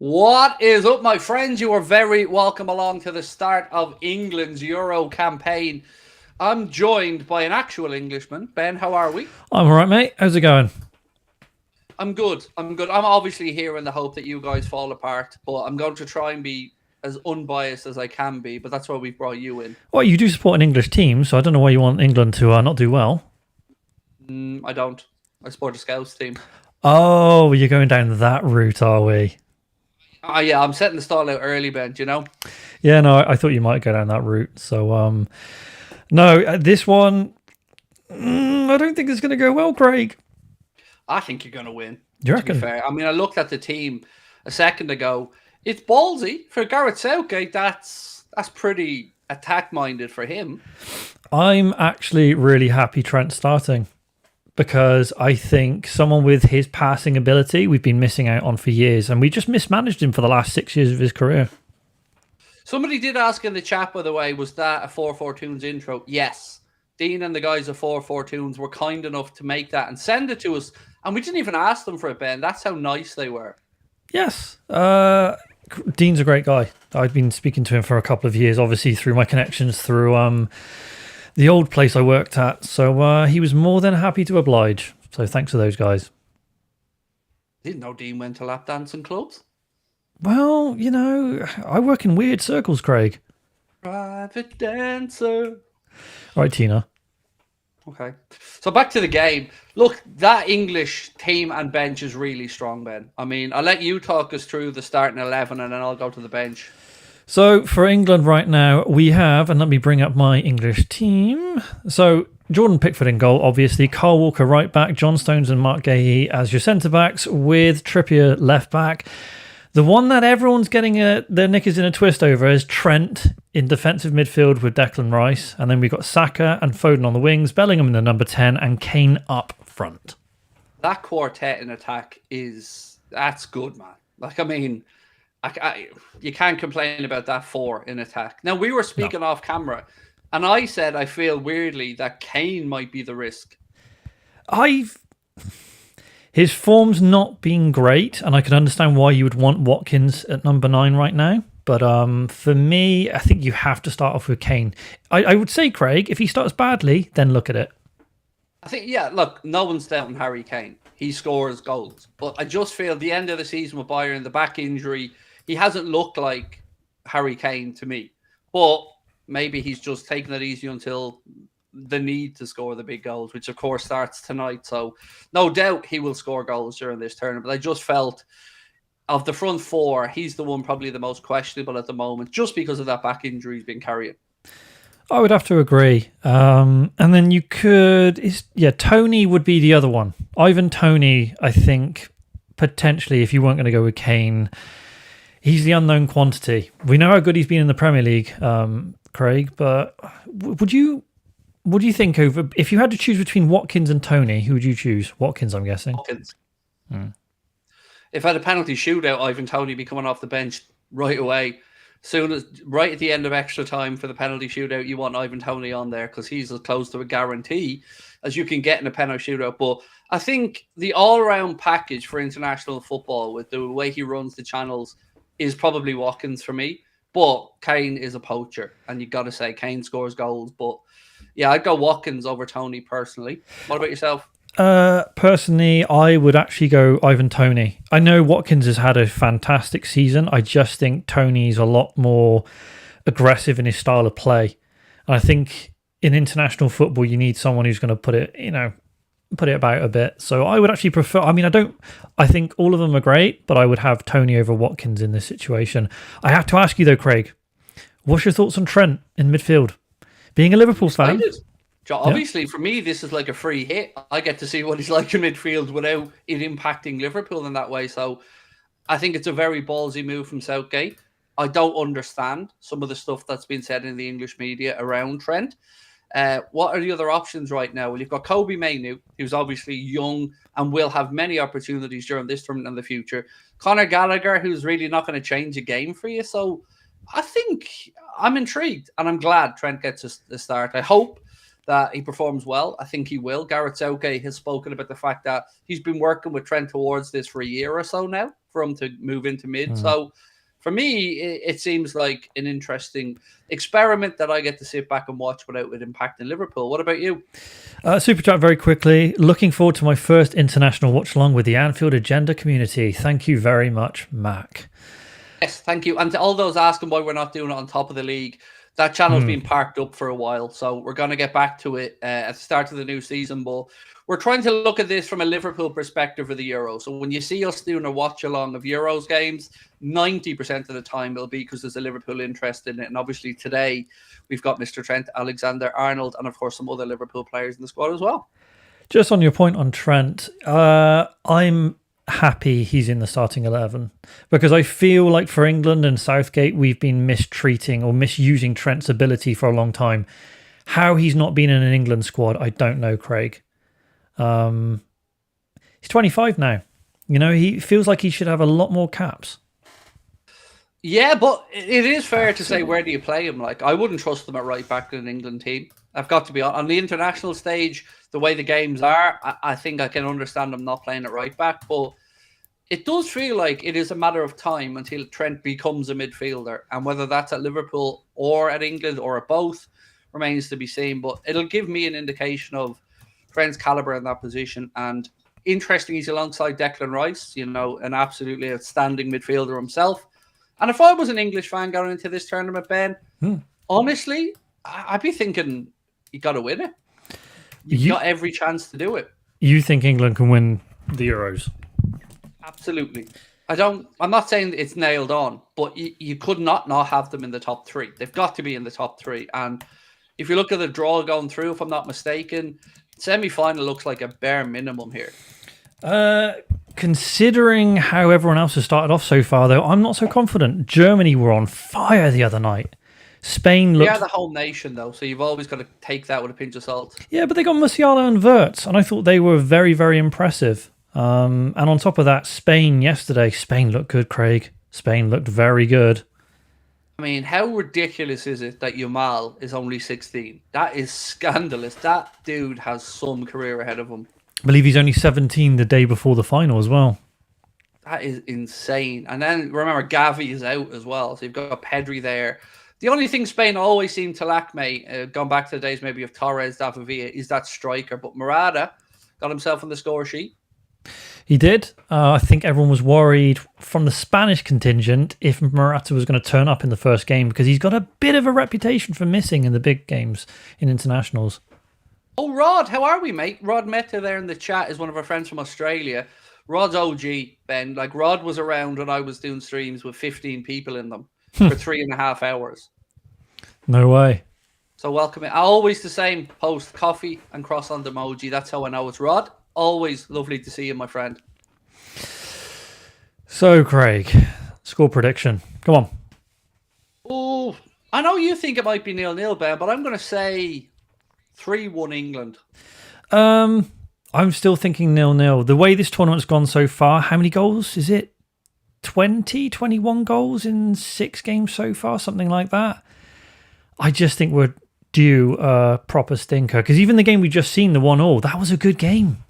What is up, my friends? You are very welcome along to the start of England's Euro campaign. I'm joined by an actual Englishman. Ben, how are we? I'm all right, mate. How's it going? I'm good. I'm good. I'm obviously here in the hope that you guys fall apart, but I'm going to try and be as unbiased as I can be, but that's why we've brought you in. Well, you do support an English team, so I don't know why you want England to not do well. I don't. I support the Scouts team. Oh, you're going down that route, are we? Yeah, I'm setting the stall out early, Ben, do you know? Yeah, no, I thought you might go down that route. So, no, this one, I don't think it's going to go well, Craig. I think you're going to win. Do you To be reckon? fair, I mean, I looked at the team a second ago. It's ballsy for Gareth Southgate. That's pretty attack minded for him. I'm actually really happy Trent's starting because I think someone with his passing ability we've been missing out on for years, and we just mismanaged him for the last 6 years of his career. Somebody did ask in the chat, by the way, was that a 4-4 Tunes intro? Yes. Dean and the guys of 4-4 Tunes were kind enough to make that and send it to us, and we didn't even ask them for it, Ben. That's how nice they were. Yes. Dean's a great guy. I've been speaking to him for a couple of years, obviously through my connections through the old place I worked at. So he was more than happy to oblige. So thanks to those guys. Didn't know Dean went to lap dancing clubs. Well, you know, I work in weird circles, Craig. Private dancer. All right, Tina. Okay. So back to the game. Look, that English team and bench is really strong, Ben. I mean, I'll let you talk us through the starting 11 and then I'll go to the bench. So for England right now, we have, and let me bring up my English team. So Jordan Pickford in goal, obviously. Carl Walker right back, John Stones and Mark Gahey as your centre backs, with Trippier left back. The one that everyone's getting their knickers in a twist over is Trent in defensive midfield with Declan Rice. And then we've got Saka and Foden on the wings, Bellingham in the number 10, and Kane up front. That quartet in attack that's good, man. Like, I mean, you can't complain about that four in attack. Now, we were speaking off camera, and I said I feel weirdly that Kane might be the risk. His form's not been great, and I can understand why you would want Watkins at number 9 right now. But for me, I think you have to start off with Kane. I would say, Craig, if he starts badly, then look at it. I think, yeah, look, no one's doubting Harry Kane. He scores goals. But I just feel the end of the season with Bayern, the back injury, he hasn't looked like Harry Kane to me. But maybe he's just taking it easy until the need to score the big goals, which of course starts tonight. So no doubt he will score goals during this tournament. But I just felt of the front four, he's the one probably the most questionable at the moment, just because of that back injury he's been carrying. I would have to agree. And then you could, Tony would be the other one. Ivan Toney, I think, potentially, if you weren't going to go with Kane, he's the unknown quantity. We know how good he's been in the Premier League, Craig, but what do you think over, if you had to choose between Watkins and Toney, who would you choose? Watkins, I'm guessing. Watkins. If I had a penalty shootout, Ivan Toney be coming off the bench right away. Right at the end of extra time for the penalty shootout, you want Ivan Toney on there because he's as close to a guarantee as you can get in a penalty shootout. But I think the all-round package for international football with the way he runs the channels is probably Watkins for me. But Kane is a poacher, and you got to say Kane scores goals. But yeah, I'd go Watkins over Toney personally. What about yourself? Personally, I would actually go Ivan Toney. I know Watkins has had a fantastic season. I just think Toney's a lot more aggressive in his style of play. And I think in international football, you need someone who's going to put it about a bit. So I would actually prefer, I think all of them are great, but I would have Toney over Watkins in this situation. I have to ask you though, Craig, what's your thoughts on Trent in midfield? Being a Liverpool fan. Obviously, for me, this is like a free hit. I get to see what he's like in midfield without it impacting Liverpool in that way. So I think it's a very ballsy move from Southgate. I don't understand some of the stuff that's been said in the English media around Trent. What are the other options right now? Well, you've got Kobe Mainoo, who's obviously young and will have many opportunities during this tournament in the future. Conor Gallagher, who's really not going to change a game for you. So I think I'm intrigued and I'm glad Trent gets a start. I hope that he performs well. I think he will. Gareth Southgate has spoken about the fact that he's been working with Trent towards this for a year or so now. for him to move into mid. So for me, it seems like an interesting experiment that I get to sit back and watch without it impacting Liverpool. What about you? Super chat very quickly. Looking forward to my first international watch along with the Anfield Agenda community. Thank you very much, Mac. Yes, thank you. And to all those asking why we're not doing it on top of the league, that channel's been parked up for a while. So we're going to get back to it at the start of the new season. But we're trying to look at this from a Liverpool perspective of the Euro. So when you see us doing a watch along of Euros games, 90% of the time it'll be because there's a Liverpool interest in it. And obviously today we've got Mr. Trent Alexander-Arnold and of course some other Liverpool players in the squad as well. Just on your point on Trent, I'm happy he's in the starting 11 because I feel like for England and Southgate we've been mistreating or misusing Trent's ability for a long time. How he's not been in an England squad, I don't know, Craig. He's 25 now. You know, he feels like he should have a lot more caps. Yeah, but it is fair to say, where do you play him? Like, I wouldn't trust them at right back in an England team. I've got to be honest. On the international stage, the way the games are, I think I can understand them not playing at right back. But it does feel like it is a matter of time until Trent becomes a midfielder. And whether that's at Liverpool or at England or at both remains to be seen. But it'll give me an indication of Trent's calibre in that position. And interesting, he's alongside Declan Rice, you know, an absolutely outstanding midfielder himself. And if I was an English fan going into this tournament, Ben, honestly, I'd be thinking you got to win it. You've got every chance to do it. You think England can win the Euros? Absolutely. I'm not saying it's nailed on, but you could not have them in the top three. They've got to be in the top three. And if you look at the draw going through, if I'm not mistaken, semi-final looks like a bare minimum here. Considering how everyone else has started off so far, though, I'm not so confident. Germany were on fire the other night. Spain looked... They are the whole nation, though, so you've always got to take that with a pinch of salt. Yeah, but they got Musiala and Wirtz, and I thought they were very, very impressive. And on top of that, Spain yesterday, Spain looked good, Craig. Spain looked very good. I mean, how ridiculous is it that Yamal is only 16? That is scandalous. That dude has some career ahead of him. I believe he's only 17 the day before the final as well. That is insane. And then remember, Gavi is out as well. So you've got Pedri there. The only thing Spain always seem to lack, mate, going back to the days maybe of Torres, David Villa, is that striker. But Morata got himself on the score sheet. He did. I think everyone was worried from the Spanish contingent if Morata was going to turn up in the first game because he's got a bit of a reputation for missing in the big games in internationals. Oh, Rod, how are we, mate? Rod Meta there in the chat is one of our friends from Australia. Rod's OG, Ben. Like, Rod was around when I was doing streams with 15 people in them for 3.5 hours. No way. So welcome in. Always the same post, coffee and croissant emoji. That's how I know it's Rod. Always lovely to see you, my friend. So, Craig, score prediction. Come on. Oh, I know you think it might be 0-0, Ben, but I'm going to say 3-1 England. I'm still thinking 0-0. The way this tournament's gone so far, how many goals? Is it 20, 21 goals in 6 games so far? Something like that. I just think we're due a proper stinker. Because even the game we just seen, the 1-1, that was a good game.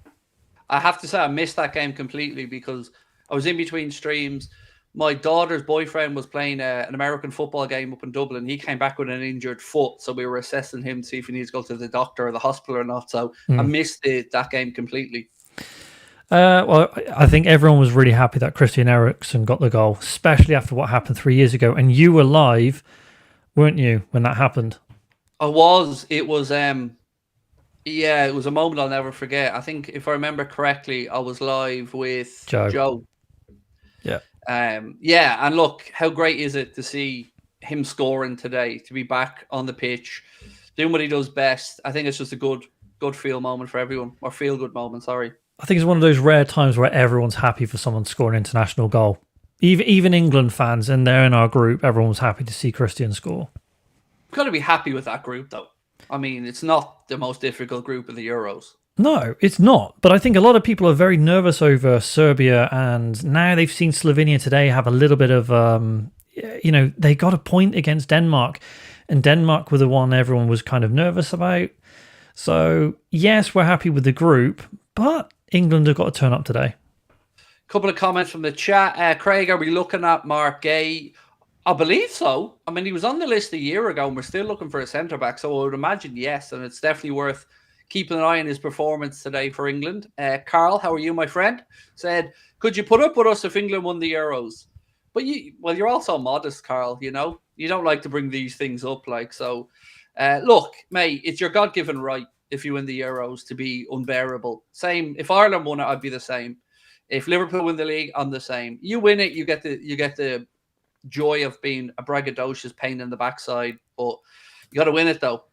I have to say I missed that game completely because I was in between streams. My daughter's boyfriend was playing an American football game up in Dublin. He came back with an injured foot, so we were assessing him to see if he needs to go to the doctor or the hospital or not. So I missed that game completely. Well, I think everyone was really happy that Christian Eriksen got the goal, especially after what happened 3 years ago. And you were live, weren't you, when that happened? I was. It was... Yeah, it was a moment I'll never forget. I think if I remember correctly, I was live with Joe. Yeah. Yeah, and look, how great is it to see him scoring today, to be back on the pitch, doing what he does best. I think it's just a good feel moment for everyone, or feel good moment, sorry. I think it's one of those rare times where everyone's happy for someone to score an international goal. Even England fans, and they're in our group, everyone was happy to see Christian score. You've got to be happy with that group, though. I mean, it's not the most difficult group of the Euros. No, it's not. But I think a lot of people are very nervous over Serbia, and now they've seen Slovenia today have a little bit of, they got a point against Denmark, and Denmark were the one everyone was kind of nervous about. So, yes, we're happy with the group, but England have got to turn up today. Couple of comments from the chat. Craig, are we looking at Mark Gay? I believe so. I mean, he was on the list a year ago, and we're still looking for a centre-back, so I would imagine yes, and it's definitely worth keeping an eye on his performance today for England. Carl, how are you, my friend? Said, could you put up with us if England won the Euros? But you're also modest, Carl, you know? You don't like to bring these things up, like, so. Look, mate, it's your God-given right if you win the Euros to be unbearable. Same, if Ireland won it, I'd be the same. If Liverpool win the league, I'm the same. You win it, you get the joy of being a braggadocious pain in the backside, but you got to win it, though.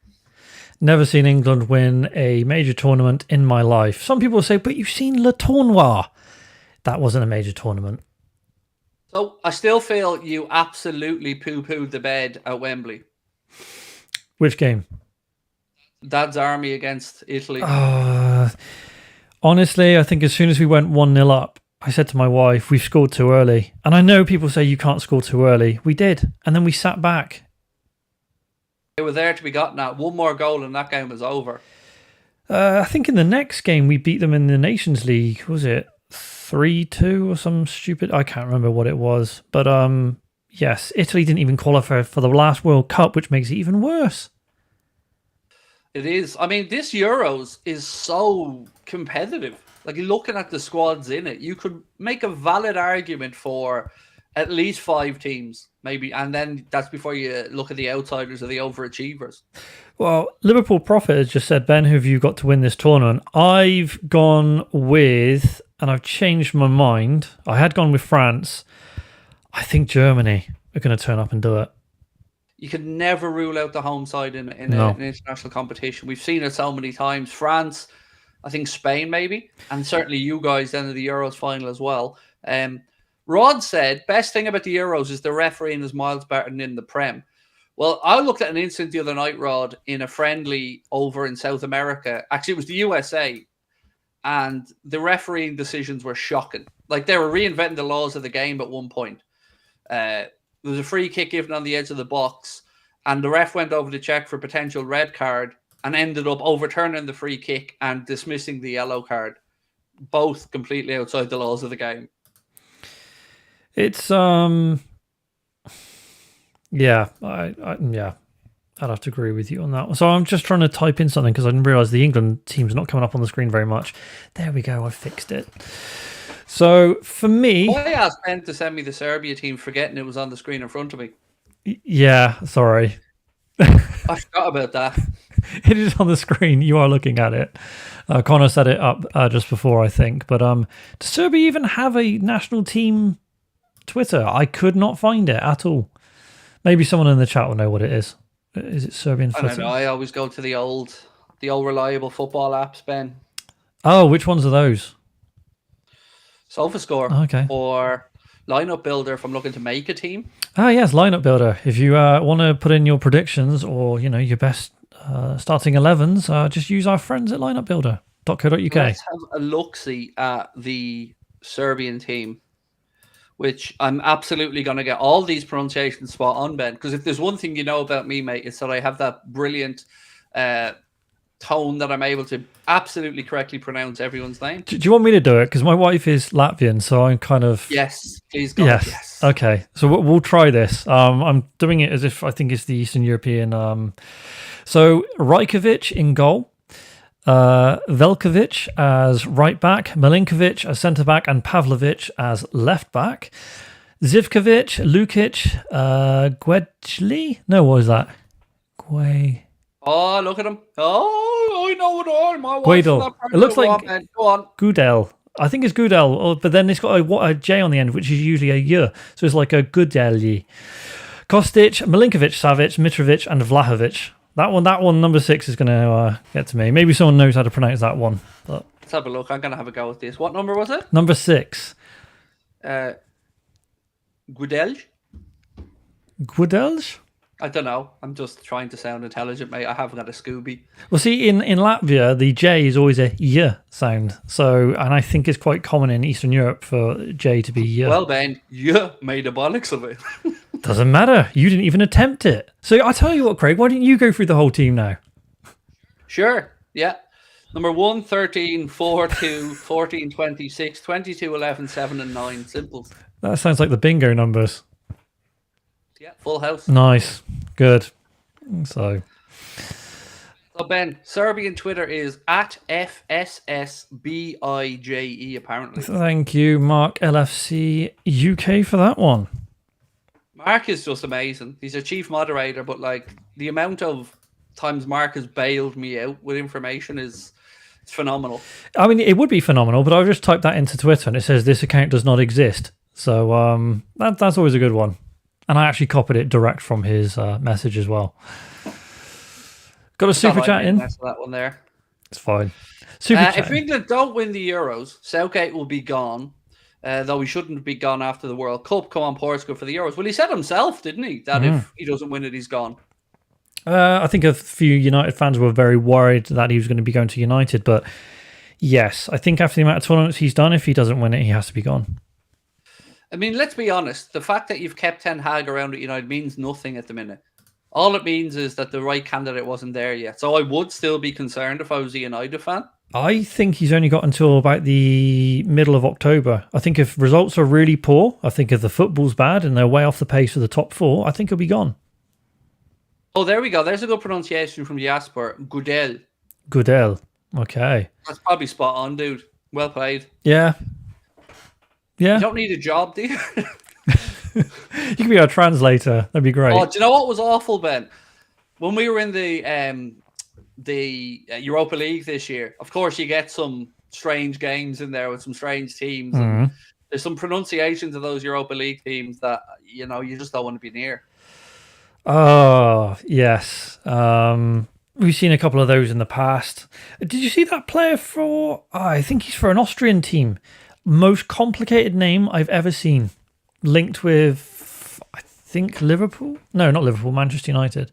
Never seen England win a major tournament in my life. Some people say, but you've seen Le Tournoi. That wasn't a major tournament. So I still feel you absolutely poo-pooed the bed at Wembley. Which game? Dad's Army against Italy. Honestly, I think as soon as we went 1-0 up, I said to my wife, we've scored too early. And I know people say you can't score too early. We did. And then we sat back. They were there to be gotten at. One more goal and that game was over. I think in the next game we beat them in the Nations League. Was it 3-2 or some stupid... I can't remember what it was. But yes, Italy didn't even qualify for the last World Cup, which makes it even worse. It is. I mean, this Euros is so competitive. Like, looking at the squads in it, you could make a valid argument for at least 5 teams, maybe. And then that's before you look at the outsiders or the overachievers. Well, Liverpool Prophet has just said, Ben, who have you got to win this tournament? I've gone with, and I've changed my mind. I had gone with France. I think Germany are going to turn up and do it. You could never rule out the home side in an international competition. We've seen it so many times. France, I think Spain maybe, and certainly you guys then in the Euros final as well. Rod said, best thing about the Euros is the refereeing is miles better than in the Prem. Well, I looked at an incident the other night, Rod, in a friendly over in South America. Actually, it was the USA, and the refereeing decisions were shocking. Like, they were reinventing the laws of the game at one point. There was a free kick given on the edge of the box, and the ref went over to check for potential red card and ended up overturning the free kick and dismissing the yellow card. Both completely outside the laws of the game. It's I'd have to agree with you on that one. So I'm just trying to type in something because I didn't realise the England team's not coming up on the screen very much. There we go, I fixed it. So for me, I asked Ben to send me the Serbia team, forgetting it was on the screen in front of me. Yeah, sorry. I forgot about that. It is on the screen. You are looking at it. Connor set it up just before, I think. But does Serbia even have a national team Twitter? I could not find it at all. Maybe someone in the chat will know what it is. Is it Serbian footy? I don't know. I always go to the old reliable football apps, Ben. Oh, which ones are those? SofaScore. Okay. Or Lineup Builder if I'm looking to make a team. Ah, yes, Lineup Builder. If you want to put in your predictions or, you know, your best starting 11s, just use our friends at lineupbuilder.co.uk. Let's have a look-see at the Serbian team, which I'm absolutely going to get all these pronunciations spot on, Ben, because if there's one thing you know about me, mate, it's that I have that brilliant tone that I'm able to absolutely correctly pronounce everyone's name. Do you want me to do it? Because my wife is Latvian, so I'm kind of... Yes, please go. Yes. Okay, so we'll try this. I'm doing it as if I think it's the Eastern European. So Rajkovic in goal, Velkovic as right back, Milinkovic as centre back, and Pavlovic as left back. Zivkovic, Lukic, Guedjli. No, what was that? Oh, look at him. Oh, I know it all. My Guidel. It looks like Go on. Gudel. I think it's Gudel, but then it's got a J on the end, which is usually a Y. So it's like a Gudelji. Kostic, Milinkovic, Savic, Mitrovic, and Vlahovic. That one, number 6, is going to get to me. Maybe someone knows how to pronounce that one. But let's have a look. I'm going to have a go with this. What number was it? Number 6. Gudelj? Gudelj? I don't know. I'm just trying to sound intelligent, mate. I haven't got a Scooby. Well, see, in Latvia, the J is always a Y sound. So, and I think it's quite common in Eastern Europe for J to be Y. Well, Ben, you made a bollocks of it. Doesn't matter. You didn't even attempt it. So I tell you what, Craig, why didn't you go through the whole team now? Sure. Yeah. Number 1, 13, 4, 2, 14, 26, 22, 11, 7, and 9. Simple. That sounds like the bingo numbers. Yeah, full house. Nice. Good. So Ben, Serbian Twitter is at FSSBIJE, apparently. thank you, Mark LFC UK, for that one. Mark is just amazing. He's a chief moderator, but like the amount of times Mark has bailed me out with information is phenomenal. I mean, it would be phenomenal, but I've just typed that into Twitter and it says this account does not exist. So that's always a good one. And I actually copied it direct from his message as well. Got a super chat in. That one there. It's fine. Super chat. If England don't win the Euros, Southgate will be gone. Though he shouldn't be gone after the World Cup. Come on, Portugal for the Euros. Well, he said himself, didn't he, that if he doesn't win it, he's gone. I think a few United fans were very worried that he was going to be going to United. But yes, I think after the amount of tournaments he's done, if he doesn't win it, he has to be gone. I mean, let's be honest. The fact that you've kept Ten Hag around at United means nothing at the minute. All it means is that the right candidate wasn't there yet. So I would still be concerned if I was a United fan. I think he's only got until about the middle of October. I think if results are really poor, I think if the football's bad and they're way off the pace for the top four, I think he'll be gone. Oh, there we go. There's a good pronunciation from Jasper. Goodell. Goodell. Okay. That's probably spot on, dude. Well played. Yeah. Yeah. You don't need a job, do you? You can be our translator. That'd be great. Oh, do you know what was awful, Ben? When we were in the Europa League this year, of course, you get some strange games in there with some strange teams. And there's some pronunciations of those Europa League teams that, you know, you just don't want to be near. Oh, yes. We've seen a couple of those in the past. Did you see that player for, I think he's for an Austrian team. Most complicated name I've ever seen. Linked with, I think, Liverpool? No, not Liverpool, Manchester United.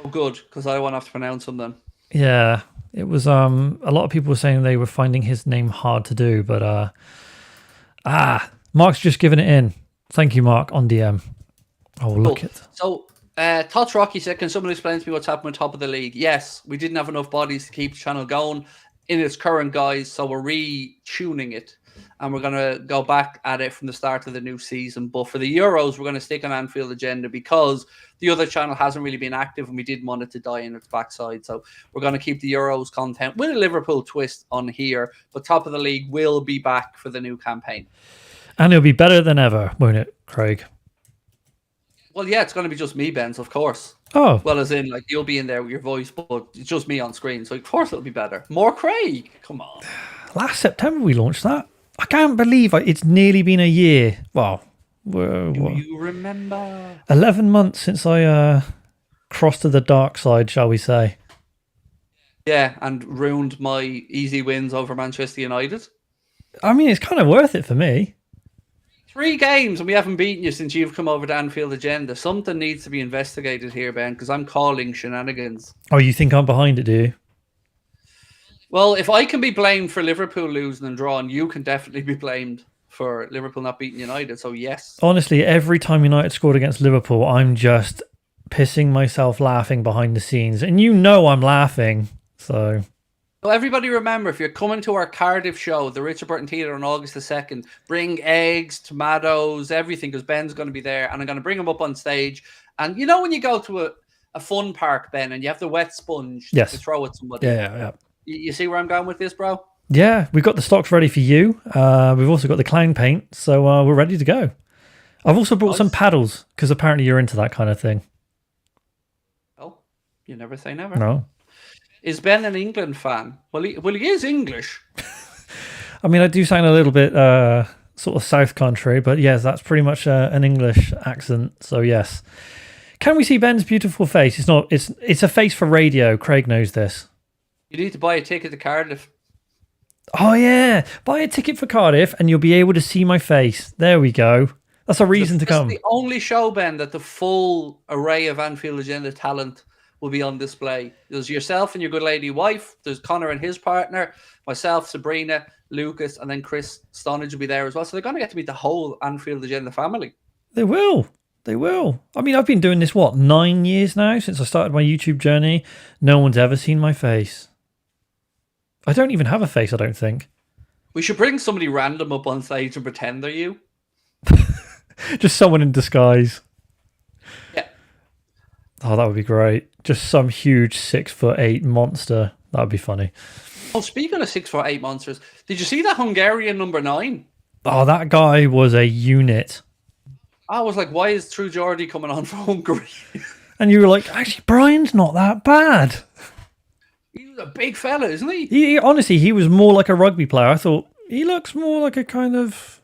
Oh, good, because I won't have to pronounce them then. Yeah, it was, a lot of people were saying they were finding his name hard to do, but, Mark's just given it in. Thank you, Mark, on DM. Oh, look cool. it. So, Tots Rocky said, can someone explain to me what's happened with top of the league? Yes, we didn't have enough bodies to keep the channel going in its current guise, so we're retuning it. And we're going to go back at it from the start of the new season. But for the Euros, we're going to stick on Anfield Agenda because the other channel hasn't really been active and we didn't want it to die in its backside. So we're going to keep the Euros content with a Liverpool twist on here. But top of the league will be back for the new campaign. And it'll be better than ever, won't it, Craig? Well, yeah, it's going to be just me, Benz, of course. Oh. Well, as in, like, you'll be in there with your voice, but it's just me on screen. So, of course, it'll be better. More Craig. Come on. Last September we launched that. I can't believe it's nearly been a year. Well, do you remember? 11 months since I crossed to the dark side, shall we say. Yeah, and ruined my easy wins over Manchester United. I mean, it's kind of worth it for me. 3 games and we haven't beaten you since you've come over to Anfield Agenda. Something needs to be investigated here, Ben, because I'm calling shenanigans. Oh, you think I'm behind it, do you? Well, if I can be blamed for Liverpool losing and drawing, you can definitely be blamed for Liverpool not beating United. So, yes. Honestly, every time United scored against Liverpool, I'm just pissing myself laughing behind the scenes. And you know I'm laughing, so... So everybody remember, if you're coming to our Cardiff show, the Richard Burton Theatre on August the 2nd, bring eggs, tomatoes, everything, because Ben's going to be there, and I'm going to bring him up on stage. And you know when you go to a fun park, Ben, and you have the wet sponge to throw at somebody? Yeah. You see where I'm going with this, bro? Yeah, we've got the stocks ready for you. We've also got the clown paint, so we're ready to go. I've also brought some paddles, because apparently you're into that kind of thing. Oh, you never say never. No. Is Ben an England fan? Well, he is English. I mean, I do sound a little bit sort of South Country, but yes, that's pretty much an English accent. So yes, can we see Ben's beautiful face? It's not. It's a face for radio. Craig knows this. You need to buy a ticket to Cardiff. Oh yeah, buy a ticket for Cardiff, and you'll be able to see my face. There we go. That's a reason to come. It's the only show, Ben, that the full array of Anfield Agenda talent will be on display. There's yourself and your good lady wife. There's Connor and his partner, myself, Sabrina, Lucas, and then Chris Stonage will be there as well. So they're going to get to meet the whole Anfield Agenda family. They will. They will. I mean, I've been doing this, 9 years now since I started my YouTube journey. No one's ever seen my face. I don't even have a face, I don't think. We should bring somebody random up on stage and pretend they're you. Just someone in disguise. Yeah. Oh, that would be great. Just some huge 6'8" monster. That would be funny. Oh, speaking of 6'8" monsters, did you see that Hungarian number 9? Oh, that guy was a unit. I was like, why is True Drawty coming on for Hungary? And you were like, actually, Brian's not that bad. He's a big fella, isn't he? Honestly, he was more like a rugby player. I thought he looks more like a kind of...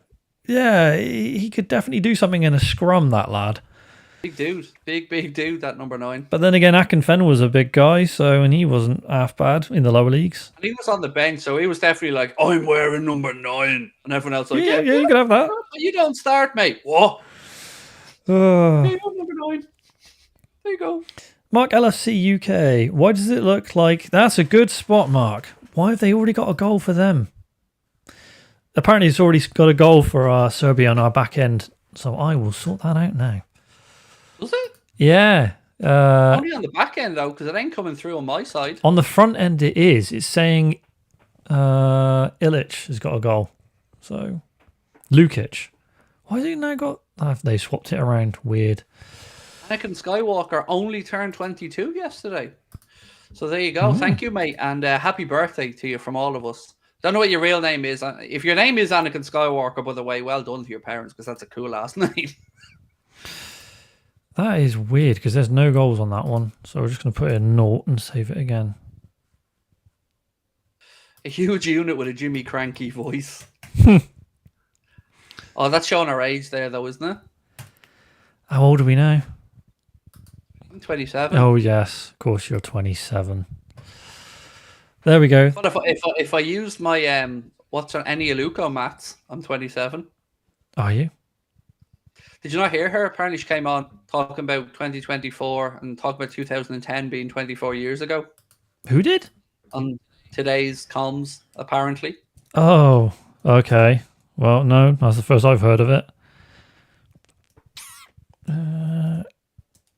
Yeah, he could definitely do something in a scrum, that lad. Big dude. Big dude, that number 9. But then again, Akinfen was a big guy, and he wasn't half bad in the lower leagues. And he was on the bench, so he was definitely like, I'm wearing number 9. And everyone else like, yeah, you could have that. You don't start, mate. What? Hey, I'm number 9. There you go. Mark LFC UK. Why does it look like... That's a good spot, Mark. Why have they already got a goal for them? Apparently, it's already got a goal for Serbia on our back end. So I will sort that out now. Was it? Yeah. Only on the back end, though, because it ain't coming through on my side. On the front end, it is. It's saying Ilic has got a goal. So, Lukic. Why has he now got... They swapped it around. Weird. Anakin Skywalker only turned 22 yesterday. So there you go. Thank you, mate. And happy birthday to you from all of us. Don't know what your real name is. If your name is Anakin Skywalker, by the way, well done to your parents, because that's a cool last name. That is weird, because there's no goals on that one. So we're just going to put it in naught and save it again. A huge unit with a Jimmy Cranky voice. Oh, that's showing our age there, though, isn't it? How old are we now? I'm 27. Oh, yes. Of course, you're 27. There we go. But if I used my what's on any Aluko maths, I'm 27. Are you? Did you not hear her? Apparently, she came on talking about 2024 and talking about 2010 being 24 years ago. Who did? On today's comms, apparently. Oh, okay. Well, no, that's the first I've heard of it.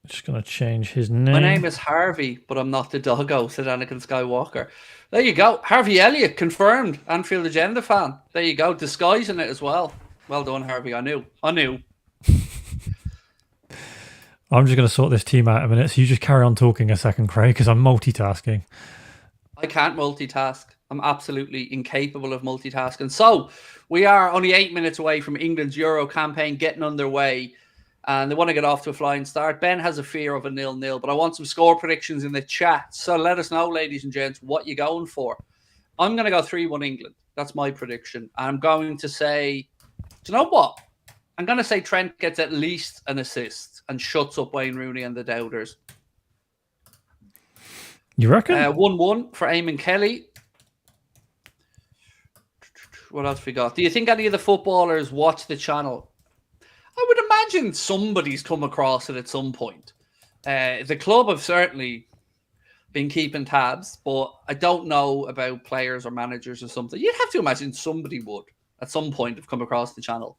Just going to change his name. My name is Harvey, but I'm not the doggo, said Anakin Skywalker. There you go. Harvey Elliott, confirmed. Anfield Agenda fan. There you go. Disguising it as well. Well done, Harvey. I knew. I'm just going to sort this team out in a minute, so you just carry on talking a second, Craig, because I'm multitasking. I can't multitask. I'm absolutely incapable of multitasking. So we are only 8 minutes away from England's Euro campaign getting underway, and they want to get off to a flying start. Ben has a fear of a 0-0, but I want some score predictions in the chat. So let us know, ladies and gents, what you're going for. I'm going to go 3-1 England. That's my prediction. I'm going to say, do you know what? I'm going to say Trent gets at least an assist and shuts up Wayne Rooney and the doubters. You reckon? 1-1 for Eamon Kelly. What else we got? Do you think any of the footballers watch the channel? I would imagine somebody's come across it at some point. The club have certainly been keeping tabs, but I don't know about players or managers or something. You'd have to imagine somebody would at some point have come across the channel.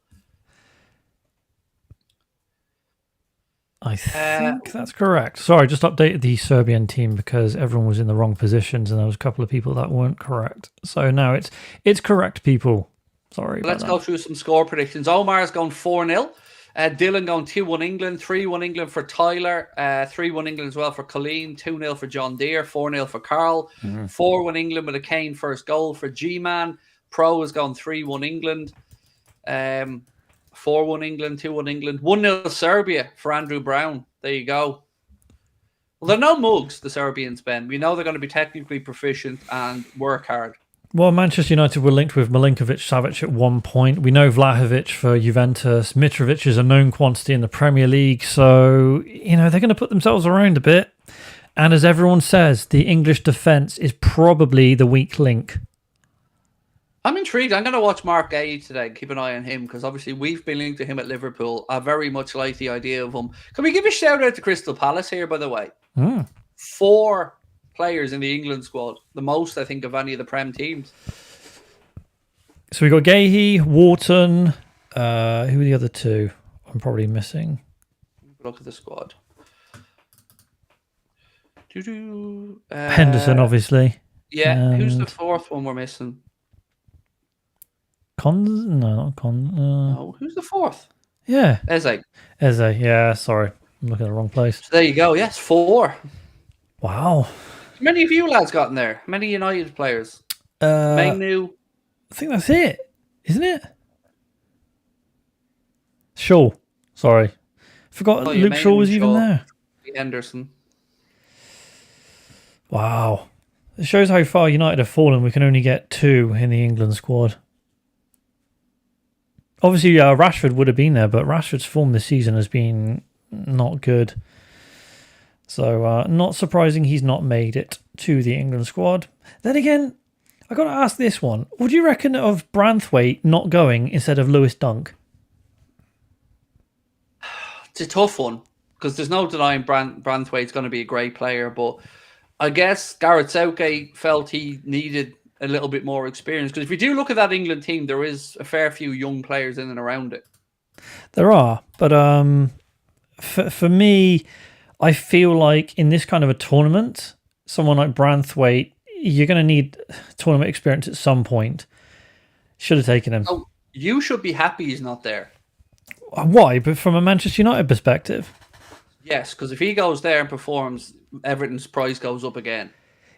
I think that's correct. Sorry, I just updated the Serbian team because everyone was in the wrong positions and there was a couple of people that weren't correct. So now it's correct, people. Sorry. Let's go through some score predictions. Omar's going 4-0. Dylan going 2-1 England, 3-1 England for Tyler, 3-1 England as well for Colleen, 2-0 for John Deere, 4-0 for Carl, 4-1 England with a Kane first goal for G-Man. Pro is going 3-1 England, 4-1 England, 2-1 England, 1-0 Serbia for Andrew Brown. There you go. Well, they're no mugs, the Serbians, Ben. We know they're going to be technically proficient and work hard. Well, Manchester United were linked with Milinkovic-Savic at one point. We know Vlahovic for Juventus. Mitrovic is a known quantity in the Premier League. So, they're going to put themselves around a bit. And as everyone says, the English defence is probably the weak link. I'm intrigued. I'm going to watch Mark Gay today. Keep an eye on him because obviously we've been linked to him at Liverpool. I very much like the idea of him. Can we give a shout out to Crystal Palace here, by the way? 4 players in the England squad. The most, I think, of any of the Prem teams. So we got Gahey, Wharton. Who are the other 2? I'm probably missing. Look at the squad. Henderson, obviously. Yeah. Who's the fourth one we're missing? No, not No. Who's the fourth? Yeah. Eze. Eze. Yeah, sorry. I'm looking at the wrong place. So there you go. Yes, 4. Wow. How many of you lads got in there? How many United players? Mainu. I think that's it, isn't it? Shaw. Sorry. Forgot Luke Shaw was even there. Henderson. Wow. It shows how far United have fallen. We can only get 2 in the England squad. Obviously, Rashford would have been there, but Rashford's form this season has been not good. So, not surprising he's not made it to the England squad. Then again, I got to ask this one. Would you reckon of Branthwaite not going instead of Lewis Dunk? It's a tough one because there's no denying Branthwaite's going to be a great player, but I guess Gareth Southgate felt he needed a little bit more experience because if you do look at that England team, there is a fair few young players in and around it. There are, but for me, I feel like in this kind of a tournament, someone like Branthwaite, you're going to need tournament experience at some point. Should have taken him. Oh, you should be happy he's not there. Why? But from a Manchester United perspective. Yes, because if he goes there and performs, Everton's price goes up again.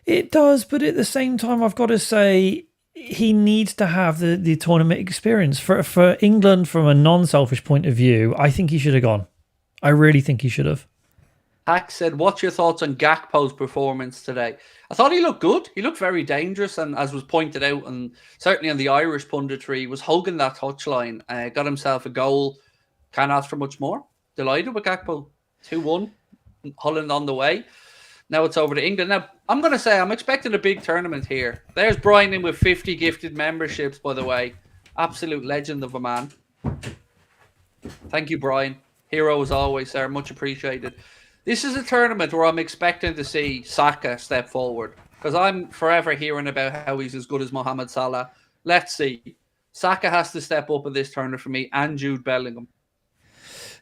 It does, but at the same time, I've got to say he needs to have the tournament experience. For England, from a non-selfish point of view, I think he should have gone. I really think he should have. Hack said, what's your thoughts on Gakpo's performance today? I thought he looked good. He looked very dangerous, and as was pointed out, and certainly on the Irish punditry, was hugging that touchline. Got himself a goal. Can't ask for much more. Delighted with Gakpo. 2-1. Holland on the way. Now it's over to England. Now, I'm going to say I'm expecting a big tournament here. There's Brian in with 50 gifted memberships, by the way. Absolute legend of a man. Thank you, Brian. Hero as always, sir. Much appreciated. This is a tournament where I'm expecting to see Saka step forward because I'm forever hearing about how he's as good as Mohamed Salah. Let's see. Saka has to step up in this tournament for me and Jude Bellingham.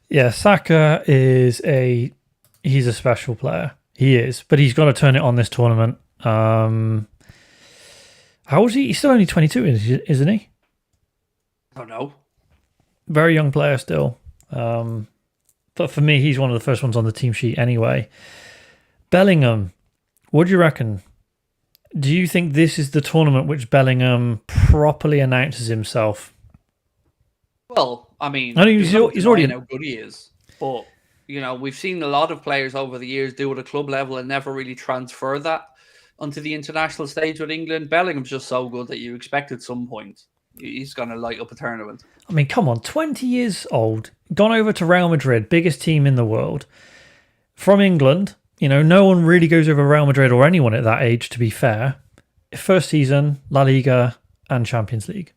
Yeah, Saka he's a special player. He is, but he's got to turn it on this tournament. How old is he? He's still only 22, isn't he? I don't know. Very young player still. But for me, he's one of the first ones on the team sheet anyway. Bellingham, what do you reckon? Do you think this is the tournament which Bellingham properly announces himself? Well, I mean, he's already how good he is. But, you know, we've seen a lot of players over the years do it at club level and never really transfer that onto the international stage with England. Bellingham's just so good that you expect at some point he's going to light up a tournament. I mean, come on, 20 years old, gone over to Real Madrid, biggest team in the world, from England. You know, no one really goes over Real Madrid or anyone at that age, to be fair. First season, La Liga and Champions League.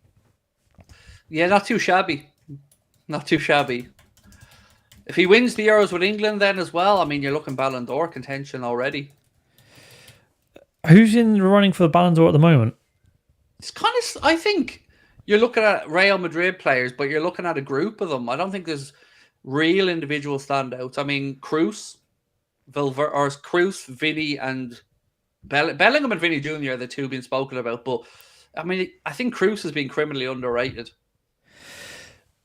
Yeah, not too shabby. Not too shabby. If he wins the Euros with England then as well, I mean, you're looking Ballon d'Or contention already. Who's in the running for the Ballon d'Or at the moment? It's kind of, I think you're looking at Real Madrid players, but you're looking at a group of them. I don't think there's real individual standouts. I mean, Kroos, Vinny, and Bellingham and Vinny Jr. are the two being spoken about. But I mean, I think Kroos has been criminally underrated.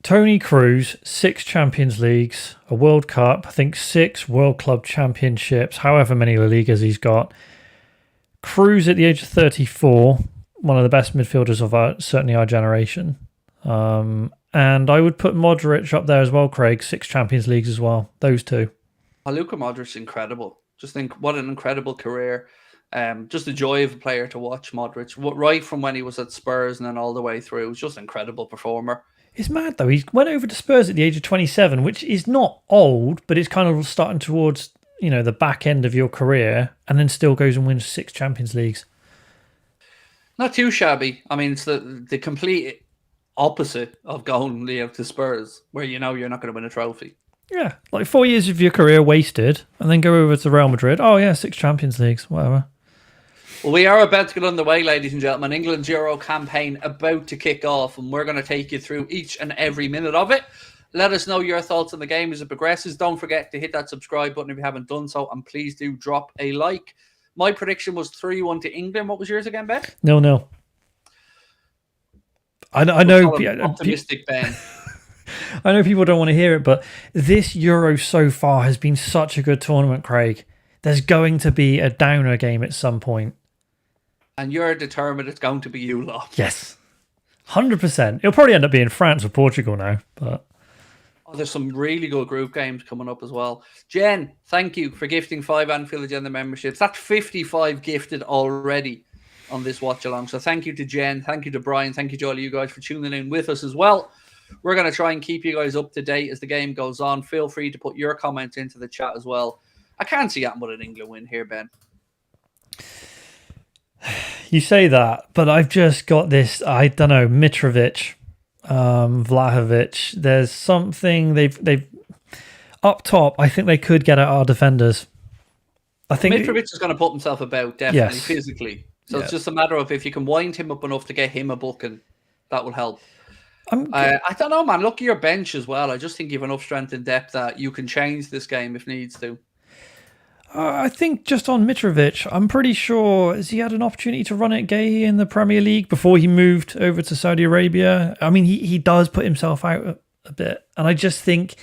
Tony Kroos, 6 Champions Leagues, a World Cup, I think 6 World Club Championships, however many La Ligas he's got. Kroos at the age of 34, one of the best midfielders of certainly our generation. And I would put Modric up there as well, Craig. 6 Champions Leagues as well. Those two. Oh, Luka Modric's incredible. Just think what an incredible career. Just a joy of a player to watch, Modric. Right from when he was at Spurs and then all the way through. He was just an incredible performer. It's mad, though. He went over to Spurs at the age of 27, which is not old, but it's kind of starting towards, you know, the back end of your career, and then still goes and wins 6 Champions Leagues. Not too shabby. I mean, it's the complete opposite of going to Spurs, where you know you're not going to win a trophy. Yeah, like 4 years of your career wasted, and then go over to Real Madrid. Oh, yeah, 6 Champions Leagues, whatever. Well, we are about to get underway, ladies and gentlemen. England's Euro campaign about to kick off, and we're going to take you through each and every minute of it. Let us know your thoughts on the game as it progresses. Don't forget to hit that subscribe button if you haven't done so, and please do drop a like. My prediction was 3-1 to England. What was yours again, Ben? 0-0. I know. Optimistic, Ben. I know people don't want to hear it, but this Euro so far has been such a good tournament, Craig. There's going to be a downer game at some point. And you're determined it's going to be you lot. Yes. 100%. It'll probably end up being France or Portugal now, but... Oh, there's some really good group games coming up as well. Jen, thank you for gifting 5 Anfield Agenda memberships. That's 55 gifted already on this watch along. So thank you to Jen, thank you to Brian, thank you to all of you guys for tuning in with us as well. We're going to try and keep you guys up to date as the game goes on. Feel free to put your comments into the chat as well. I can't see happening with an England win here, Ben. You say that, but I've just got this, I don't know, Mitrovic, Vlahovic. There's something they've up top. I think they could get at our defenders. I think Mitrovic is going to put himself about, definitely, physically. So it's just a matter of if you can wind him up enough to get him a booking, that will help. I don't know, man. Look at your bench as well. I just think you have enough strength and depth that you can change this game if needs to. I think just on Mitrovic, I'm pretty sure, has he had an opportunity to run at Gay in the Premier League before he moved over to Saudi Arabia? I mean, he does put himself out a bit. And I just think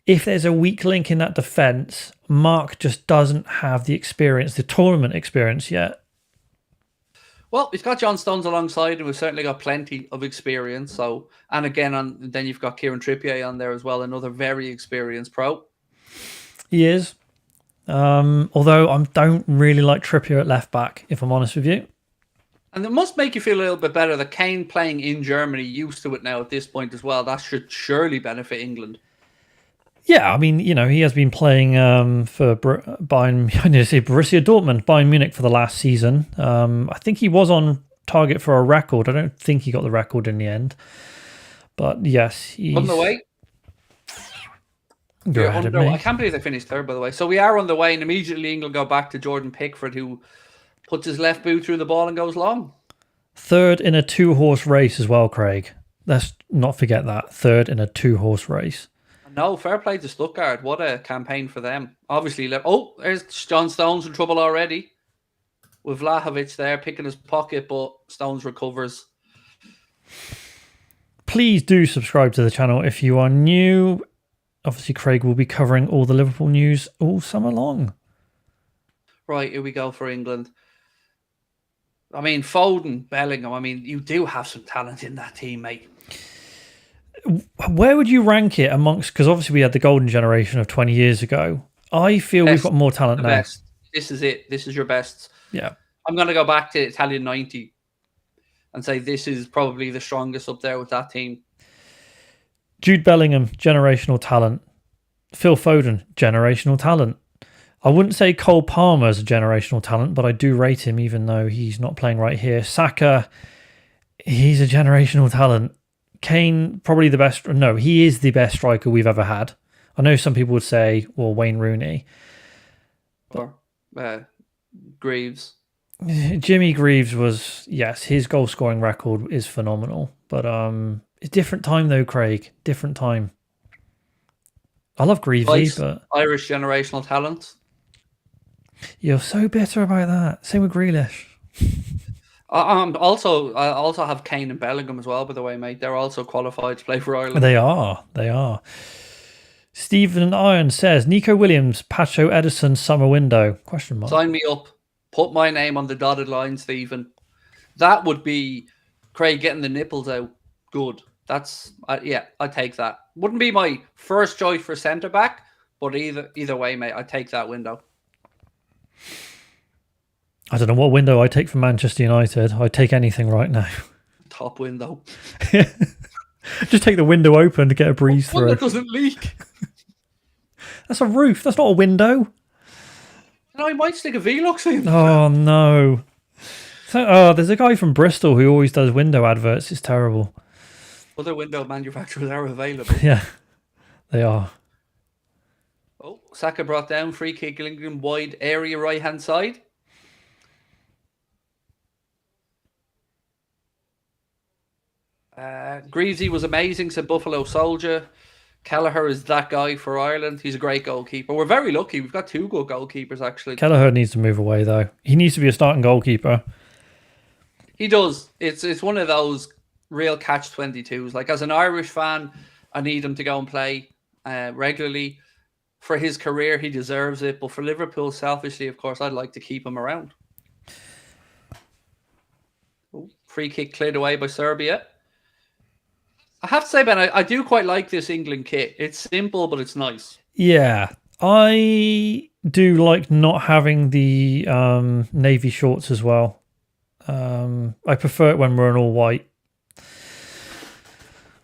if there's a weak link in that defence, Mark just doesn't have the experience, the tournament experience yet. Well, he's got John Stones alongside him. We've certainly got plenty of experience. So, and again, then you've got Kieran Trippier on there as well, another very experienced pro. He is. Although I don't really like Trippier at left back, if I'm honest with you. And it must make you feel a little bit better that Kane playing in Germany, used to it now at this point as well. That should surely benefit England. Yeah, I mean, you know, he has been playing for Bayern, I need to say Borussia Dortmund, Bayern Munich for the last season. I think he was on target for a record. I don't think he got the record in the end. But yes, he's... On the way. I can't believe they finished third, by the way. So we are on the way, and immediately England go back to Jordan Pickford, who puts his left boot through the ball and goes long. Third in a 2-horse race as well, Craig. Let's not forget that. Third in a 2-horse race. No, fair play to Stuttgart. What a campaign for them. Obviously, there's John Stones in trouble already. With Vlahovic there picking his pocket, but Stones recovers. Please do subscribe to the channel if you are new. Obviously, Craig will be covering all the Liverpool news all summer long. Right, here we go for England. I mean, Foden, Bellingham, I mean, you do have some talent in that team, mate. Where would you rank it amongst, because obviously we had the golden generation of 20 years ago. I feel we've got more talent now. Best. This is it. This is your best. Yeah. I'm going to go back to Italian 90 and say this is probably the strongest up there with that team. Jude Bellingham, generational talent. Phil Foden, generational talent. I wouldn't say Cole Palmer is a generational talent, but I do rate him even though he's not playing right here. Saka, he's a generational talent. Kane, probably the best. No, he is the best striker we've ever had. I know some people would say, well, Wayne Rooney. Or Greaves. Jimmy Greaves was, yes, his goal scoring record is phenomenal. But it's different time though, Craig. Different time. I love Greavesy, but... Irish generational talent. You're so bitter about that. Same with Grealish. I also have Kane and Bellingham as well, by the way, mate. They're also qualified to play for Ireland. They are. Stephen Iron says, Nico Williams, Pacho Edison summer window? Question mark. Sign me up. Put my name on the dotted line, Stephen. That would be Craig getting the nipples out. Good. That's yeah, I'd take that. Wouldn't be my first choice for centre back, but either way, mate, I'd take that window. I don't know what window I take from Manchester United. I'd take anything right now. Top window. Just take the window open to get a breeze through. One that doesn't leak. That's a roof. That's not a window. No, I might stick a Velux in. Oh no. So, there's a guy from Bristol who always does window adverts. It's terrible. Other window manufacturers are available. Yeah, they are. Oh, Saka brought down, free kick, England wide area right hand side. Greavesy was amazing, said Buffalo Soldier. Kelleher is that guy for Ireland. He's a great goalkeeper. We're very lucky. We've got 2 good goalkeepers, actually. Kelleher needs to move away, though. He needs to be a starting goalkeeper. He does. It's one of those real catch-22s. Like, as an Irish fan, I need him to go and play regularly. For his career, he deserves it. But for Liverpool, selfishly, of course, I'd like to keep him around. Ooh, free kick cleared away by Serbia. I have to say, Ben, I do quite like this England kit. It's simple, but it's nice. Yeah, I do like not having the navy shorts as well. I prefer it when we're in all white.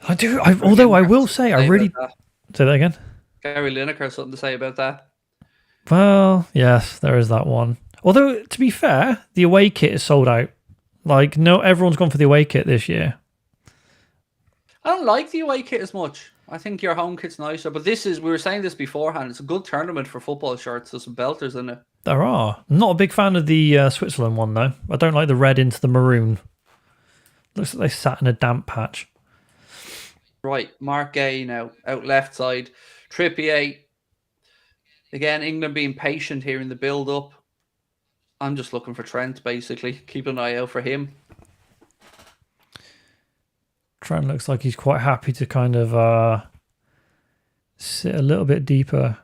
I do. Although I will say, I really say that again. Gary Lineker, something to say about that? Well, yes, there is that one. Although, to be fair, the away kit is sold out. Like, no, everyone's gone for the away kit this year. I don't like the away kit as much. I think your home kit's nicer, but we were saying this beforehand, it's a good tournament for football shirts. There's some belters in it. There are. Not a big fan of the Switzerland one, though. I don't like the red into the maroon. Looks like they sat in a damp patch. Right, Mark Gay now, out left side. Trippier. Again, England being patient here in the build-up. I'm just looking for Trent, basically. Keep an eye out for him. Trent looks like he's quite happy to kind of sit a little bit deeper.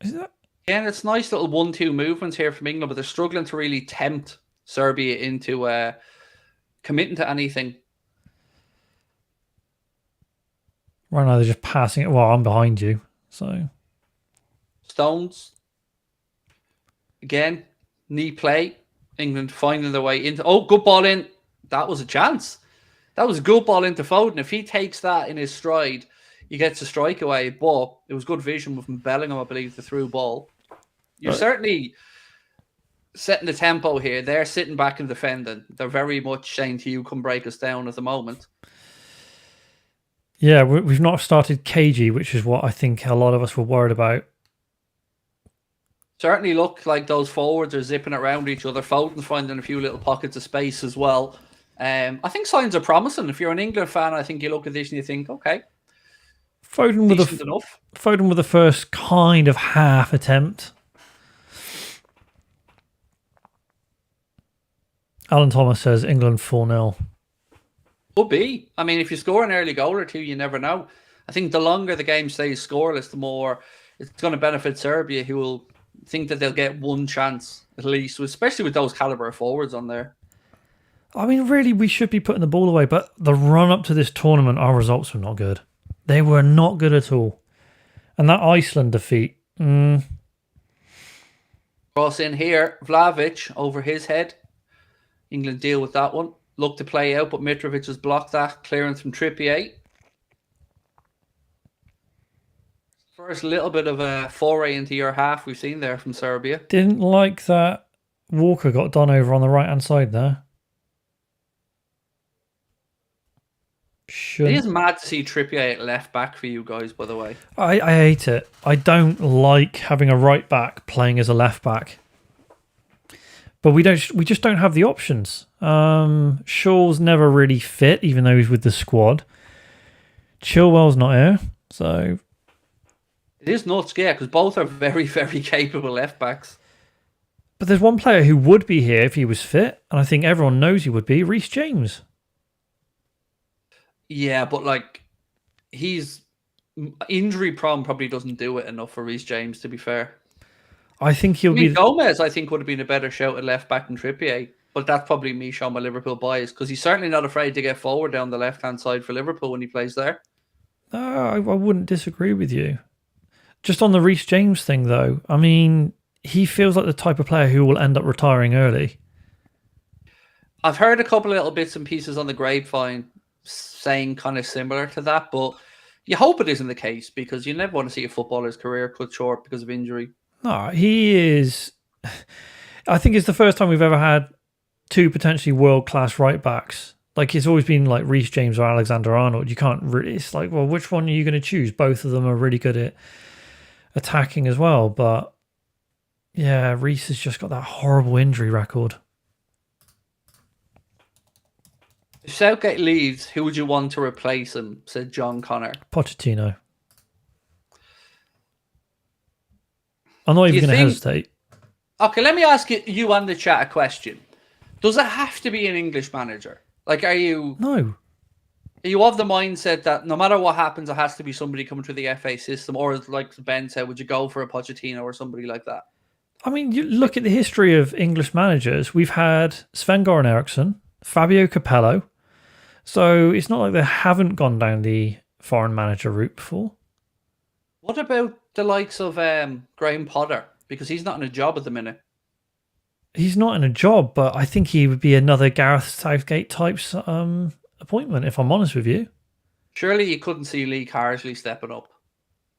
Is that? Yeah, it's nice little 1-2 movements here from England, but they're struggling to really tempt Serbia into committing to anything. Right now they're just passing it. Well, I'm behind you, so. Stones. Again, knee play. England finding their way into... Oh, good ball in. That was a chance. That was a good ball into Foden. If he takes that in his stride, he gets a strike away. But it was good vision from Bellingham, I believe, the through ball. You're certainly setting the tempo here. They're sitting back and defending. They're very much saying to you, come break us down at the moment. Yeah, we've not started cagey, which is what I think a lot of us were worried about. Certainly look like those forwards are zipping around each other. Foden's finding a few little pockets of space as well. I think signs are promising. If you're an England fan, I think you look at this and you think, okay, Foden with the first kind of half attempt. Alan Thomas says England 4-0. Could be. I mean, if you score an early goal or two, you never know. I think the longer the game stays scoreless, the more it's going to benefit Serbia, who will think that they'll get one chance at least, especially with those caliber of forwards on there. I mean, really, we should be putting the ball away, but the run-up to this tournament, our results were not good. They were not good at all. And that Iceland defeat... Cross in here. Vlahovic over his head. England deal with that one. Look to play out, but Mitrovic has blocked that. Clearance from Trippier. First little bit of a foray into your half we've seen there from Serbia. Didn't like that Walker got done over on the right-hand side there. It is mad to see Trippier at left back for you guys, by the way. I hate it. I don't like having a right back playing as a left back. But we just don't have the options. Shaw's never really fit, even though he's with the squad. Chilwell's not here, so... It is nuts, yeah, because both are very, very capable left backs. But there's one player who would be here if he was fit, and I think everyone knows he would be, Reece James. Yeah, but like, he's injury prone, probably doesn't do it enough for Reece James, to be fair. I think he'll be... Gomez, I think, would have been a better shout at left back than Trippier. But that's probably me showing my Liverpool bias, because he's certainly not afraid to get forward down the left-hand side for Liverpool when he plays there. No, I wouldn't disagree with you. Just on the Reece James thing, though, I mean, he feels like the type of player who will end up retiring early. I've heard a couple of little bits and pieces on the grapevine saying kind of similar to that, but you hope it isn't the case, because you never want to see a footballer's career cut short because of injury. No, he is... I think it's the first time we've ever had two potentially world-class right-backs. Like, it's always been like Reece James or Alexander-Arnold. You can't really... It's like, well, which one are you going to choose? Both of them are really good at attacking as well, but yeah, Reece has just got that horrible injury record. If Southgate leaves, who would you want to replace him? Said John Connor. Pochettino. I'm not even going to hesitate. Okay, let me ask you and the chat a question. Does it have to be an English manager? Like, are you... No. Are you of the mindset that no matter what happens, it has to be somebody coming through the FA system? Or, like Ben said, would you go for a Pochettino or somebody like that? I mean, you look at the history of English managers. We've had Sven-Goran Eriksson, Fabio Capello. So it's not like they haven't gone down the foreign manager route before. What about the likes of Graham Potter? Because he's not in a job at the minute. He's not in a job, but I think he would be another Gareth Southgate type appointment, if I'm honest with you. Surely you couldn't see Lee Carsley stepping up.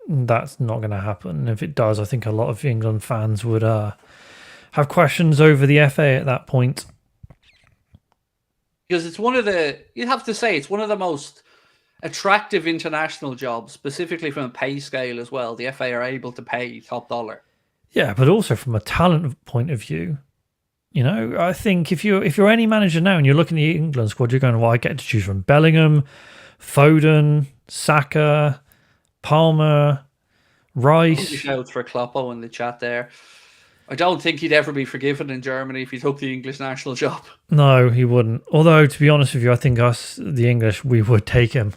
That's not going to happen. If it does, I think a lot of England fans would have questions over the FA at that point. Because it's one of the... You'd have to say it's one of the most attractive international jobs, specifically from a pay scale as well. The FA are able to pay top dollar. Yeah, but also from a talent point of view. You know, I think if you're any manager now and you're looking at the England squad, you're going, well, I get to choose from Bellingham, Foden, Saka, Palmer, Rice. Shouts for Kloppo in the chat there. I don't think he'd ever be forgiven in Germany if he took the English national job. No, he wouldn't. Although, to be honest with you, I think us, the English, we would take him.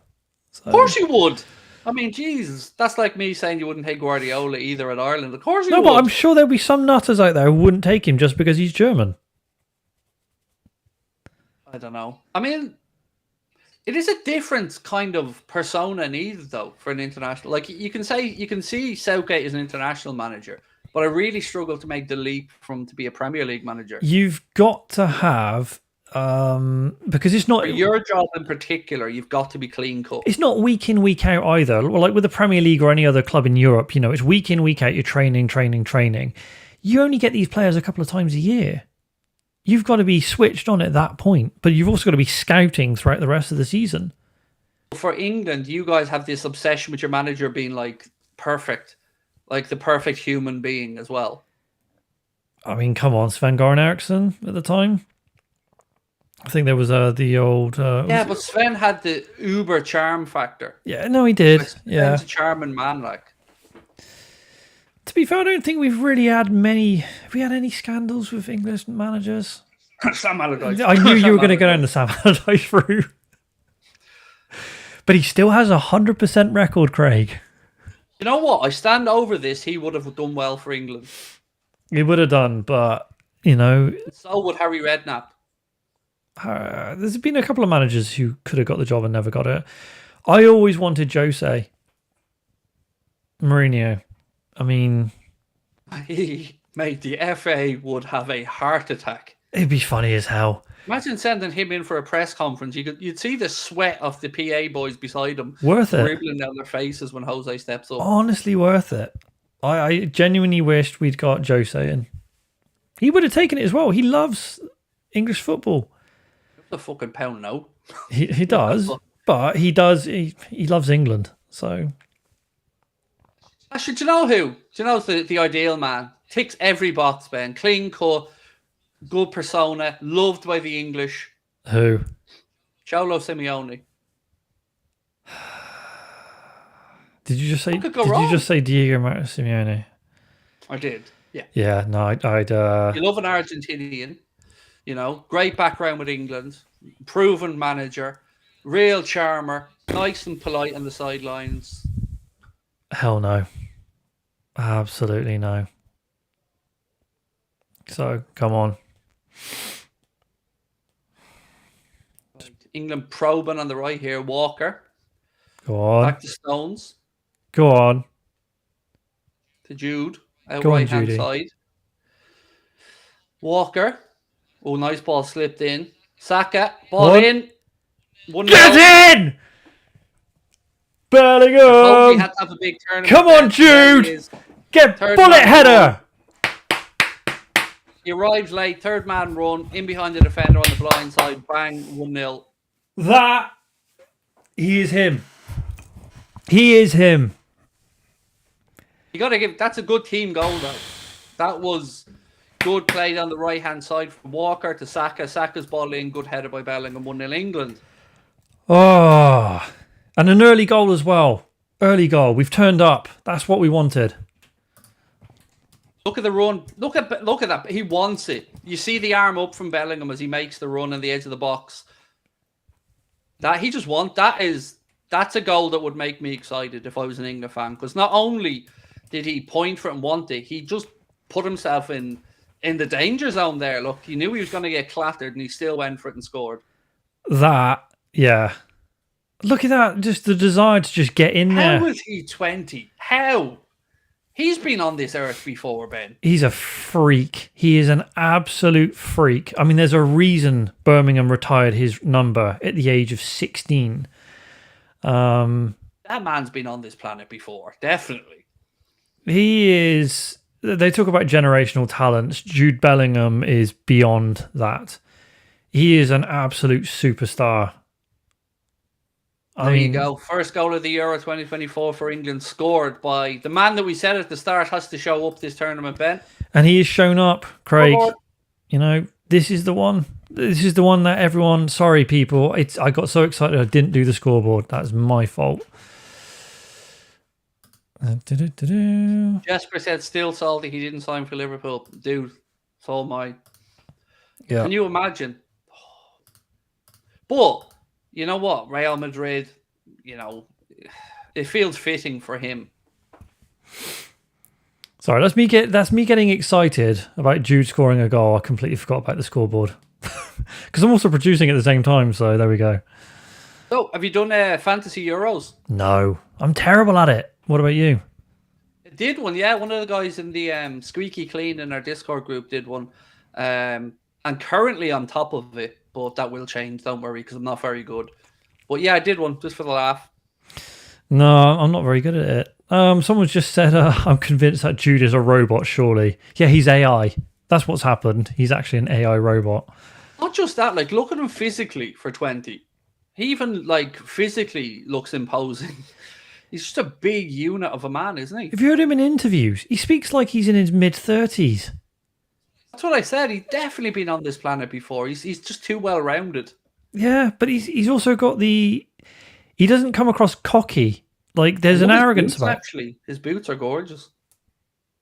So. Of course you would. I mean, Jesus, that's like me saying you wouldn't take Guardiola either at Ireland. Of course you would. No, but I'm sure there'll be some nutters out there who wouldn't take him just because he's German. I don't know. I mean, it is a different kind of persona needed, though, for an international. Like, you can see Southgate as an international manager, but I really struggle to make the leap from to be a Premier League manager. You've got to have... because it's not... For your job in particular, you've got to be clean cut. It's not week in, week out either. Like with the Premier League or any other club in Europe, you know, it's week in, week out, you're training. You only get these players a couple of times a year. You've got to be switched on at that point, but you've also got to be scouting throughout the rest of the season. For England, you guys have this obsession with your manager being like perfect, like the perfect human being as well. I mean, come on, Sven-Goran Eriksson at the time. I think there was the old... yeah, but Sven had the uber charm factor. Yeah, no, he did. Sven's a charming man, like. To be fair, I don't think we've really had many... Have we had any scandals with English managers? Sam Allardyce. I knew you were going to go down the Sam Allardyce route. But he still has 100% record, Craig. You know what? I stand over this. He would have done well for England. He would have done, but, you know... So would Harry Redknapp. There's been a couple of managers who could have got the job and never got it. I always wanted Jose Mourinho. I mean... Mate, the FA would have a heart attack. It'd be funny as hell. Imagine sending him in for a press conference. You'd see the sweat of the PA boys beside him. Worth it. Dribbling down their faces when Jose steps up. Honestly worth it. I genuinely wished we'd got Jose in. He would have taken it as well. He loves English football. The fucking pound no. He does, but he loves England. So actually, do you know who? Do you know the ideal man? Ticks every box, Ben. Clean cut, good persona, loved by the English. Who? Cholo Simeone. Did you just say? Did you just say Diego Simeone? I did. Yeah. Yeah. No, I'd. You love an Argentinian. You know, great background with England, proven manager, real charmer, nice and polite on the sidelines. Hell no. Absolutely no. So, come on. England probing on the right here. Walker. Go on. Back to Stones. Go on. To Jude. Out Go on, right-hand Judy. side. Walker. Oh, nice ball slipped in. Saka. Ball in. Get in! Bellingham! He had to have a big turn. Come on, Jude! Get bullet header! He arrives late. Third man run. In behind the defender on the blind side. Bang. 1-0. That... He is him. He is him. You got to give... That's a good team goal, though. That was... good play down the right-hand side from Walker to Saka. Saka's ball in, good header by Bellingham, 1-0 England. Oh, and an early goal as well. Early goal. We've turned up. That's what we wanted. Look at the run. Look at that. He wants it. You see the arm up from Bellingham as he makes the run on the edge of the box. That he just wants. That's a goal that would make me excited if I was an England fan. Because not only did he point for it and want it, he just put himself in the danger zone there. Look, he knew he was going to get clattered and he still went for it and scored. That, yeah. Look at that. Just the desire to just get in there. How is he 20? How? He's been on this earth before, Ben. He's a freak. He is an absolute freak. I mean, there's a reason Birmingham retired his number at the age of 16. That man's been on this planet before, definitely. He is... They talk about generational talents. Jude Bellingham is beyond that. He is an absolute superstar. There you go. First goal of the Euro 2024 for England, scored by the man that we said at the start has to show up this tournament, Ben. And he has shown up, Craig. You know, this is the one. This is the one that everyone... Sorry, people. I got so excited I didn't do the scoreboard. That's my fault. Jesper said still salty he didn't sign for Liverpool. Dude, it's all mine. Yeah. Can you imagine? But... You know what? Real Madrid, you know, it feels fitting for him. Sorry, that's me getting excited about Jude scoring a goal. I completely forgot about the scoreboard. Because I'm also producing at the same time, so there we go. So, have you done Fantasy Euros? No, I'm terrible at it. What about you? I did one, yeah. One of the guys in the Squeaky Clean in our Discord group did one. And currently on top of it. But that will change, don't worry, because I'm not very good. But yeah, I did one just for the laugh. No, I'm not very good at it. Someone just said, I'm convinced that Jude is a robot, surely. Yeah, he's AI. That's what's happened. He's actually an AI robot. Not just that, like, look at him physically for 20. He even, like, physically looks imposing. He's just a big unit of a man, isn't he? Have you heard him in interviews? He speaks like he's in his mid-30s. That's what I said. He's definitely been on this planet before. He's just too well-rounded. Yeah, but he's also got the... He doesn't come across cocky. Like, there's an arrogance about it. Actually, his boots are gorgeous.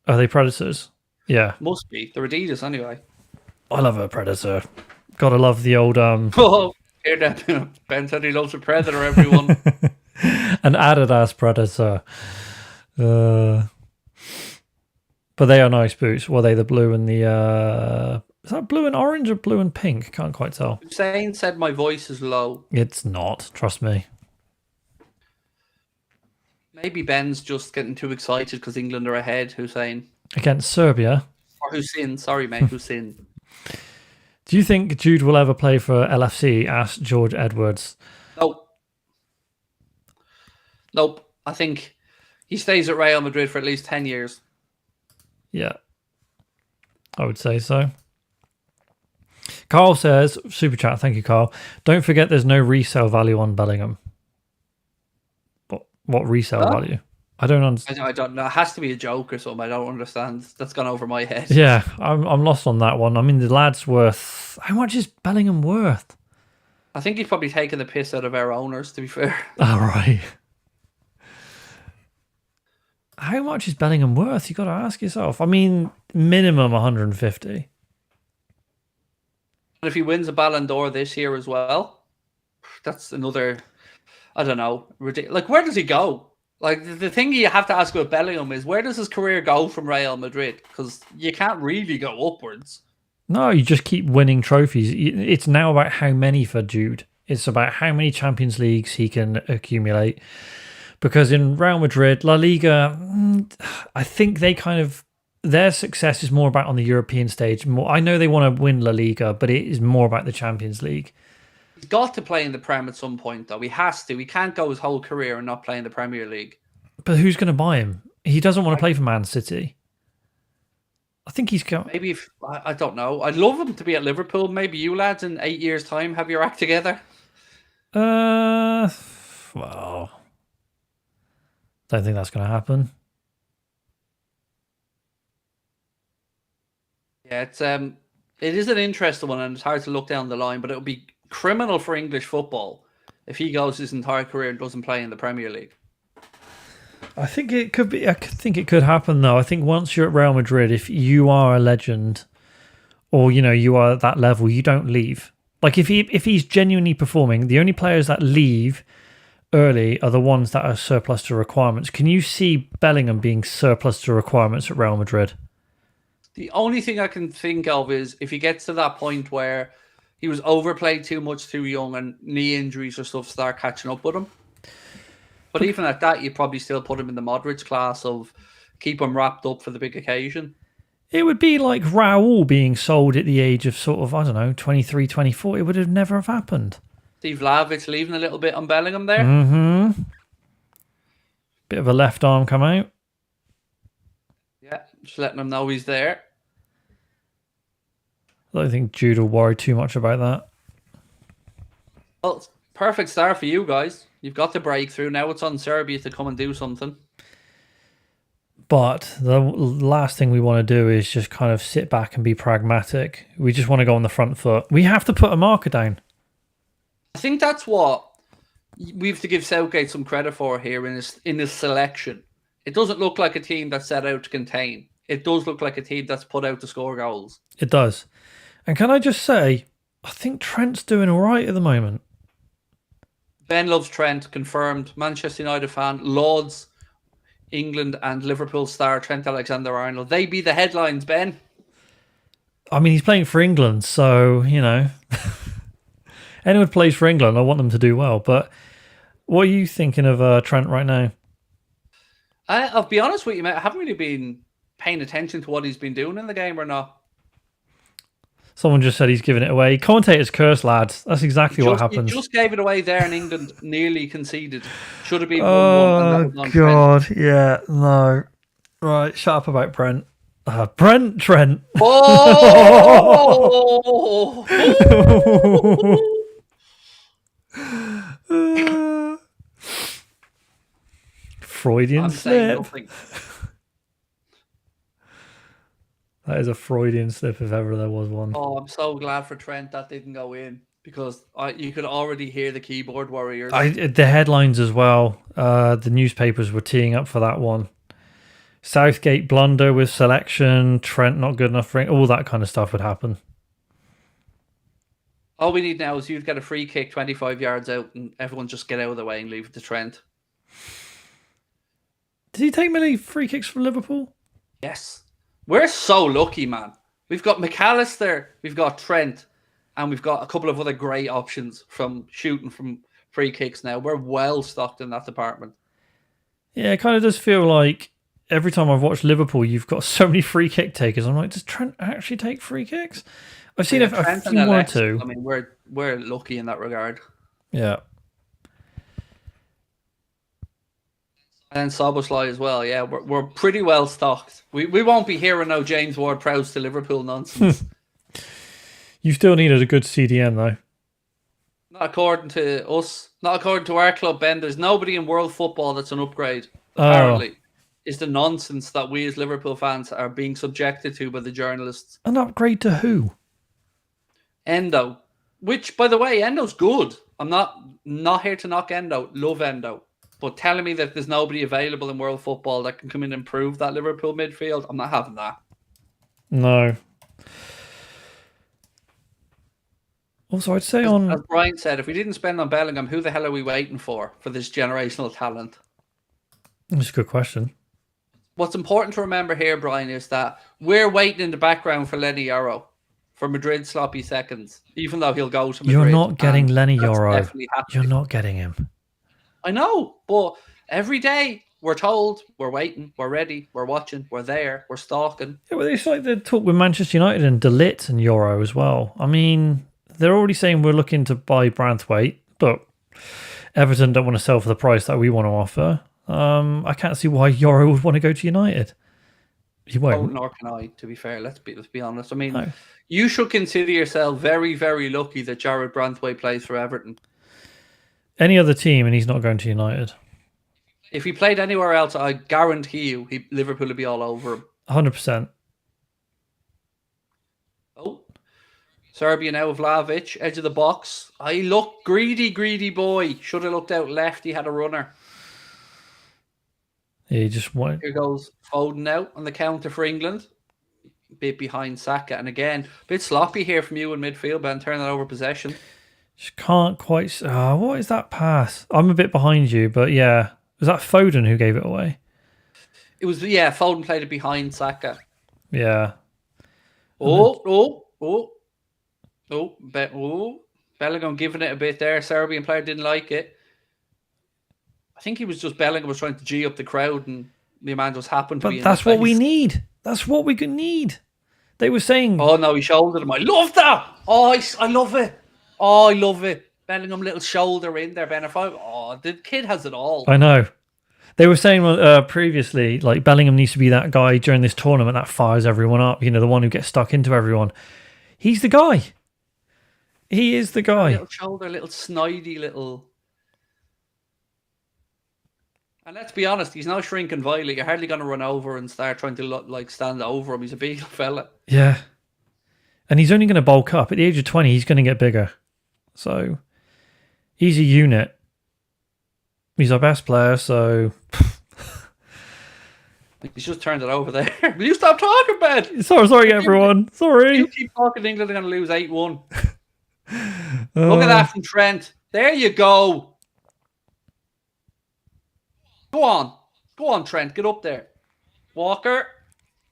Are they Predators? Yeah. Must be. They're Adidas anyway. I love a Predator. Gotta love the old... Oh, hear that. Ben said he loves a Predator, everyone. An Adidas Predator. But they are nice boots. Were they the blue and the... is that blue and orange or blue and pink? Can't quite tell. Hussein said my voice is low. It's not. Trust me. Maybe Ben's just getting too excited because England are ahead, Hussein. Against Serbia. Or Hussein. Sorry, mate. Hussein. Do you think Jude will ever play for LFC? Asked George Edwards. Nope. Nope. I think he stays at Real Madrid for at least 10 years. Yeah, I would say so. Carl says, super chat, thank you, Carl. Don't forget there's no resale value on Bellingham. What resale value? I don't understand. I don't know. It has to be a joke or something. I don't understand. That's gone over my head. Yeah, I'm lost on that one. I mean, the lad's worth... How much is Bellingham worth? I think he's probably taken the piss out of our owners, to be fair. All right. How much is Bellingham worth? You got to ask yourself. I mean, minimum 150. And if he wins a Ballon d'Or this year as well, that's another, I don't know, ridiculous. Like, where does he go? Like, the thing you have to ask about Bellingham is, where does his career go from Real Madrid? Because you can't really go upwards. No, you just keep winning trophies. It's now about how many for Jude. It's about how many Champions Leagues he can accumulate. Because in Real Madrid, La Liga, I think they kind of... Their success is more about on the European stage. I know they want to win La Liga, but it is more about the Champions League. He's got to play in the Prem at some point, though. He has to. He can't go his whole career and not play in the Premier League. But who's going to buy him? He doesn't want to play for Man City. I think he's got... Maybe if... I don't know. I'd love him to be at Liverpool. Maybe you lads in 8 years' time have your act together. Well... Don't think that's going to happen. Yeah, it is an interesting one, and it's hard to look down the line. But it would be criminal for English football if he goes his entire career and doesn't play in the Premier League. I think it could be. I think it could happen though. I think once you're at Real Madrid, if you are a legend, or you are at that level, you don't leave. Like if he's genuinely performing, the only players that leave early are the ones that are surplus to requirements. Can you see Bellingham being surplus to requirements at Real Madrid? The only thing I can think of is if he gets to that point where he was overplayed too much too young and knee injuries or stuff start catching up with him. But even at that, you'd probably still put him in the Modric class of keep him wrapped up for the big occasion. It would be like Raul being sold at the age of sort of, I don't know, 23, 24. It would have never have happened. Steve Vlahovic leaving a little bit on Bellingham there. Mm-hmm. Bit of a left arm come out. Yeah, just letting him know he's there. I don't think Jude will worry too much about that. Well, perfect start for you guys. You've got the breakthrough. Now it's on Serbia to come and do something. But the last thing we want to do is just kind of sit back and be pragmatic. We just want to go on the front foot. We have to put a marker down. I think that's what we have to give Southgate some credit for here in his selection. It doesn't look like a team that's set out to contain. It does look like a team that's put out to score goals. It does. And can I just say, I think Trent's doing all right at the moment. Ben loves Trent, confirmed. Manchester United fan, lauds England and Liverpool star Trent Alexander-Arnold. They be the headlines, Ben. I mean, he's playing for England, so, anyone who plays for England, I want them to do well. But what are you thinking of Trent right now? I'll be honest with you, mate. I haven't really been paying attention to what he's been doing in the game or not. Someone just said he's giving it away. Commentators curse, lads. That's exactly what happens. He just gave it away there, and England nearly conceded. Should have been 1-1. Oh, God. Trent. Yeah, no. Right, shut up about Brent. Trent. Oh! Freudian slip. That is a Freudian slip if ever there was one. Oh, I'm so glad for Trent that didn't go in because you could already hear the keyboard warriors. The headlines as well. The newspapers were teeing up for that one. Southgate blunder with selection. Trent not good enough for all that kind of stuff would happen. All we need now is you to get a free kick 25 yards out and everyone just get out of the way and leave it to Trent. Did he take many free kicks from Liverpool? Yes. We're so lucky, man. We've got McAllister, we've got Trent, and we've got a couple of other great options from shooting from free kicks now. We're well stocked in that department. Yeah, it kind of does feel like every time I've watched Liverpool, you've got so many free kick takers. I'm like, does Trent actually take free kicks? I've seen a few one or two. I mean, we're lucky in that regard. Yeah. And Szoboszlai as well. Yeah, we're pretty well stocked. We won't be hearing no James Ward-Prowse to Liverpool nonsense. You still needed a good CDM though. Not according to us. Not according to our club, Ben. There's nobody in world football that's an upgrade. Apparently, is the nonsense that we as Liverpool fans are being subjected to by the journalists. An upgrade to who? Endo. Which, by the way, Endo's good. I'm not here to knock Endo. Love Endo. But telling me that there's nobody available in world football that can come in and improve that Liverpool midfield, I'm not having that. No. Also, I'd say as Brian said, if we didn't spend on Bellingham, who the hell are we waiting for this generational talent? That's a good question. What's important to remember here, Brian, is that we're waiting in the background for Lenny Yoro for Madrid sloppy seconds, even though he'll go to Madrid. You're not getting Lenny Yoro. You're not getting him. I know, but every day we're told, we're waiting, we're ready, we're watching, we're there, we're stalking. Yeah, well, it's like the talk with Manchester United and De Ligt and Euro as well. I mean, they're already saying we're looking to buy Branthwaite, but Everton don't want to sell for the price that we want to offer. I can't see why Euro would want to go to United. He won't. Oh, nor can I, to be fair. Let's be honest. I mean, You should consider yourself very, very lucky that Jarrod Branthwaite plays for Everton. Any other team, and he's not going to United. If he played anywhere else, I guarantee you, Liverpool would be all over him. 100%. Serbia now with Vlahovic, edge of the box. I look greedy boy. Should have looked out left. He had a runner. Yeah, he just won't. Here goes Foden out on the counter for England. Bit behind Saka. And again, a bit sloppy here from you in midfield, Ben, turning over possession. Just can't quite. What is that pass? I'm a bit behind you, but yeah. Was that Foden who gave it away? It was, yeah, Foden played it behind Saka. Yeah. Bellingham giving it a bit there. Serbian player didn't like it. I think he was just Bellingham was trying to G up the crowd, and the man just happened to be in that's the what we face. need. That's what we could need. They were saying. Oh no, he shouldered him. I love that. Oh, I love it. Oh, I love it. Bellingham little shoulder in there, Ben. Oh, the kid has it all. I know. They were saying previously, like Bellingham needs to be that guy during this tournament that fires everyone up. You know, the one who gets stuck into everyone. He's the guy. He is the guy. Little shoulder, little snidey, little. And let's be honest, he's no shrinking Violet. You're hardly going to run over and start trying to like stand over him. He's a big fella. Yeah. And he's only going to bulk up. At the age of 20, he's going to get bigger. So, he's a unit. He's our best player, so... He's just turned it over there. Will you stop talking, Ben? Sorry, everyone. Sorry. You keep talking, England are going to lose 8-1. Look at that from Trent. There you go. Go on, Trent. Get up there. Walker.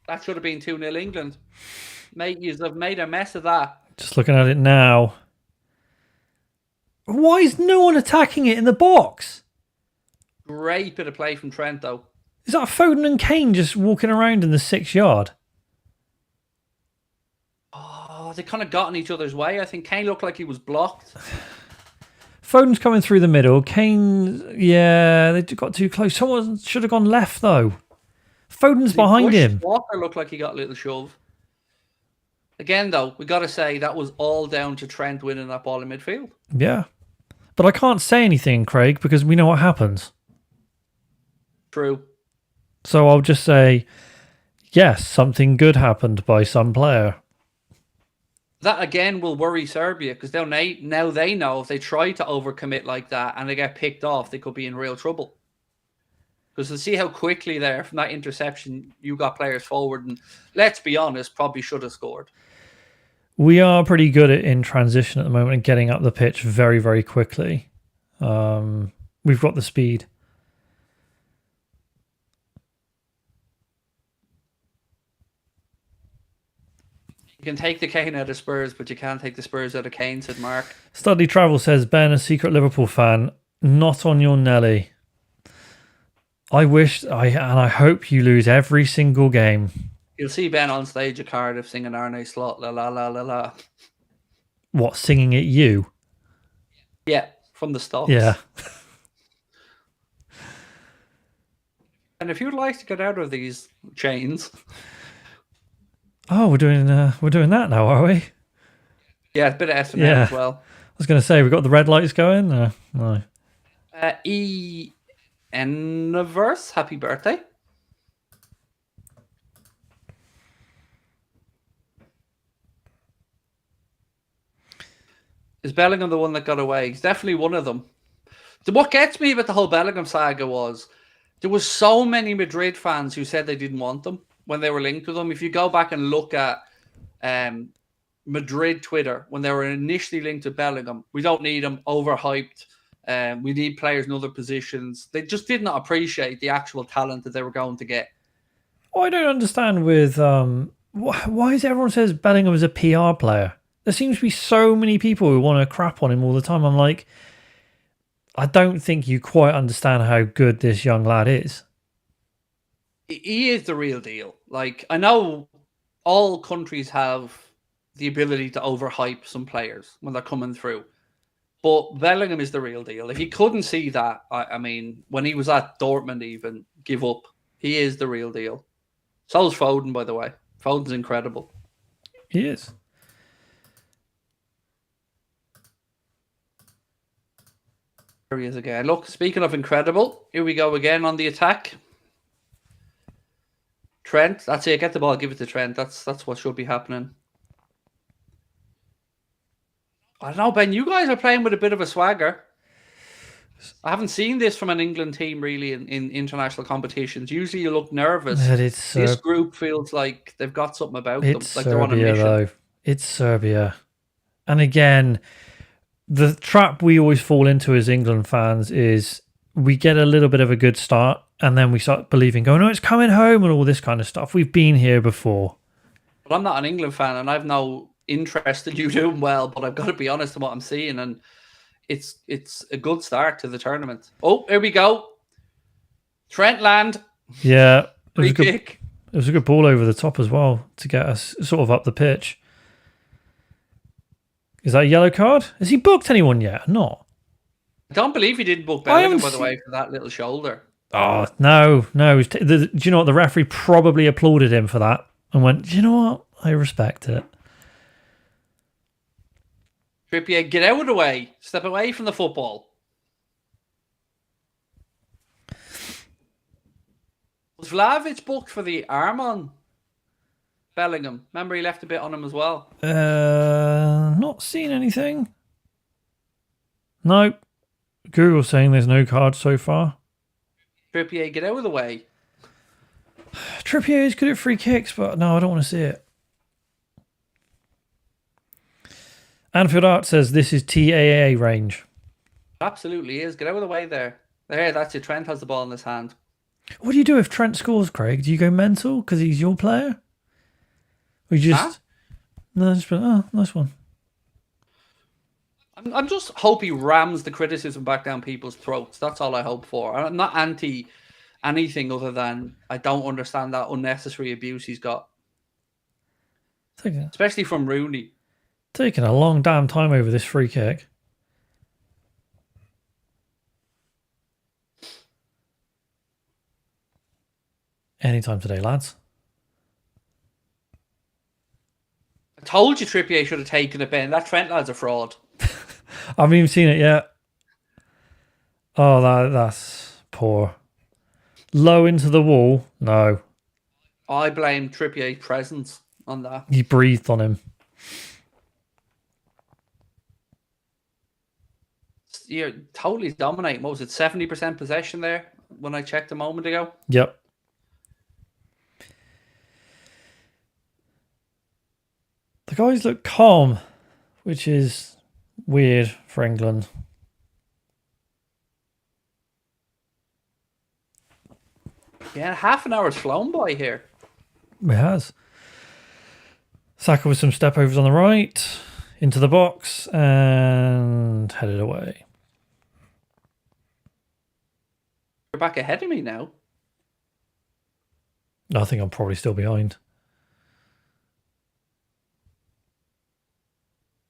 That should have been 2-0 England. Mate, you have made a mess of that. Just looking at it now. Why is no one attacking it in the box? Great bit of play from Trent, though. Is that Foden and Kane just walking around in the 6 yard? Oh, they kind of got in each other's way. I think Kane looked like he was blocked. Foden's coming through the middle. Kane, yeah, they got too close. Someone should have gone left, though. Foden's behind him. Walker looked like he got a little shove. Again, though, we got to say that was all down to Trent winning that ball in midfield. Yeah. But I can't say anything, Craig, because we know what happens. True. So I'll just say, yes, something good happened by some player. That, again, will worry Serbia, because now they know if they try to overcommit like that and they get picked off, they could be in real trouble. Because to see how quickly there, from that interception, you got players forward, and let's be honest, probably should have scored. We are pretty good in transition at the moment and getting up the pitch very, very quickly. We've got the speed. You can take the Kane out of Spurs, but you can't take the Spurs out of Kane, said Mark. Studley Travel says, Ben, a secret Liverpool fan, not on your Nelly. I wish, and I hope you lose every single game. You'll see Ben on stage at Cardiff singing Arne Slot, la la la la la. What, singing at you? Yeah, from the stocks. Yeah. And if you'd like to get out of these chains... Oh, we're doing that now, are we? Yeah, a bit of S&M as well. I was going to say, we got the red lights going? No. Universe, happy birthday. Is Bellingham the one that got away? He's definitely one of them. What gets me about the whole Bellingham saga was there was so many Madrid fans who said they didn't want them when they were linked with them. If you go back and look at Madrid Twitter, when they were initially linked to Bellingham, we don't need him, overhyped. We need players in other positions. They just did not appreciate the actual talent that they were going to get. I don't understand with why is everyone says Bellingham is a PR player? There seems to be so many people who want to crap on him all the time. I'm like, I don't think you quite understand how good this young lad is. He is the real deal. Like, I know all countries have the ability to overhype some players when they're coming through. But Bellingham is the real deal. If you couldn't see that, I mean, when he was at Dortmund even, give up. He is the real deal. So is Foden, by the way. Foden's incredible. He is. Here he is again. Look, speaking of incredible, here we go again on the attack. Trent, that's it. Get the ball, give it to Trent. That's what should be happening. I don't know, Ben. You guys are playing with a bit of a swagger. I haven't seen this from an England team really in international competitions. Usually you look nervous. This group feels like they've got something about them. Like they're on a mission. Though. It's Serbia. And again, the trap we always fall into as England fans is we get a little bit of a good start and then we start believing, going, oh, it's coming home and all this kind of stuff. We've been here before. But I'm not an England fan and I've no interest in you doing well, but I've got to be honest in what I'm seeing, and it's a good start to the tournament. Oh, here we go. Trent Land. Yeah. Free kick. It was a good ball over the top as well to get us sort of up the pitch. Is that a yellow card? Has he booked anyone yet? Not. I don't believe he didn't book Bellingham, by the way, for that little shoulder. Oh, no. Do you know what? The referee probably applauded him for that and went, do you know what? I respect it. Trippier, get out of the way. Step away from the football. Was Vlahovic booked for the arm on Bellingham? Remember, he left a bit on him as well. Not seen anything. No. Google's saying there's no card so far. Trippier, get out of the way. Trippier is good at free kicks, but no, I don't want to see it. Anfield Art says this is TAA range. Absolutely is. Get out of the way there. There, that's it. Trent has the ball in his hand. What do you do if Trent scores, Craig? Do you go mental because he's your player? Or you just... No, just be like, oh, nice one. I'm just hope he rams the criticism back down people's throats. That's all I hope for. I'm not anti anything other than I don't understand that unnecessary abuse he's got. Especially from Rooney. Taking a long damn time over this free kick. Anytime today, lads. I told you Trippier should have taken it, Ben. That Trent lad's a fraud. I haven't even seen it yet. Oh, that's poor. Low into the wall. No. I blame Trippier's presence on that. He breathed on him. You're totally dominating. What was it, 70% possession there when I checked a moment ago? Yep. The guys look calm, which is weird for England. Yeah, half an hour's flown by here. It has. Saka with some step overs on the right, into the box, and headed away. You're back ahead of me now. I think I'm probably still behind.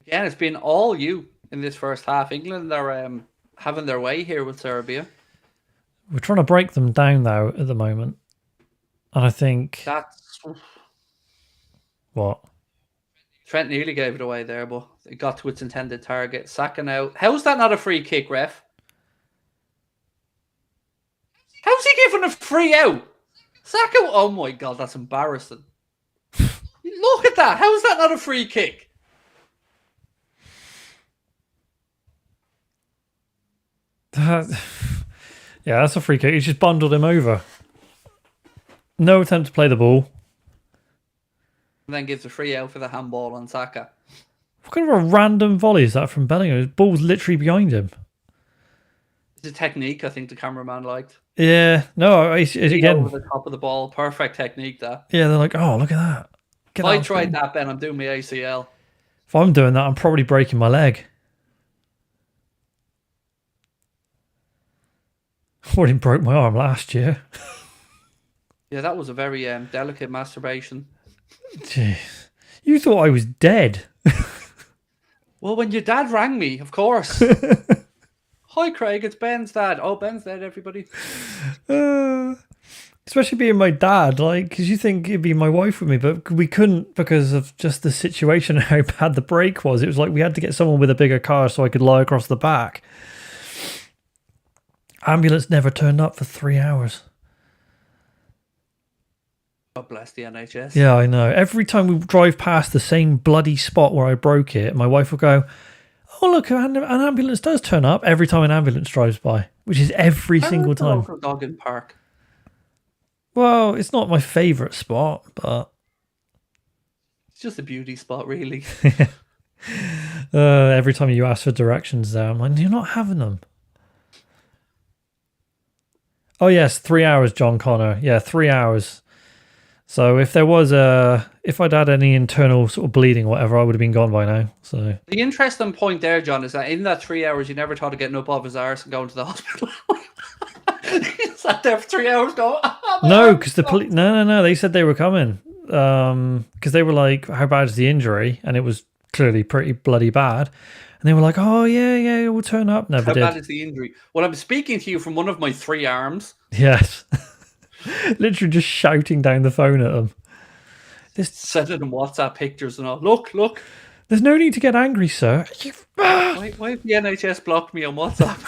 Again, it's been all you in this first half. England are having their way here with Serbia. We're trying to break them down now at the moment. And I think... That's... What? Trent nearly gave it away there, but it got to its intended target. Saka now. How's that not a free kick, ref? How's he giving a free out? Saka... Oh my God, that's embarrassing. Look at that. How is that not a free kick? Yeah, that's a free kick. He's just bundled him over. No attempt to play the ball. And then gives a free out for the handball on Saka. What kind of a random volley is that from Bellingham? His ball's literally behind him. It's a technique I think the cameraman liked. Yeah, no, it's again over the top of the ball. Perfect technique, that. Yeah, they're like, oh, look at that. If I tried that, Ben, I'm doing my ACL. If I'm doing that, I'm probably breaking my leg. I already broke my arm last year. Yeah, that was a very delicate masturbation. Jeez. You thought I was dead. Well, when your dad rang me, of course. Hi, Craig, it's Ben's dad. Oh, Ben's dead, everybody. Especially being my dad, like, because you think it'd be my wife with me, but we couldn't because of just the situation, how bad the break was. It was like we had to get someone with a bigger car so I could lie across the back. Ambulance never turned up for 3 hours. God bless the NHS. Yeah, I know. Every time we drive past the same bloody spot where I broke it, my wife will go, oh look, an ambulance does turn up every time an ambulance drives by, which is every single time. Local dog in park. Well, it's not my favourite spot, but It's just a beauty spot, really. every time you ask for directions there, I'm like, you're not having them. Oh yes, 3 hours, John Connor. Yeah, 3 hours. So if I'd had any internal sort of bleeding or whatever, I would have been gone by now. So the interesting point there, John, is that in that 3 hours, you never thought of getting up off his arse and going to the hospital. He sat there for 3 hours going, no, because the police, no, they said they were coming. Because they were like, how bad is the injury? And it was clearly pretty bloody bad. And they were like, oh, yeah, we'll turn up. Never did. How bad is the injury? Well, I'm speaking to you from one of my 3 arms. Yes. Literally just shouting down the phone at them. Sending them WhatsApp pictures and all. Look. There's no need to get angry, sir. Why have the NHS blocked me on WhatsApp?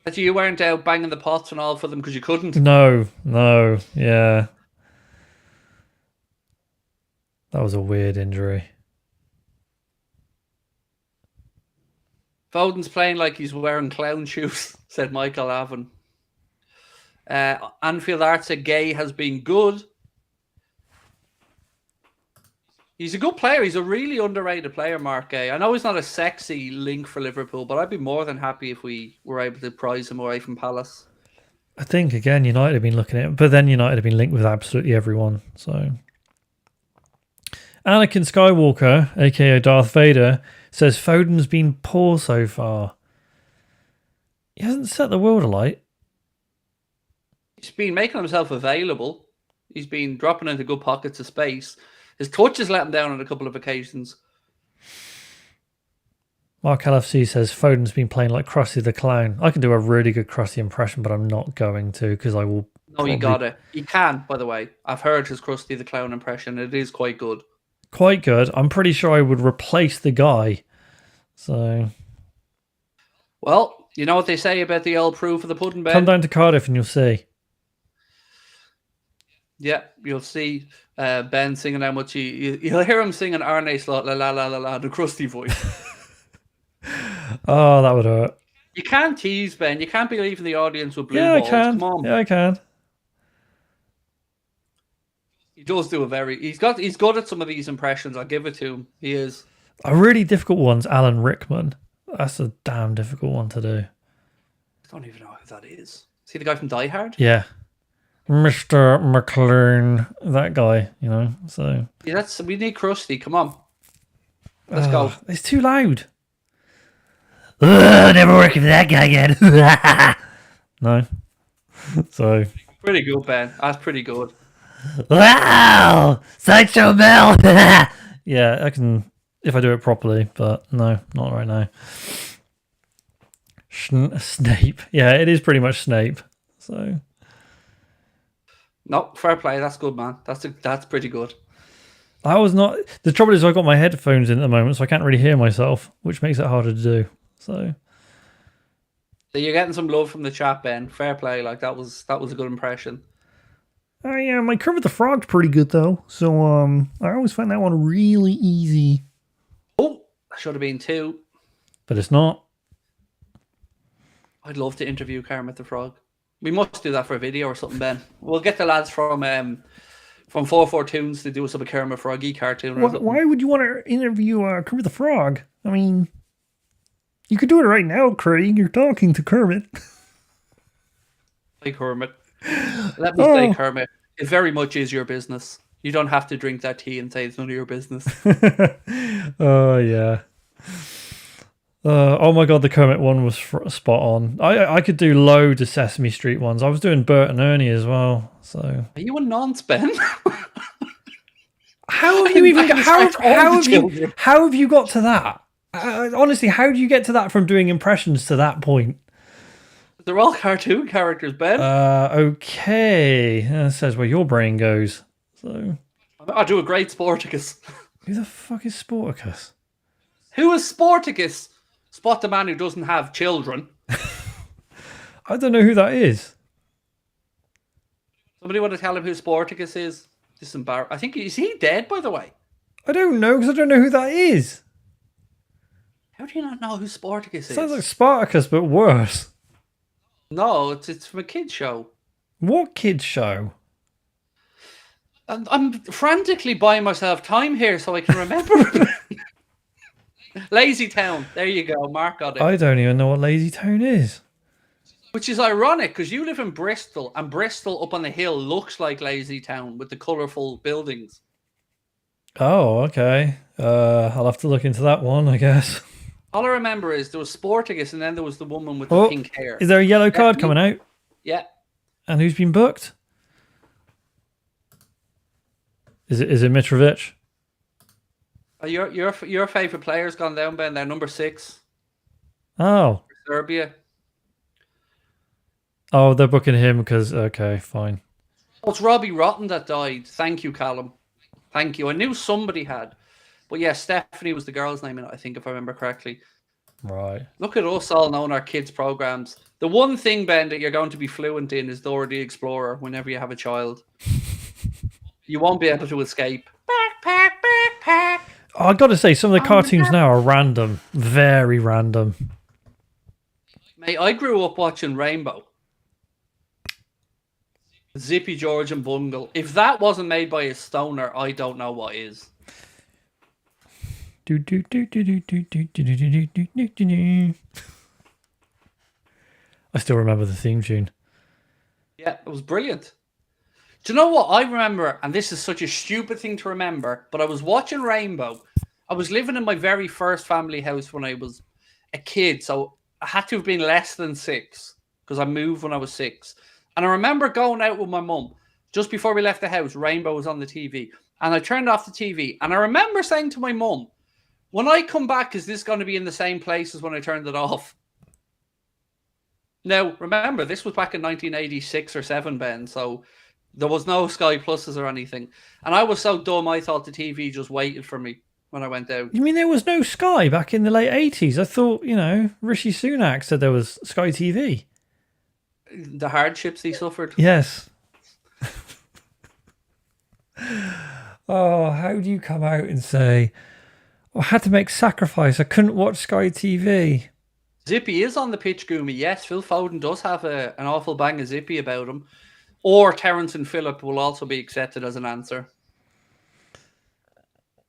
But you weren't out banging the pots and all for them because you couldn't? No, yeah. That was a weird injury. Foden's playing like he's wearing clown shoes, said Michael Avon. Anfield Agenda Gay has been good. He's a good player. He's a really underrated player, Mark Gay. I know he's not a sexy link for Liverpool, but I'd be more than happy if we were able to prize him away from Palace. I think, again, United have been looking at it, but then United have been linked with absolutely everyone. So Anakin Skywalker, a.k.a. Darth Vader, says Foden's been poor so far. He hasn't set the world alight. He's been making himself available. He's been dropping into good pockets of space. His touch has let him down on a couple of occasions. Mark LFC says Foden's been playing like Krusty the Clown. I can do a really good Krusty impression, but I'm not going to because I will. No, you got it. You can, by the way. I've heard his Krusty the Clown impression. It is quite good. Quite good. I'm pretty sure I would replace the guy. So. Well, you know what they say about the old proof of the pudding, Ben? Come down to Cardiff and you'll see. Yeah, you'll see Ben singing how much you'll hear him singing Arne Slot, la la la la la, the Krusty voice. Oh, that would hurt. You can't tease, Ben. You can't be leaving the audience with blue balls. I can. Come on. Yeah, I can. He does do he's good at some of these impressions. I'll give it to him. He is. A really difficult one's Alan Rickman. That's a damn difficult one to do. I don't even know who that is. Is he the guy from Die Hard? Yeah. Mr. McLean, that guy, you know. So yeah, we need Krusty. Come on, let's go. It's too loud. Never working for that guy again. No. So pretty good, Ben. That's pretty good. Wow, Sideshow Bell. Yeah, I can if I do it properly, but no, not right now. Snape. Yeah, it is pretty much Snape. So. No, fair play. That's good, man. That's pretty good. I was not. The trouble is, I got my headphones in at the moment, so I can't really hear myself, which makes it harder to do. So you're getting some love from the chat, Ben. Fair play. Like that was a good impression. Yeah, my Kermit the Frog's pretty good though. So I always find that one really easy. Oh, that should have been 2, but it's not. I'd love to interview Kermit the Frog. We must do that for a video or something, Ben. We'll get the lads from 44 Tunes to do some of Kermit Froggy cartoon. Why would you want to interview Kermit the Frog? I mean, you could do it right now, Craig. You're talking to Kermit. Hey, Kermit. Let me say, Kermit, it very much is your business. You don't have to drink that tea and say it's none of your business. Oh, yeah. Oh my god, the Kermit one was spot on. I could do loads of Sesame Street ones. I was doing Bert and Ernie as well. So are you a nonce, Ben? How have you even how have you got to that? Honestly, how do you get to that from doing impressions to that point? They're all cartoon characters, Ben. Okay. That says where your brain goes. So I do a great Sporticus. Who the fuck is Sporticus? Who is Sporticus? Spot the man who doesn't have children. I don't know who that is. Somebody want to tell him who Sporticus is? I think is he dead, by the way? I don't know because I don't know who that is. How do you not know who Sporticus is? Sounds like Spartacus, but worse. No, it's from a kid's show. What kids show? And I'm frantically buying myself time here so I can remember. Lazy Town. There you go. Mark got it. I don't even know what Lazy Town is. Which is ironic because you live in Bristol, and Bristol up on the hill looks like Lazy Town with the colourful buildings. Oh, okay. I'll have to look into that one, I guess. All I remember is there was Sporticus, and then there was the woman with the pink hair. Is there a yellow card coming out? Yeah. And who's been booked? Is it Mitrovic? Your favourite player's gone down, Ben. They're number 6. Oh. Serbia. Oh, they're booking him because okay, fine. Oh, it's Robbie Rotten that died. Thank you, Callum. Thank you. I knew somebody had. But yeah, Stephanie was the girl's name in it, I think, if I remember correctly. Right. Look at us all knowing our kids' programs. The one thing, Ben, that you're going to be fluent in is Dora the Explorer whenever you have a child. You won't be able to escape. Backpack, backpack. Oh, I got to say, some of the cartoons now are random. Very random. Mate, I grew up watching Rainbow. Zippy George and Bungle. If that wasn't made by a stoner, I don't know what is. I still remember the theme tune. Yeah, it was brilliant. Do you know what I remember? And this is such a stupid thing to remember, but I was watching Rainbow. I was living in my very first family house when I was a kid, so I had to have been less than 6 because I moved when I was 6. And I remember going out with my mum just before we left the house. Rainbow was on the TV, and I turned off the TV. And I remember saying to my mum, "When I come back, is this going to be in the same place as when I turned it off?" Now, remember, this was back in 1986 or 7, Ben, so there was no Sky Pluses or anything. And I was so dumb, I thought the TV just waited for me when I went out. You mean there was no Sky back in the late 80s? I thought, Rishi Sunak said there was Sky TV. The hardships he suffered. Yes. Oh, how do you come out and say, I had to make sacrifice, I couldn't watch Sky TV? Zippy is on the pitch, Goomy. Yes, Phil Foden does have an awful bang of Zippy about him. Or Terence and Phillip will also be accepted as an answer.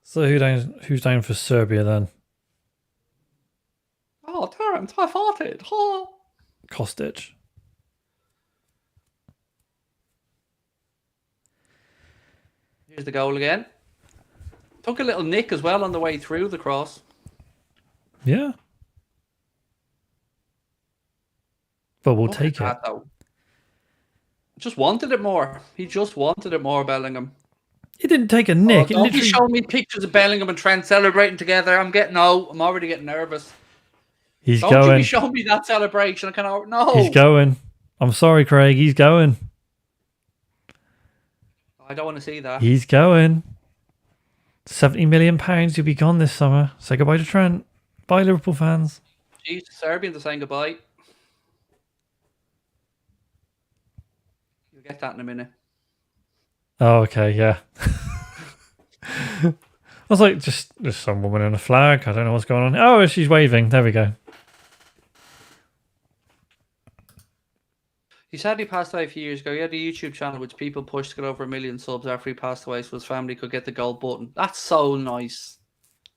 So who's down for Serbia then? Oh, Terence, I thought it. Oh. Kostic. Here's the goal again. Took a little nick as well on the way through the cross. Yeah. But we'll take it. Though. Just wanted it more. He just wanted it more, Bellingham. He didn't take a nick. Don't be showing me pictures of Bellingham and Trent celebrating together. I'm already getting nervous. Don't you be showing me that celebration. No. He's going. I'm sorry, Craig. He's going. I don't want to see that. He's going. £70 million. He'll be gone this summer. Say goodbye to Trent. Bye, Liverpool fans. Jeez, Serbians are saying goodbye. You'll get that in a minute. Oh, okay, yeah. I was like, just there's some woman in a flag. I don't know what's going on. Oh, she's waving. There we go. He sadly passed away a few years ago. He had a YouTube channel which people pushed to get over 1 million subs after he passed away so his family could get the gold button. That's so nice.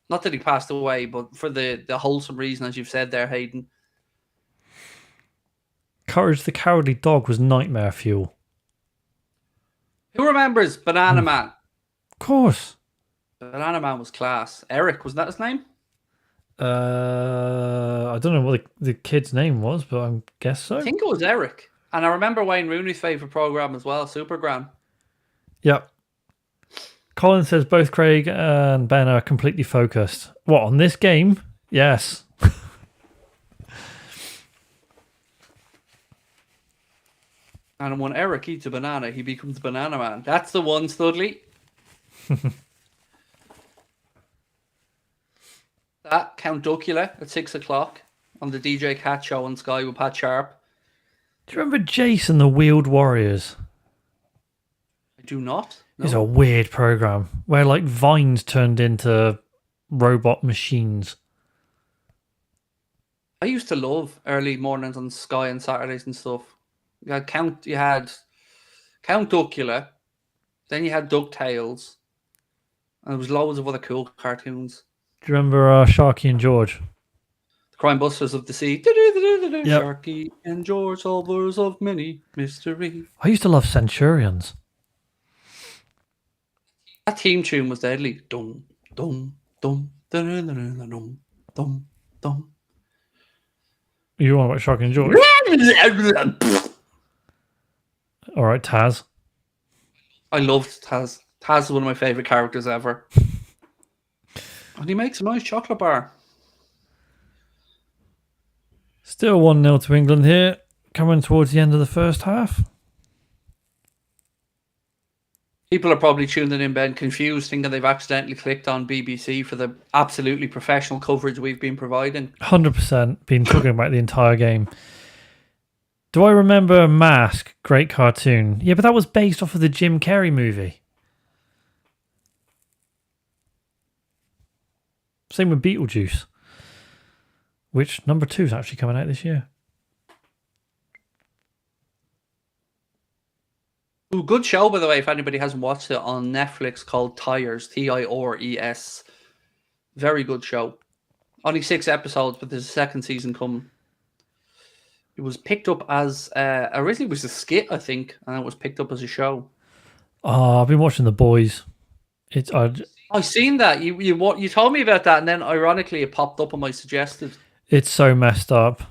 Not that he passed away, but for the wholesome reason, as you've said there, Hayden. Courage the Cowardly Dog was nightmare fuel. Who remembers Banana Man? Of course. Banana Man was class. Eric, was that his name? I don't know what the kid's name was, but I guess so. I think it was Eric. And I remember Wayne Rooney's favourite programme as well, Supergram. Yep. Colin says both Craig and Ben are completely focused. What, on this game? Yes. And when Eric eats a banana, he becomes Banana Man. That's the one, Studley. That Count Duckula at 6 o'clock on the DJ Cat show on Sky with Pat Sharp. Do you remember Jason the Wheeled Warriors? I do not. No. It's a weird program where like vines turned into robot machines. I used to love early mornings on Sky and Saturdays and stuff. You had Count Duckula, then you had DuckTales, and there was loads of other cool cartoons. Do you remember Sharky and George? The Crime Busters of the Sea. Yep. Sharky and George, solvers of many mystery. I used to love Centurions. That theme tune was deadly. Dum, dum, dum, dum, dum, dum, dum, dum. You want about Sharky and George? All right, Taz. I loved Taz. Taz is one of my favourite characters ever. And he makes a nice chocolate bar. Still 1-0 to England here, coming towards the end of the first half. People are probably tuning in, Ben, confused, thinking they've accidentally clicked on BBC for the absolutely professional coverage we've been providing. 100% been talking about the entire game. Do I remember Mask? Great cartoon. Yeah, but that was based off of the Jim Carrey movie. Same with Beetlejuice, which number 2 is actually coming out this year. Ooh, good show, by the way, if anybody hasn't watched it, on Netflix, called Tires, Tires. Very good show. Only 6 episodes, but there's a second season coming. It was picked up as, originally it was a skit, I think, and it was picked up as a show. Oh, I've been watching The Boys. I've seen that. You told me about that, and then ironically it popped up on my suggested. It's so messed up.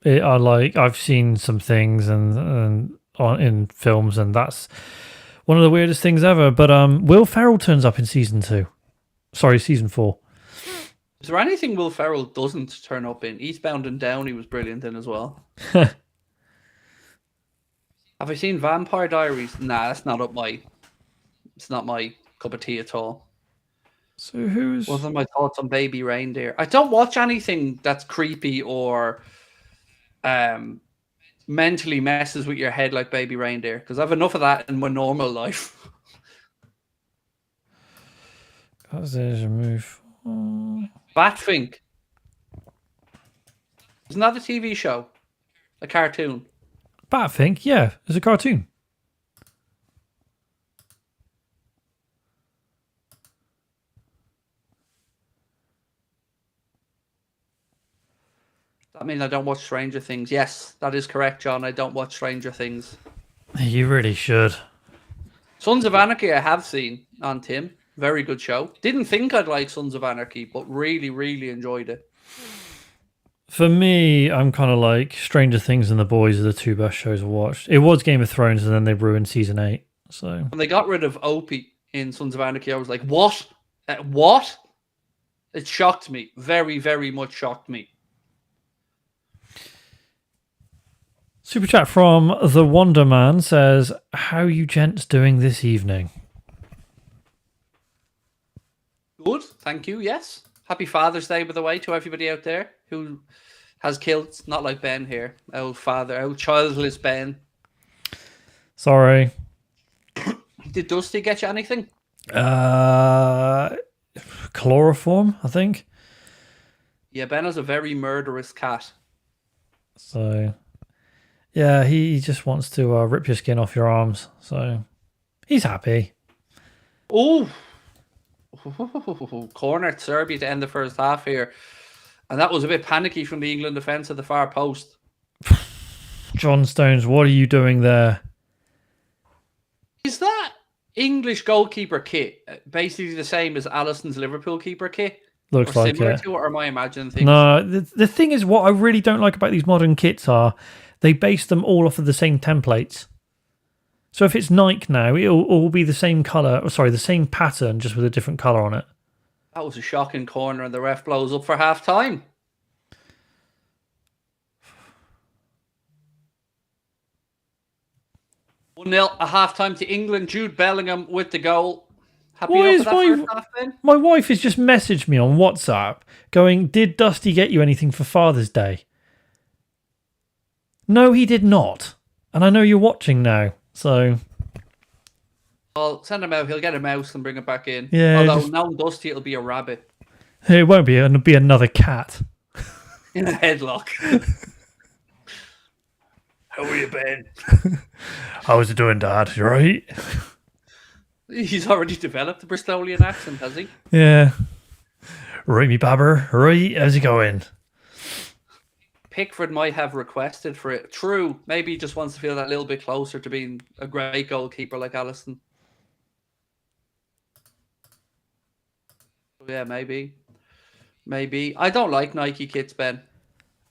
I've seen some things and in films, and that's one of the weirdest things ever. But Will Ferrell turns up in season 4. Is there anything Will Ferrell doesn't turn up in? Eastbound and Down, he was brilliant in as well. Have I seen Vampire Diaries? Nah, that's not up my. It's not my cup of tea at all. So what are my thoughts on Baby Reindeer? I don't watch anything that's creepy or mentally messes with your head like Baby Reindeer, because I have enough of that in my normal life. There's a move. Batfink. Isn't that a TV show? A cartoon? Batfink, yeah, it's a cartoon. That means I don't watch Stranger Things. Yes, that is correct, John. I don't watch Stranger Things. You really should. Sons of Anarchy I have seen on Tim. Very good show. Didn't think I'd like Sons of Anarchy, but really, really enjoyed it. For me, I'm kind of like Stranger Things and The Boys are the 2 best shows I've watched. It was Game of Thrones, and then they ruined season 8. So when they got rid of Opie in Sons of Anarchy, I was like, what? What? It shocked me. Very, very much shocked me. Super chat from The Wonder Man says, how you gents doing this evening? Good, thank you, yes. Happy Father's Day, by the way, to everybody out there who has kilts, not like Ben here. Old childless Ben. Sorry. Did Dusty get you anything? Chloroform, I think. Yeah, Ben has a very murderous cat. So, yeah, he just wants to rip your skin off your arms. So, he's happy. Oh, corner Serbia to end the first half here. And that was a bit panicky from the England defence at the far post. John Stones, what are you doing there? Is that English goalkeeper kit basically the same as Alisson's Liverpool keeper kit? Looks like similar it. To it, or am I imagining things? No, the thing is, what I really don't like about these modern kits are they base them all off of the same templates. So if it's Nike now, it'll all be the same colour. Sorry, the same pattern, just with a different colour on it. That was a shocking corner, and the ref blows up for half time. One 0 at half time to England. Jude Bellingham with the goal. Happy enough for that first half, Ben? My wife has just messaged me on WhatsApp going, did Dusty get you anything for Father's Day? No, he did not. And I know you're watching now, so... I'll send him out. He'll get a mouse and bring it back in. Yeah, Although now in Dusty, it'll be a rabbit it won't be. It'll be another cat. in a headlock. How are you, Ben? How's it doing, Dad? You right? He's already developed a Bristolian accent, has he? Yeah. Right, me babber. Right, how's it going? Pickford might have requested for it. True. Maybe he just wants to feel that little bit closer to being a great goalkeeper like Alisson. Yeah, maybe. Maybe. I don't like Nike kits, Ben.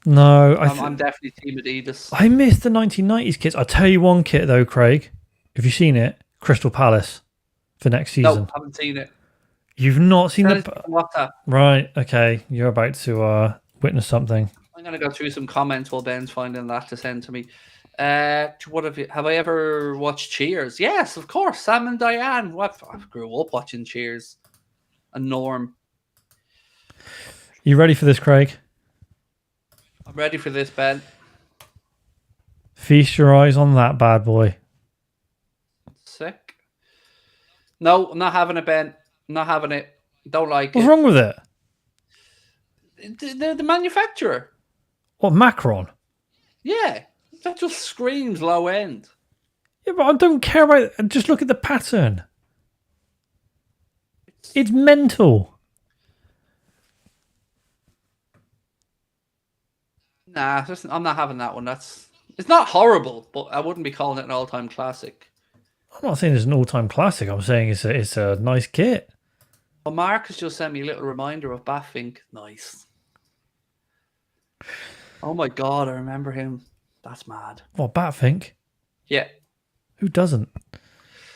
No, I'm definitely Team Adidas. I miss the 1990s kits. I'll tell you one kit though, Craig. Have you seen it? Crystal Palace for next season. No, haven't seen it. You've not seen What's that? Right, okay. You're about to witness something. I'm gonna go through some comments while Ben's finding that to send to me. What have I ever watched Cheers? Yes, of course. Sam and Diane. I grew up watching Cheers. And Norm. You ready for this, Craig? I'm ready for this, Ben. Feast your eyes on that bad boy. Sick. No, I'm not having it, Ben. I'm not having it. Don't like What's it. wrong with it? The manufacturer. What, Macron? Yeah. That just screams low end. Yeah, but I don't care about it. Just look at the pattern. It's mental. Nah, I'm not having that one. It's not horrible, but I wouldn't be calling it an all-time classic. I'm not saying it's an all-time classic. I'm saying it's a nice kit. Well, Mark has just sent me a little reminder of Baffink. Nice. Oh my god, I remember him. That's mad. What, Batfink? Yeah. Who doesn't?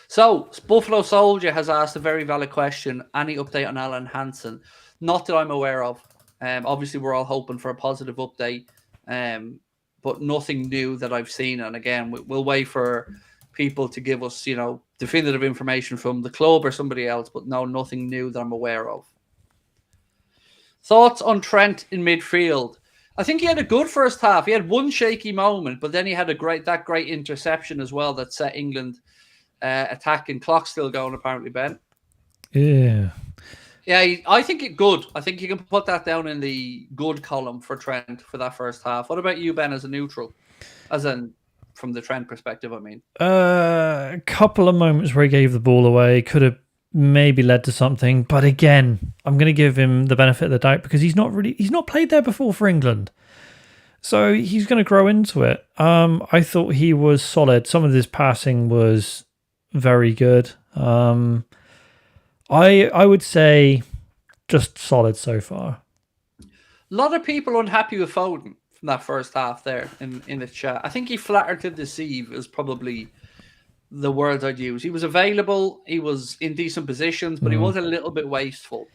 So, Buffalo Soldier has asked a very valid question. Any update on Alan Hansen? Not that I'm aware of. Obviously, we're all hoping for a positive update, but nothing new that I've seen. And again, we'll wait for people to give us, definitive information from the club or somebody else, but no, nothing new that I'm aware of. Thoughts on Trent in midfield? I think he had a good first half. He had one shaky moment, but then he had that great interception as well that set England attacking. Clock still going, apparently, Ben. Yeah. Yeah, I think it good. I think you can put that down in the good column for Trent for that first half. What about you, Ben, as a neutral? As in, from the Trent perspective, I mean. A couple of moments where he gave the ball away could have maybe led to something, but again, I'm going to give him the benefit of the doubt because he's not played there before for England, so he's going to grow into it. I thought he was solid. Some of his passing was very good. I would say just solid so far. A lot of people unhappy with Foden from that first half there in the chat. I think he flattered to deceive is probably the words I'd use. He was available, he was in decent positions, but he was a little bit wasteful.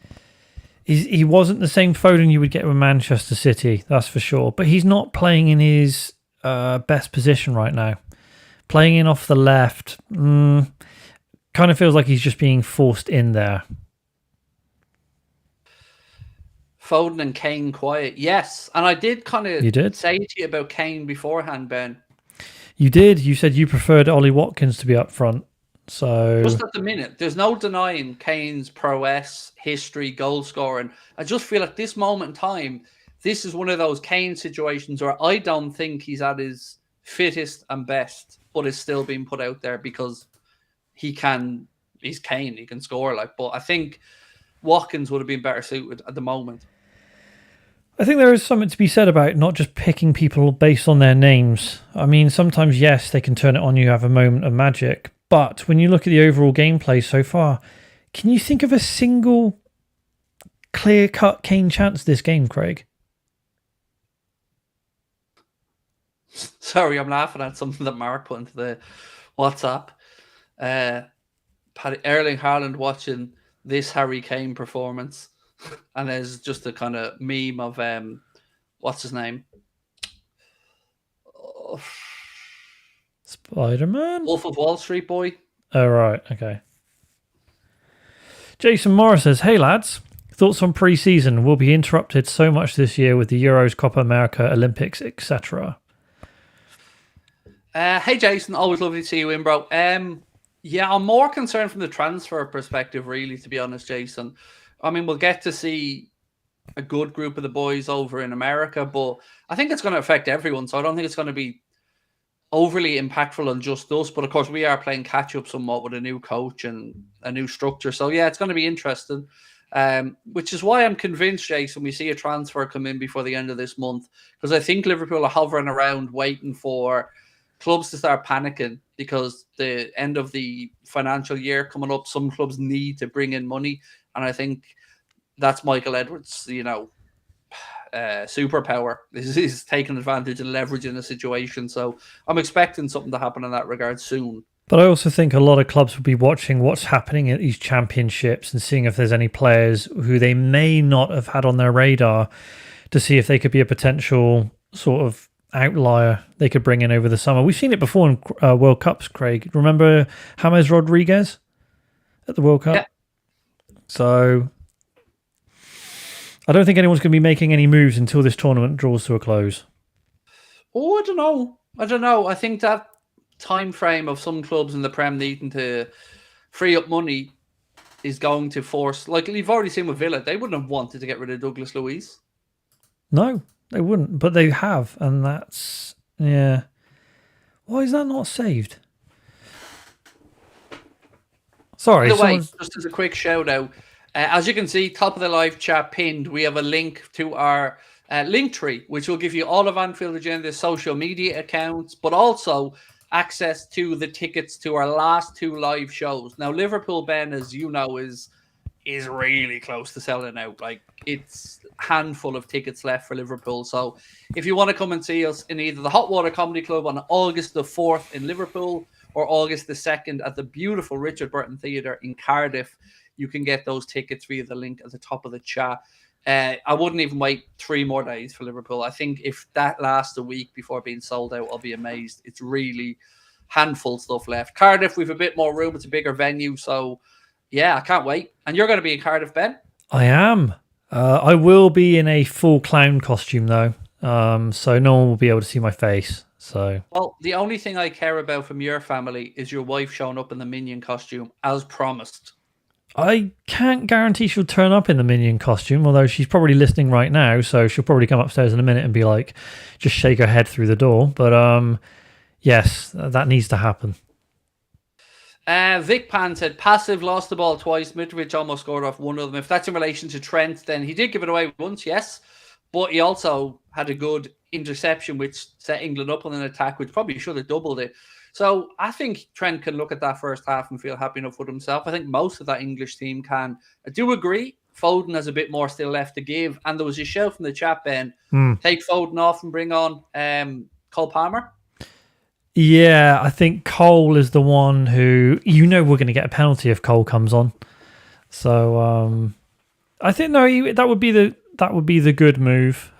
He wasn't the same Foden you would get with Manchester City, that's for sure. But he's not playing in his best position right now. Playing in off the left, kind of feels like he's just being forced in there. Foden and Kane quiet. Yes, and I did kind of say to you about Kane beforehand, Ben. You did. You said you preferred Ollie Watkins to be up front. So just at the minute, there's no denying Kane's prowess, history, goal scoring. I just feel at this moment in time, this is one of those Kane situations where I don't think he's at his fittest and best, but is still being put out there because he's Kane, he can score but I think Watkins would have been better suited at the moment. I think there is something to be said about not just picking people based on their names. I mean, sometimes, yes, they can turn it on you, have a moment of magic. But when you look at the overall gameplay so far, can you think of a single clear-cut Kane chance this game, Craig? Sorry, I'm laughing at something that Mark put into the WhatsApp. Erling Haaland watching this Harry Kane performance. And there's just a kind of meme of what's his name? Spider-Man? Wolf of Wall Street boy. Oh, right. Okay. Jason Morris says, hey, lads. Thoughts on pre-season? Will be interrupted so much this year with the Euros, Copa America, Olympics, etc. Hey, Jason. Always lovely to see you in, bro. Yeah, I'm more concerned from the transfer perspective, really, to be honest, Jason. I mean, we'll get to see a good group of the boys over in America, but I think it's going to affect everyone. So I don't think it's going to be overly impactful on just us. But of course, we are playing catch up somewhat with a new coach and a new structure. So yeah, it's going to be interesting. Which is why I'm convinced, Jason, we see a transfer come in before the end of this month, because I think Liverpool are hovering around waiting for clubs to start panicking because the end of the financial year coming up, some clubs need to bring in money, and I think that's Michael Edwards, superpower. Is taking advantage and leveraging the situation. So I'm expecting something to happen in that regard soon. But I also think a lot of clubs will be watching what's happening at these championships and seeing if there's any players who they may not have had on their radar to see if they could be a potential sort of outlier they could bring in over the summer. We've seen it before in World Cups, Craig. Remember James Rodriguez at the World Cup? Yeah. So I don't think anyone's going to be making any moves until this tournament draws to a close. Oh, I don't know. I think that time frame of some clubs in the Prem needing to free up money is going to force, like you've already seen with Villa, they wouldn't have wanted to get rid of Douglas Luiz. No, they wouldn't, but they have, and that's, yeah. Why is that not saved? Sorry. By the way, just as a quick shout out, as you can see, top of the live chat pinned, we have a link to our link tree, which will give you all of Anfield Agenda's social media accounts, but also access to the tickets to our last 2 live shows. Now, Liverpool, Ben, as you know, is really close to selling out. Like, it's a handful of tickets left for Liverpool. So if you want to come and see us in either the Hot Water Comedy Club on August the 4th in Liverpool or August the 2nd at the beautiful Richard Burton Theatre in Cardiff, you can get those tickets via the link at the top of the chat. I wouldn't even wait 3 more days for Liverpool. I think if that lasts a week before being sold out, I'll be amazed. It's really handful stuff left. Cardiff, we've a bit more room. It's a bigger venue. So, yeah, I can't wait. And you're going to be in Cardiff, Ben? I am. I will be in a full clown costume, though. So no one will be able to see my face. So, well, the only thing I care about from your family is your wife showing up in the Minion costume, as promised. I can't guarantee she'll turn up in the Minion costume, although she's probably listening right now, so she'll probably come upstairs in a minute and be like, just shake her head through the door. But yes, that needs to happen. Vic Pan said, passive, lost the ball twice. Mitrovic almost scored off one of them. If that's in relation to Trent, then he did give it away once, yes. But he also had a good interception, which set England up on an attack, which probably should have doubled it. So I think Trent can look at that first half and feel happy enough with himself. I think most of that English team can. I do agree. Foden has a bit more still left to give. And there was a shout from the chat, Ben. Take Foden off and bring on Cole Palmer. Yeah, I think Cole is the one who, we're going to get a penalty if Cole comes on. So I think that would be the good move.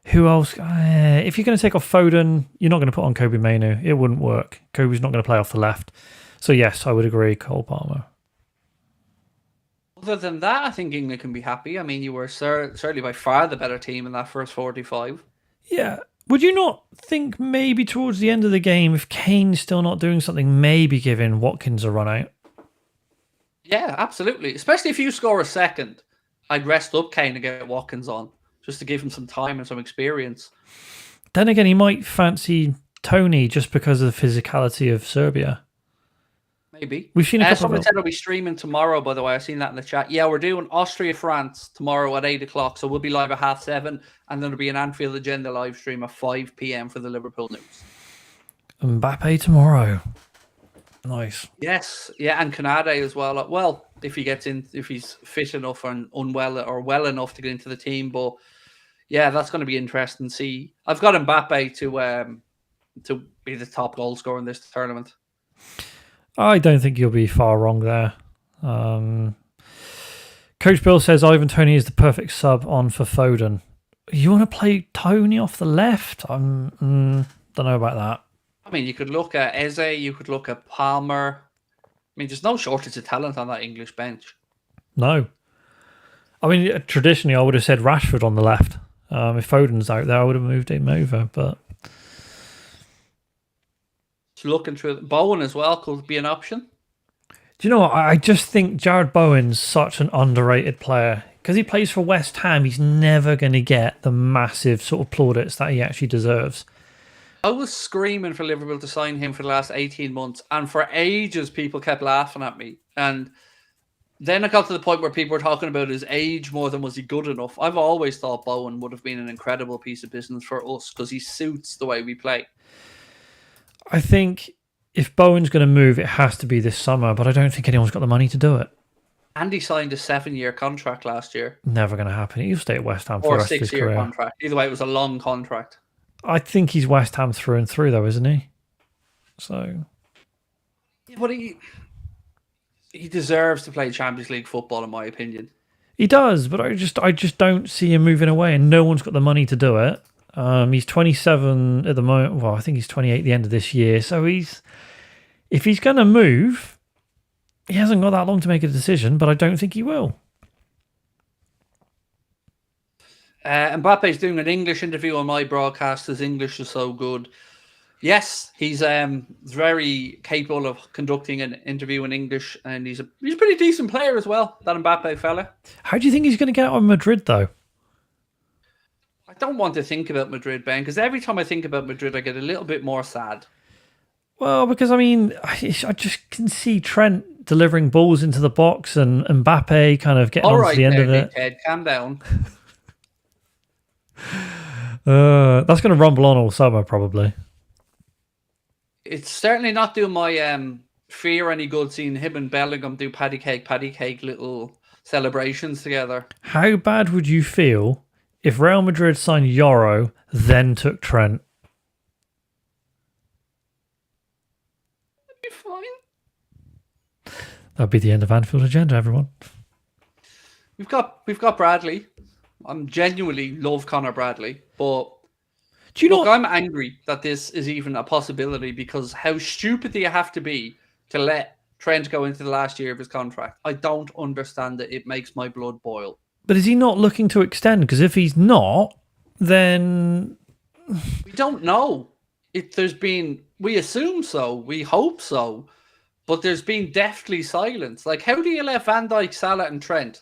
Who else? If you're going to take off Foden, you're not going to put on Kobe Mainoo. It wouldn't work. Kobe's not going to play off the left. So yes, I would agree, Cole Palmer. Other than that, I think England can be happy. I mean, you were certainly by far the better team in that first 45. Yeah. Would you not think maybe towards the end of the game, if Kane's still not doing something, maybe giving Watkins a run out? Yeah, absolutely. Especially if you score a second, I'd rest up Kane and get Watkins on, just to give him some time and some experience. Then again, he might fancy Tony just because of the physicality of Serbia. Maybe. We've seen a couple someone said it'll be streaming tomorrow, by the way. I've seen that in the chat. Yeah, we're doing Austria-France tomorrow at 8 o'clock, so we'll be live at 7:30, and then there'll be an Anfield Agenda live stream at 5 p.m. for the Liverpool news. Mbappe tomorrow. Nice. Yes, yeah, and Canade as well. Well, if he's fit enough and unwell or well enough to get into the team, but yeah, that's going to be interesting to see. I've got Mbappe to be the top goal scorer in this tournament. I don't think you'll be far wrong there. Coach Bill says Ivan Toney is the perfect sub on for Foden. You want to play Toney off the left? Don't know about that. I mean, you could look at Eze, you could look at Palmer. I mean, there's no shortage of talent on that English bench. No. I mean, traditionally, I would have said Rashford on the left. If Foden's out there, I would have moved him over, but... looking through Bowen as well could be an option. Do you know what? I just think Jared Bowen's such an underrated player. Because he plays for West Ham, he's never going to get the massive sort of plaudits that he actually deserves. I was screaming for Liverpool to sign him for the last 18 months, and for ages people kept laughing at me. And then it got to the point where people were talking about his age more than was he good enough. I've always thought Bowen would have been an incredible piece of business for us because he suits the way we play. I think if Bowen's going to move, it has to be this summer, but I don't think anyone's got the money to do it. And he signed a 7-year contract last year. Never going to happen. He'll stay at West Ham for or the a rest of his 6-year career. contract. Either way, it was a long contract. I think he's West Ham through and through, though, isn't he? So, Yeah, but he deserves to play Champions League football, in my opinion. he does, but I just don't see him moving away, and no one's got the money to do it. He's 27 at the moment. Well, I think he's 28 at the end of this year. So if he's going to move, he hasn't got that long to make a decision, but I don't think he will. Mbappe's doing an English interview on my broadcast. His English is so good. Yes, he's very capable of conducting an interview in English, and he's a pretty decent player as well, that Mbappe fella. How do you think he's going to get out of Madrid, though? I don't want to think about Madrid, Ben, because every time I think about Madrid, I get a little bit more sad. Well, because, I mean, I just can see Trent delivering balls into the box and Mbappe kind of getting on to the end of it. Ted, calm down. That's going to rumble on all summer, probably. It's certainly not doing my fear any good seeing him and Bellingham do patty cake little celebrations together. How bad would you feel if Real Madrid signed Yoro, then took Trent? That'd be fine. That'd be the end of Anfield Agenda, everyone. We've got Bradley. I'm genuinely love Connor Bradley, but do you know? I'm angry that this is even a possibility because how stupid do you have to be to let Trent go into the last year of his contract? I don't understand it. It makes my blood boil. But is he not looking to extend? Because if he's not, then we don't know. We assume so, we hope so, but there's been deathly silence. Like, how do you let Van Dijk, Salah, and Trent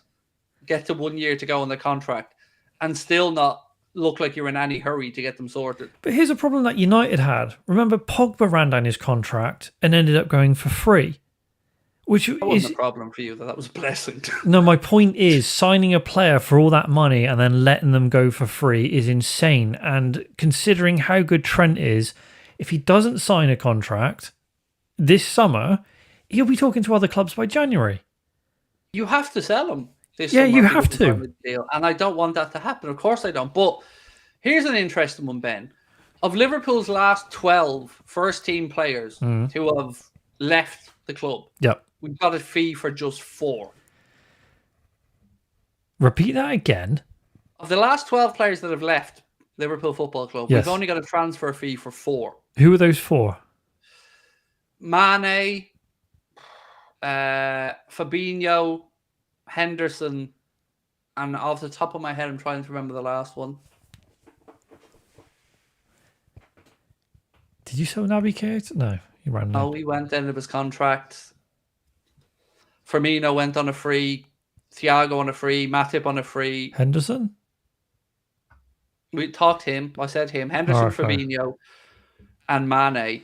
get to 1 year to go on the contract and still not look like you're in any hurry to get them sorted? But here's a problem that United had. Remember, Pogba ran down his contract and ended up going for free. Which that wasn't a problem for you, that was a blessing. No, my point is signing a player for all that money and then letting them go for free is insane. And considering how good Trent is, if he doesn't sign a contract this summer, he'll be talking to other clubs by January. You have to sell him. You have to. Deal. And I don't want that to happen. Of course I don't. But here's an interesting one, Ben. Of Liverpool's last 12 first-team players who have left the club, we've got a fee for just 4. Repeat that again. Of the last 12 players that have left Liverpool Football Club, we've only got a transfer fee for 4. Who are those 4? Mane, Fabinho, Henderson, and off the top of my head, I'm trying to remember the last one. Did you sell Naby Keita? No, he ran. No, he went end of his contract. Firmino went on a free. Thiago on a free. Matip on a free. Henderson? We talked him. I said him. Henderson, Fabinho, and Mane.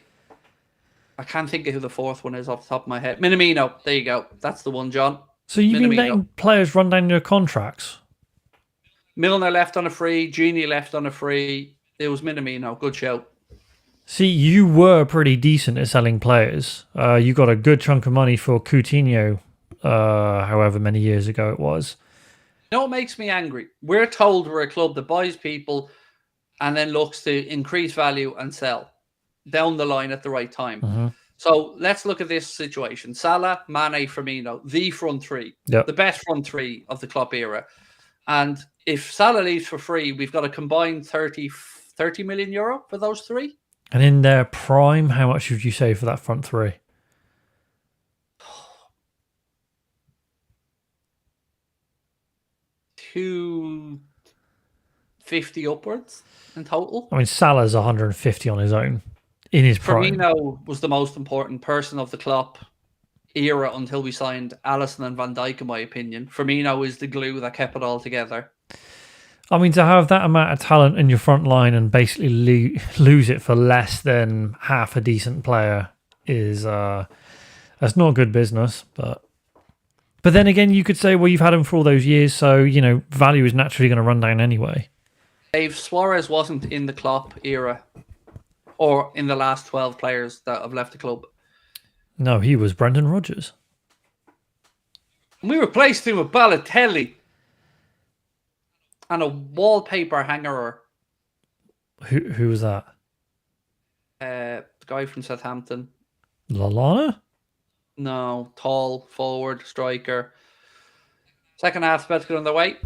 I can't think of who the 4th one is off the top of my head. Minamino. There you go. That's the one, John. So you've been letting players run down their contracts? Milner left on a free. Genie left on a free. It was Minamino. Good show. See, you were pretty decent at selling players. You got a good chunk of money for Coutinho, however many years ago it was. You know what makes me angry? We're told we're a club that buys people and then looks to increase value and sell down the line at the right time. Mm-hmm. So let's look at this situation. Salah, Mane, Firmino, the front 3. Yep. The best front 3 of the club era. And if Salah leaves for free, we've got a combined 30 million euro for those 3. And in their prime, how much would you say for that front 3? $250 upwards in total. I mean, Salah's 150 on his own. in his prime. Firmino was the most important person of the Klopp era until we signed Alisson and Van Dijk, in my opinion. Firmino is the glue that kept it all together. I mean, to have that amount of talent in your front line and basically lose it for less than half a decent player is that's not good business. But then again, you could say, well, you've had him for all those years, so value is naturally going to run down anyway. Dave, Suarez wasn't in the Klopp era or in the last 12 players that have left the club. No, he was Brendan Rodgers. And we replaced him with Balotelli and a wallpaper hanger. Who was that? The guy from Southampton. Lallana? No, tall, forward, striker. Second half's about to get underway.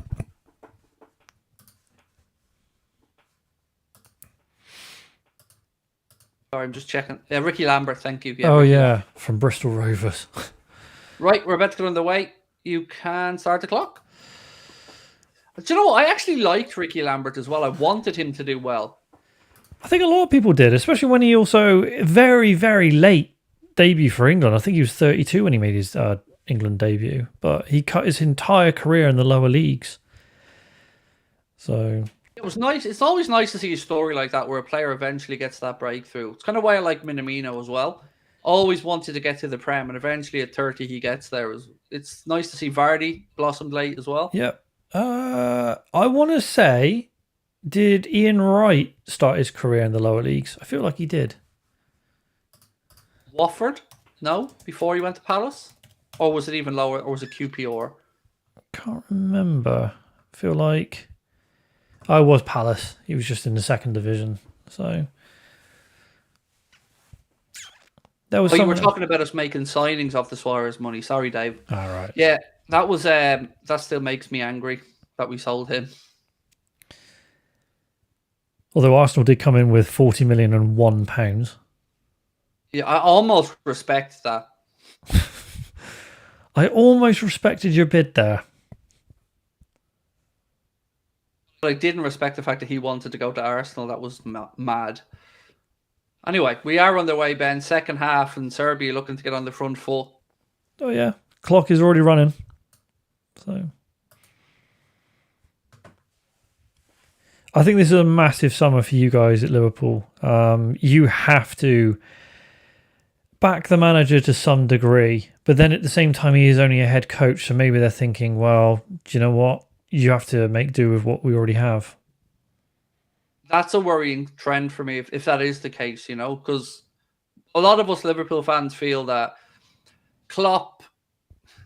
Sorry, I'm just checking. Ricky Lambert, thank you. Yeah, Ricky. From Bristol Rovers. Right, we're about to get underway. You can start the clock. Do you know what? I actually liked Ricky Lambert as well. I wanted him to do well. I think a lot of people did, especially when he also very, very late debut for England. I think he was 32 when he made his England debut, but he cut his entire career in the lower leagues. So it was nice. It's always nice to see a story like that where a player eventually gets that breakthrough. It's kind of why I like Minamino as well. Always wanted to get to the Prem, and eventually at 30 he gets there. It's nice to see Vardy blossomed late as well. Yep. I want to say, did Ian Wright start his career in the lower leagues? I feel like he did. Watford? No? Before he went to Palace? Or was it even lower? Or was it QPR? Can't remember. I feel like I was Palace. He was just in the second division. So there was. You were talking about us making signings off the Suarez money. Sorry, Dave. All right. Yeah, that was. That still makes me angry that we sold him. Although Arsenal did come in with £40,001,000. Yeah, I almost respect that. I almost respected your bid there. But I didn't respect the fact that he wanted to go to Arsenal. That was mad. Anyway, we are on the way, Ben. Second half, and Serbia looking to get on the front foot. Oh, yeah. Clock is already running. So I think this is a massive summer for you guys at Liverpool. You have to back the manager to some degree, but then at the same time, he is only a head coach, so maybe they're thinking, well, do you know what? You have to make do with what we already have. That's a worrying trend for me, if that is the case, because a lot of us Liverpool fans feel that Klopp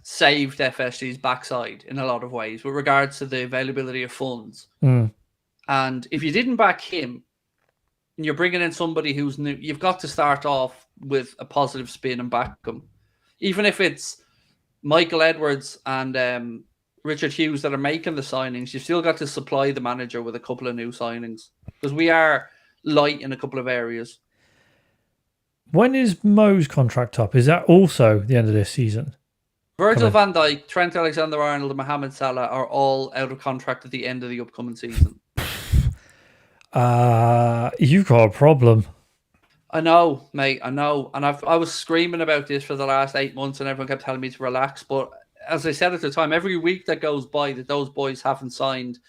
saved FSG's backside in a lot of ways with regards to the availability of funds. And if you didn't back him, and you're bringing in somebody who's new, you've got to start off with a positive spin and back them. Even if it's Michael Edwards and Richard Hughes that are making the signings, you've still got to supply the manager with a couple of new signings because we are light in a couple of areas. When is Mo's contract up? Is that also the end of this season? Virgil van Dijk, Trent Alexander-Arnold and Mohamed Salah are all out of contract at the end of the upcoming season. You've got a problem. I know, mate. I know. And I was screaming about this for the last 8 months and everyone kept telling me to relax. But as I said at the time, every week that goes by that those boys haven't signed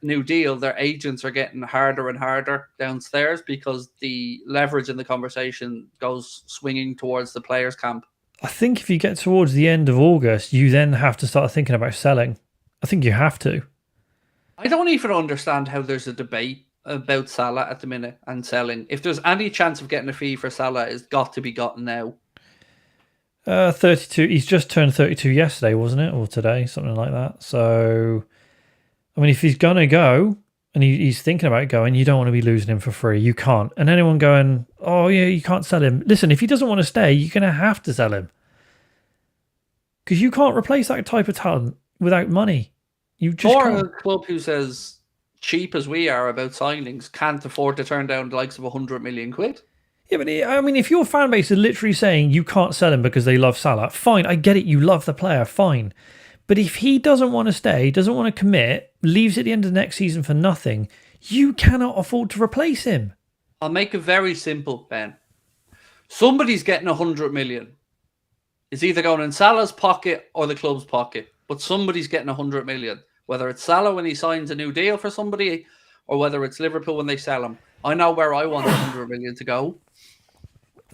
a new deal, their agents are getting harder and harder downstairs because the leverage in the conversation goes swinging towards the players' camp. I think if you get towards the end of August, you then have to start thinking about selling. I think you have to. I don't even understand how there's a debate about Salah at the minute and selling. If there's any chance of getting a fee for Salah, it's got to be gotten now. 32. He's just turned 32 yesterday, wasn't it? Or today, something like that. So, I mean, if he's going to go and he's thinking about going, you don't want to be losing him for free. You can't. And anyone going, oh, yeah, you can't sell him. Listen, if he doesn't want to stay, you're going to have to sell him. Because you can't replace that type of talent without money. You just can't. A club who says, cheap as we are about signings, can't afford to turn down the likes of 100 million quid. Yeah, but I mean, if your fan base is literally saying you can't sell him because they love Salah, fine, I get it, you love the player, fine. But if he doesn't want to stay, doesn't want to commit, leaves at the end of the next season for nothing, you cannot afford to replace him. I'll make it very simple, Ben. Somebody's getting 100 million. It's either going in Salah's pocket or the club's pocket, but somebody's getting 100 million. Whether it's Salah when he signs a new deal for somebody, or whether it's Liverpool when they sell him. I know where I want 100 million to go.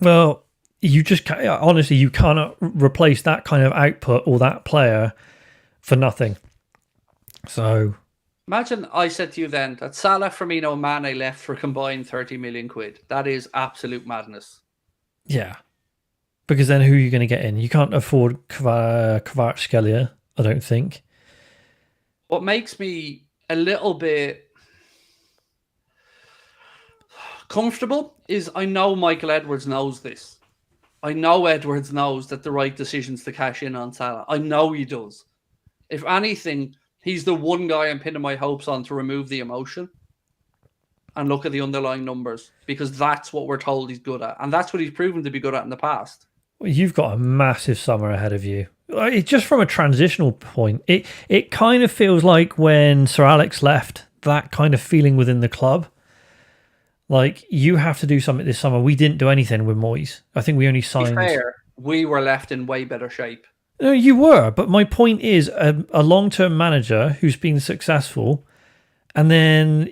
Well, you just can't, honestly, you cannot replace that kind of output or that player for nothing. So imagine I said to you then that Salah, Firmino, and Mane left for combined 30 million quid. That is absolute madness. Yeah. Because then who are you going to get in? You can't afford Kvaratskhelia, I don't think. What makes me a little bit comfortable is I know Michael Edwards knows this. I know Edwards knows that the right decision's to cash in on Salah. I know he does. If anything, he's the one guy I'm pinning my hopes on to remove the emotion and look at the underlying numbers, because that's what we're told he's good at. And that's what he's proven to be good at in the past. Well, you've got a massive summer ahead of you. Just from a transitional point, it kind of feels like when Sir Alex left, that kind of feeling within the club. Like, you have to do something this summer. We didn't do anything with Moyes. I think we only signed... To be fair, we were left in way better shape. No, you were, but my point is a long-term manager who's been successful, and then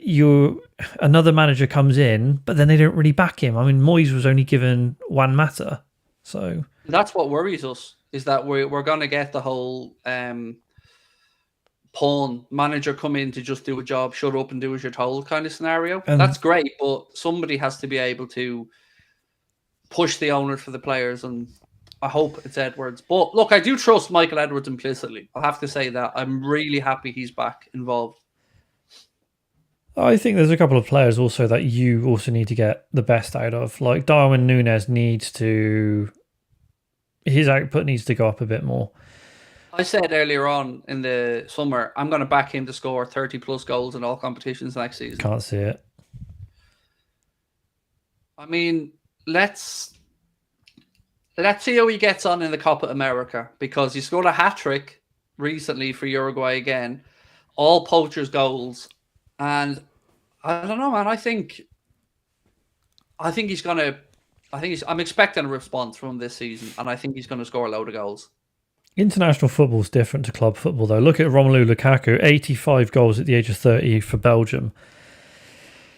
another manager comes in, but then they don't really back him. I mean, Moyes was only given Juan Mata, so... That's what worries us, is that we're going to get the whole pawn manager come in to just do a job, shut up and do as you're told kind of scenario. And that's great, but somebody has to be able to push the owner for the players, and I hope it's Edwards. But look, I do trust Michael Edwards implicitly. I'll have to say that. I'm really happy he's back involved. I think there's a couple of players also that you also need to get the best out of. Like Darwin Núñez his output needs to go up a bit more. I said earlier on in the summer, I'm going to back him to score 30 plus goals in all competitions next season. Can't see it. I mean, let's see how he gets on in the Copa America, because he scored a hat-trick recently for Uruguay again. All poachers' goals. And I don't know, man. I'm expecting a response from this season, and I think he's going to score a load of goals. International football is different to club football, though. Look at Romelu Lukaku, 85 goals at the age of 30 for Belgium.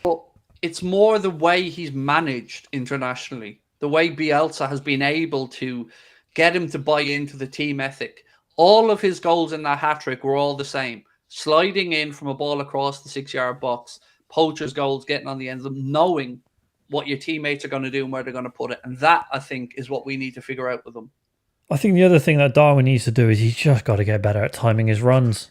But it's more the way he's managed internationally, the way Bielsa has been able to get him to buy into the team ethic. All of his goals in that hat-trick were all the same. Sliding in from a ball across the 6-yard box, poachers' goals, getting on the ends of them, knowing what your teammates are going to do and where they're going to put it. And that, I think, is what we need to figure out with them. I think the other thing that Darwin needs to do is he's just got to get better at timing his runs.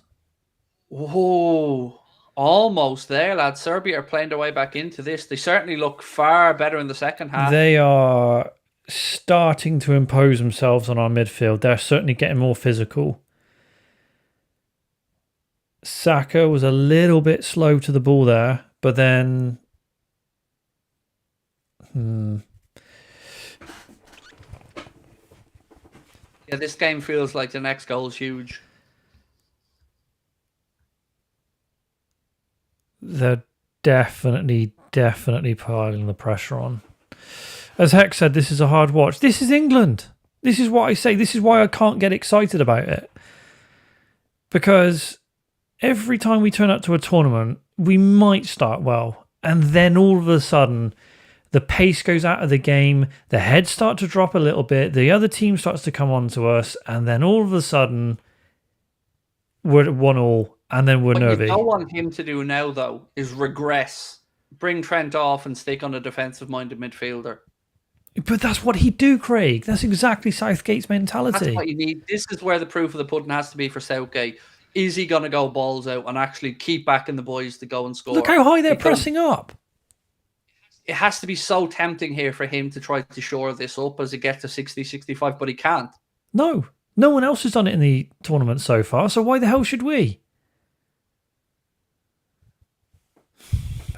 Oh, almost there, lads. Serbia are playing their way back into this. They certainly look far better in the second half. They are starting to impose themselves on our midfield. They're certainly getting more physical. Saka was a little bit slow to the ball there, but then... Yeah, this game feels like the next goal is huge. They're definitely piling the pressure on. As Heck said, this is a hard watch. This is England. This is what I say. This is why I can't get excited about it. Because every time we turn up to a tournament, we might start well. And then all of a sudden, the pace goes out of the game. The heads start to drop a little bit. The other team starts to come on to us. And then all of a sudden, we're at 1-1. And then we're nervy. What I want him to do now, though, is regress. Bring Trent off and stick on a defensive-minded midfielder. But that's what he'd do, Craig. That's exactly Southgate's mentality. That's what you need. This is where the proof of the pudding has to be for Southgate. Is he going to go balls out and actually keep backing the boys to go and score? Look how high they're pressing up. It has to be so tempting here for him to try to shore this up as it gets to 60, 65, but he can't. No one else has done it in the tournament so far, so why the hell should we?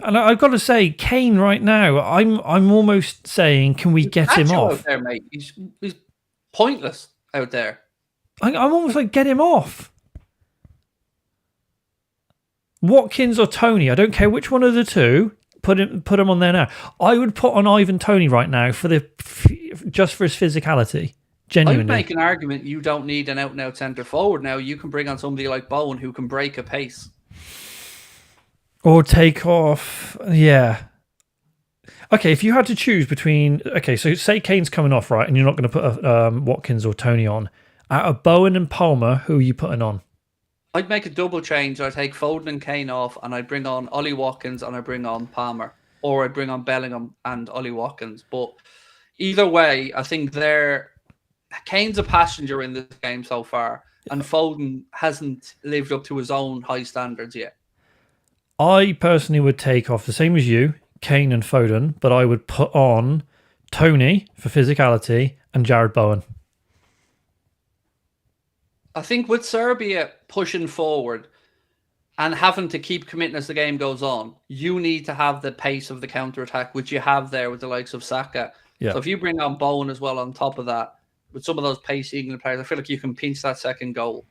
And I've got to say, Kane right now, I'm almost saying, can we get him off? Out there, mate. He's pointless out there. I'm almost like, get him off. Watkins or Tony, I don't care which one of the two, put him on there now. I would put on Ivan Toney right now just for his physicality. Genuinely. I would make an argument you don't need an out-and-out centre forward now. You can bring on somebody like Bowen who can break a pace. Or take off, yeah. Okay, if you had to choose between... Okay, so say Kane's coming off, right, and you're not going to put Watkins or Toney on. Out of Bowen and Palmer, who are you putting on? I'd make a double change. I'd take Foden and Kane off, and I'd bring on Ollie Watkins, and I'd bring on Palmer. Or I'd bring on Bellingham and Ollie Watkins. But either way, I think Kane's a passenger in this game so far, and Foden hasn't lived up to his own high standards yet. I personally would take off the same as you, Kane and Foden, but I would put on Toney for physicality and Jared Bowen. I think with Serbia pushing forward and having to keep committing as the game goes on, you need to have the pace of the counter-attack, which you have there with the likes of Saka. Yeah. So if you bring on Bowen as well on top of that, with some of those pacey England players, I feel like you can pinch that second goal.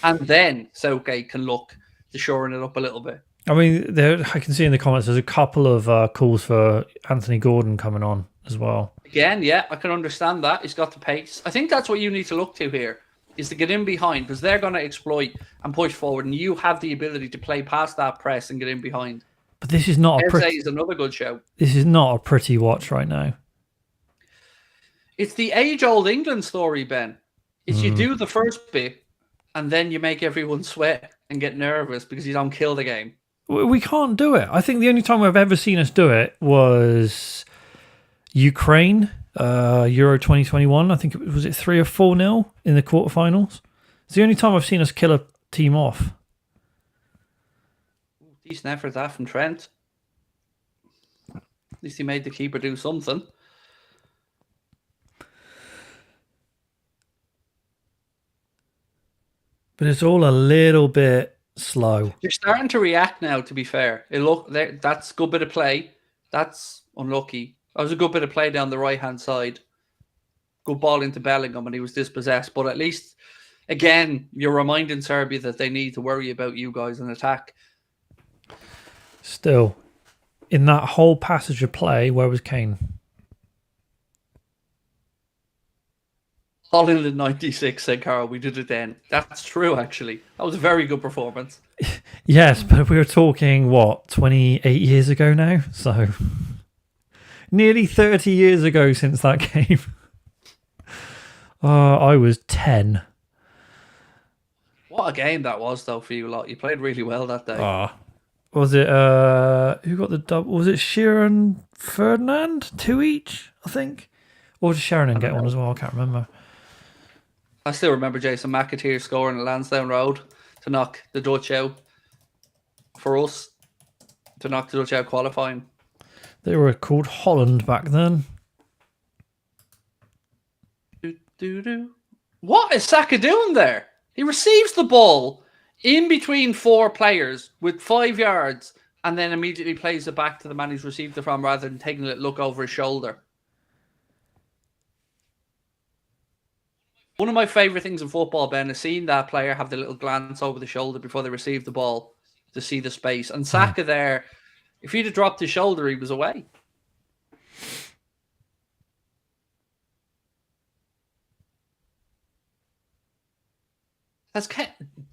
And then Southgate can look to shoring it up a little bit. I mean, I can see in the comments there's a couple of calls for Anthony Gordon coming on as well. Again, yeah, I can understand that. He's got the pace. I think that's what you need to look to here, is to get in behind, because they're going to exploit and push forward, and you have the ability to play past that press and get in behind. But this is not is another good show. This is not a pretty watch right now. It's the age-old England story, Ben. Is you do the first bit, and then you make everyone sweat and get nervous because you don't kill the game. We can't do it. I think the only time I've ever seen us do it was Ukraine, Euro 2021. I think was it 3 or 4-0 in the quarterfinals. It's the only time I've seen us kill a team off. Decent effort that from Trent. At least he made the keeper do something. But it's all a little bit slow. You're starting to react now, to be fair. That's a good bit of play. That's unlucky. That was a good bit of play down the right-hand side. Good ball into Bellingham, and he was dispossessed. But at least, again, you're reminding Serbia that they need to worry about you guys in attack. Still, in that whole passage of play, where was Kane? Holland in 96, said Carl. We did it then. That's true, actually. That was a very good performance. Yes, but we were talking, 28 years ago now? So, nearly 30 years ago since that game. I was 10. What a game that was, though, for you lot. You played really well that day. Was it, who got the double? Was it Shearer and Ferdinand? 2 each, I think? Or did Sheringham get one as well? I can't remember. I still remember Jason McAteer scoring at Lansdowne Road to knock the Dutch out. For us, to knock the Dutch out qualifying. They were called Holland back then. What is Saka doing there? He receives the ball in between 4 players with 5 yards and then immediately plays it back to the man who's received it from rather than taking a look over his shoulder. One of my favourite things in football, Ben, is seeing that player have the little glance over the shoulder before they receive the ball to see the space. And Saka there, if he'd have dropped his shoulder, he was away. That's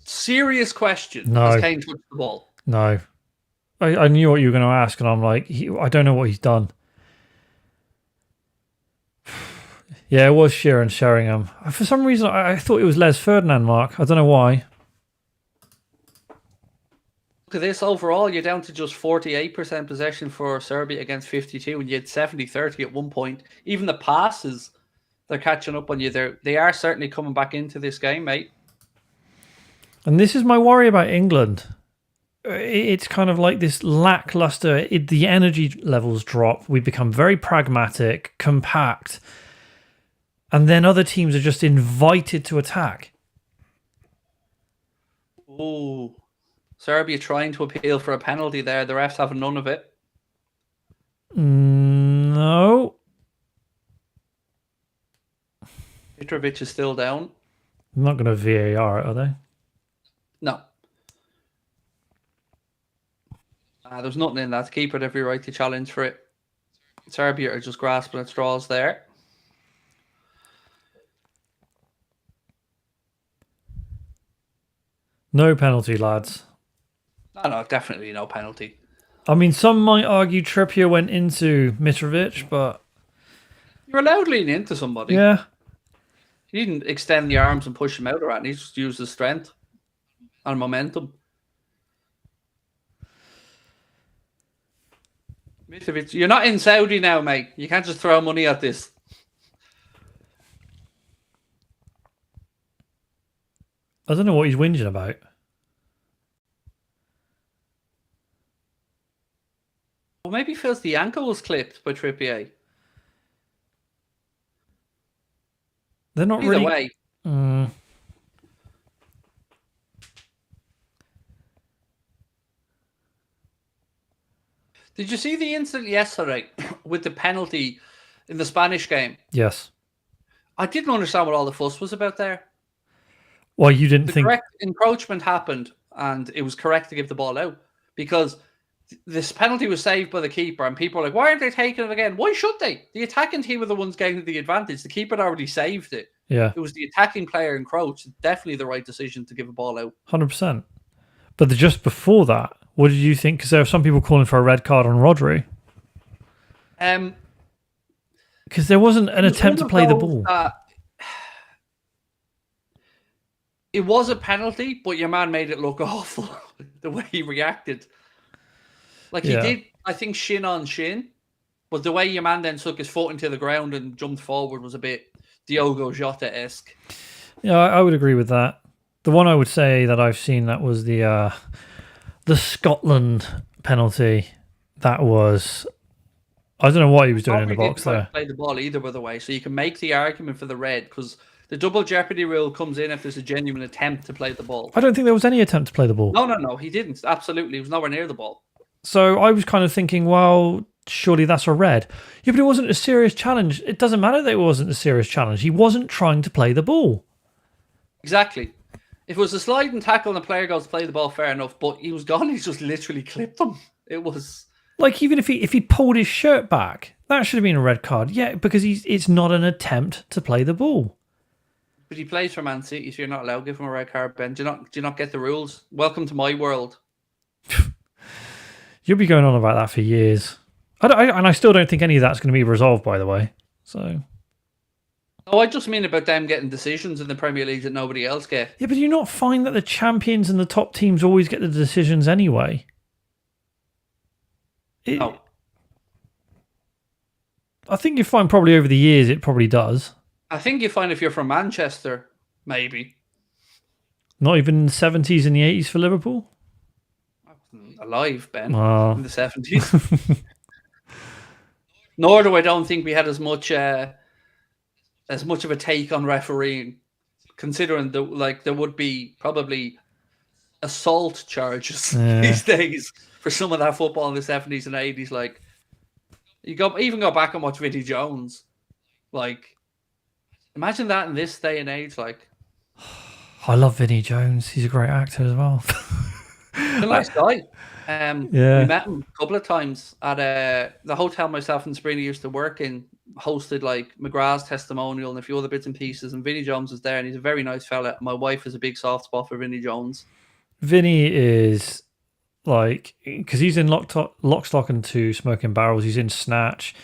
serious question. No. Has Kane touched the ball? No. I knew what you were going to ask, and I'm like, I don't know what he's done. Yeah, it was Shearer and Sheringham. For some reason, I thought it was Les Ferdinand, Mark. I don't know why. Look at this. Overall, you're down to just 48% possession for Serbia against 52, and you had 70-30 at one point. Even the passes, they're catching up on you. They are certainly coming back into this game, mate. And this is my worry about England. It's kind of like this lackluster. The energy levels drop. We become very pragmatic, compact. And then other teams are just invited to attack. Oh, Serbia trying to appeal for a penalty there. The refs having none of it. No. Mitrovic is still down. I'm not going to VAR it, are they? No. There's nothing in that. The keeper had every right to challenge for it. Serbia are just grasping at straws there. No penalty, lads. No, definitely no penalty. I mean, some might argue Trippier went into Mitrovic, but You're allowed leaning into somebody. yeah. He didn't extend the arms and push him out around. He just used his strength and momentum. Mitrovic, you're not in Saudi now, mate. You can't just throw money at this. I don't know what he's whinging about. Well, maybe he feels the ankle was clipped by Trippier. They're not Either really. way. Did you see the incident yesterday with the penalty in the Spanish game? Yes. I didn't understand what all the fuss was about there. Well, you didn't The think correct encroachment happened, and it was correct to give the ball out because this penalty was saved by the keeper, and people are like, why aren't they taking it again? Why should they? The attacking team are the ones getting the advantage. The keeper had already saved it. Yeah. It was the attacking player encroached. Definitely the right decision to give a ball out. 100%. But just before that, what did you think? Because there are some people calling for a red card on Rodri. Because there wasn't an attempt to play the ball. It was a penalty, but your man made it look awful the way he reacted. Like he did, I think, shin on shin, but the way your man then took his foot into the ground and jumped forward was a bit Diogo Jota-esque. Yeah, I would agree with that. The one I would say that I've seen that was the Scotland penalty. That was, I don't know what he was doing in the box there. Play the ball either, by the way, so you can make the argument for the red because the double jeopardy rule comes in if there's a genuine attempt to play the ball. I don't think there was any attempt to play the ball. No, he didn't. Absolutely, he was nowhere near the ball. So I was kind of thinking, well, surely that's a red. Yeah, but it wasn't a serious challenge. It doesn't matter that it wasn't a serious challenge. He wasn't trying to play the ball. Exactly. If it was a sliding tackle and the player goes to play the ball, fair enough. But he was gone. He just literally clipped him. It was like, even if he pulled his shirt back, that should have been a red card. Yeah, because it's not an attempt to play the ball. But he plays for Man City, so you're not allowed to give him a red card, Ben. Do you not get the rules? Welcome to my world. You'll be going on about that for years. And I still don't think any of that's going to be resolved, by the way. So. Oh, I just mean about them getting decisions in the Premier League that nobody else get. Yeah, but do you not find that the champions and the top teams always get the decisions anyway? No. I think you find probably over the years it probably does. I think you find if you're from Manchester, maybe. Not even in the 70s and the 80s for Liverpool? Alive, Ben, in the 70s. Nor do I don't think we had as much of a take on refereeing, considering there would be probably assault charges these days for some of that football in the 70s and 80s. Like, even go back and watch Vinnie Jones. Like, imagine that in this day and age. Like, I love Vinnie Jones. He's a great actor as well. He's a nice guy. We met him a couple of times at the hotel myself and Sabrina used to work in, hosted like McGrath's testimonial and a few other bits and pieces, and Vinnie Jones was there, and he's a very nice fella. My wife has a big soft spot for Vinnie Jones. Vinnie is like, because he's in Lock, Stock and Two Smoking Barrels, he's in Snatch,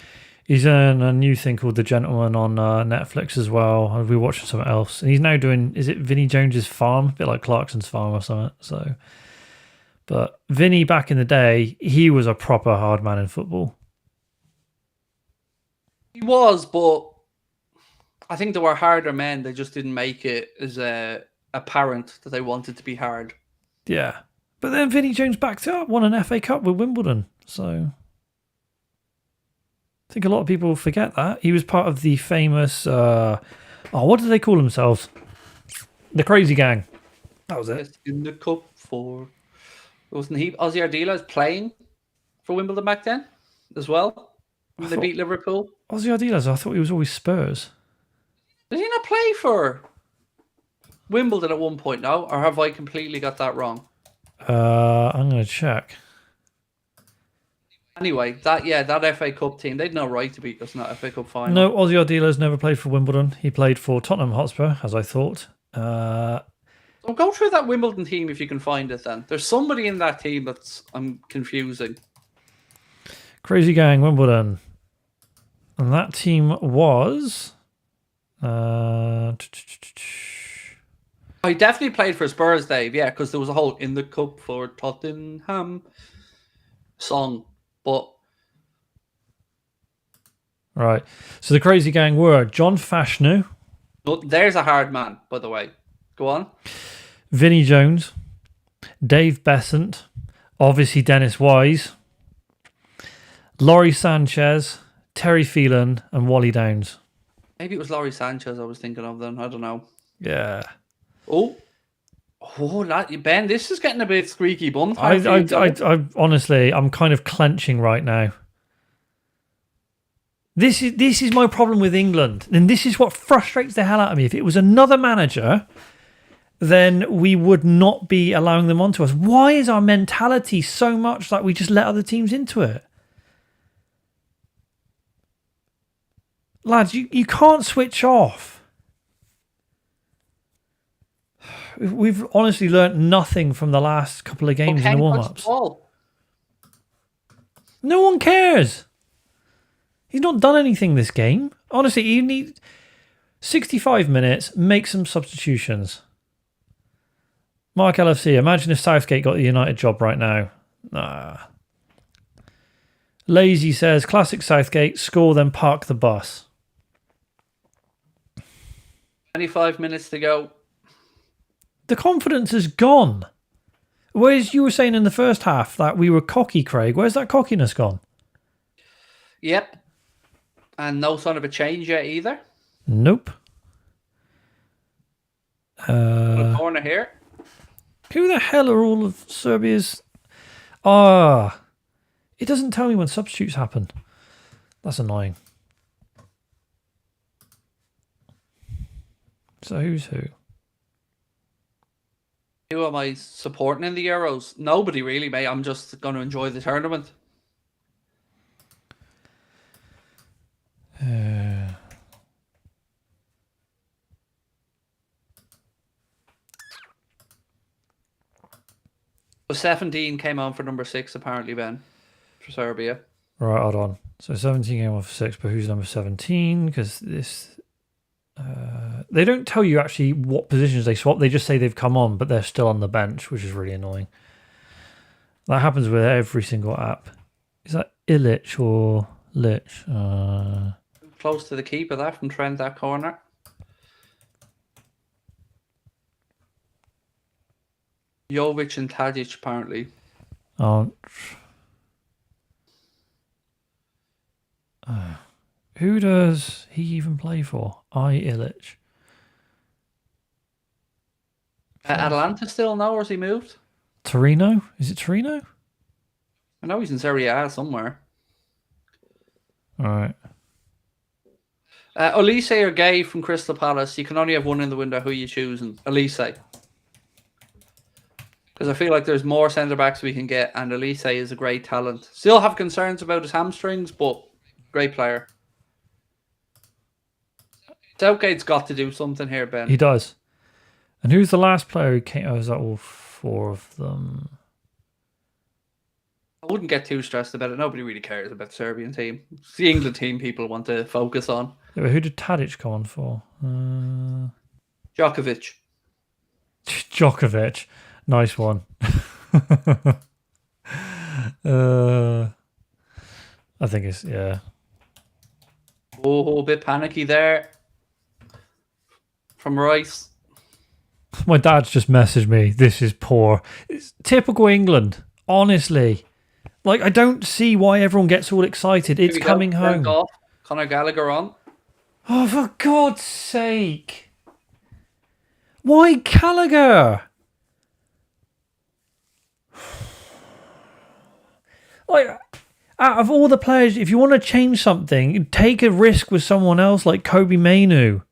he's in a new thing called The Gentleman on Netflix as well. We're watching something else, and he's now doing, is it Vinnie Jones's Farm, a bit like Clarkson's Farm or something. So, but Vinnie back in the day, he was a proper hard man in football. He was, but I think there were harder men. They just didn't make it as apparent that they wanted to be hard. Yeah. But then Vinnie Jones backed it up, won an FA Cup with Wimbledon. So I think a lot of people forget that. He was part of the famous, what did they call themselves? The Crazy Gang. That was it. In the cup for... Wasn't he? Ozzy Ardiles playing for Wimbledon back then as well? When they beat Liverpool? Ozzy Ardiles, I thought he was always Spurs. Did he not play for Wimbledon at one point now? Or have I completely got that wrong? I'm going to check. Anyway, that FA Cup team, they'd no right to beat us in that FA Cup final. No, Ozzy Ardiles never played for Wimbledon. He played for Tottenham Hotspur, as I thought. So go through that Wimbledon team if you can find it then. There's somebody in that team that's confusing. Crazy Gang, Wimbledon. And that team was... He definitely played for Spurs, Dave, yeah, because there was a whole "In the Cup for Tottenham" song. But right. So the Crazy Gang were John Fashanu. There's a hard man, by the way. Go on. Vinnie Jones. Dave Besant. Obviously Dennis Wise. Laurie Sanchez. Terry Phelan and Wally Downs. Maybe it was Laurie Sanchez I was thinking of then. I don't know. Yeah. Oh, Ben, this is getting a bit squeaky bum. I honestly, I'm kind of clenching right now. This is my problem with England, and this is what frustrates the hell out of me. If it was another manager, then we would not be allowing them onto us. Why is our mentality so much like we just let other teams into it? Lads, you can't switch off. We've honestly learnt nothing from the last couple of games in the warm-ups. No one cares. He's not done anything this game. Honestly, you need 65 minutes, make some substitutions. Mark LFC, imagine if Southgate got the United job right now. Nah. Lazy says, classic Southgate, score then park the bus. 25 minutes to go. The confidence is gone. Whereas you were saying in the first half that we were cocky, Craig. Where's that cockiness gone? Yep. And no sign of a change yet either. Nope. Corner here. Who the hell are all of Serbia's... it doesn't tell me when substitutes happen. That's annoying. So who's who? Who am I supporting in the Euros? Nobody really, mate. I'm just going to enjoy the tournament. So 17 came on for number 6, apparently, Ben, for Serbia. Right, hold on. So 17 came on for 6, but who's number 17? Because this... they don't tell you actually what positions they swap. They just say they've come on, but they're still on the bench, which is really annoying. That happens with every single app. Is that Illich or Lich? Close to the keeper there from Trent, that corner. Jovic and Tadic, apparently. Who does he even play for? Illich. Atalanta still now, or has he moved? Torino? Is it Torino? I know he's in Serie A somewhere. All right. Elise or Gay from Crystal Palace. You can only have one in the window. Who are you choosing? Elise. Because I feel like there's more centre-backs we can get, and Elise is a great talent. Still have concerns about his hamstrings, but great player. Southgate's got to do something here, Ben. He does. And who's the last player who came? Oh, is that all 4 of them? I wouldn't get too stressed about it. Nobody really cares about the Serbian team. It's the England team people want to focus on. Yeah, but who did Tadic come on for? Djokovic. Djokovic. Nice one. I think it's, yeah. Oh, a bit panicky there. From Rice. My dad's just messaged me. This is poor. It's typical England, honestly. Like, I don't see why everyone gets all excited. It's coming home. Conor Gallagher on. Oh, for God's sake. Why Gallagher? Like, out of all the players, if you want to change something, take a risk with someone else like Kobe Mainu.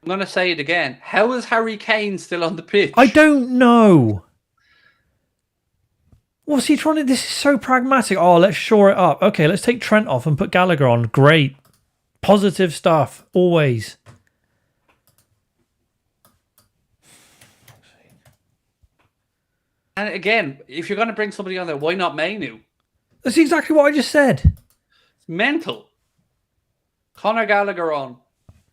I'm going to say it again. How is Harry Kane still on the pitch? I don't know. What's he trying to? This is so pragmatic. Oh, let's shore it up. Okay, let's take Trent off and put Gallagher on. Great. Positive stuff. Always. And again, if you're going to bring somebody on there, why not Mainu? That's exactly what I just said. It's mental. Conor Gallagher on.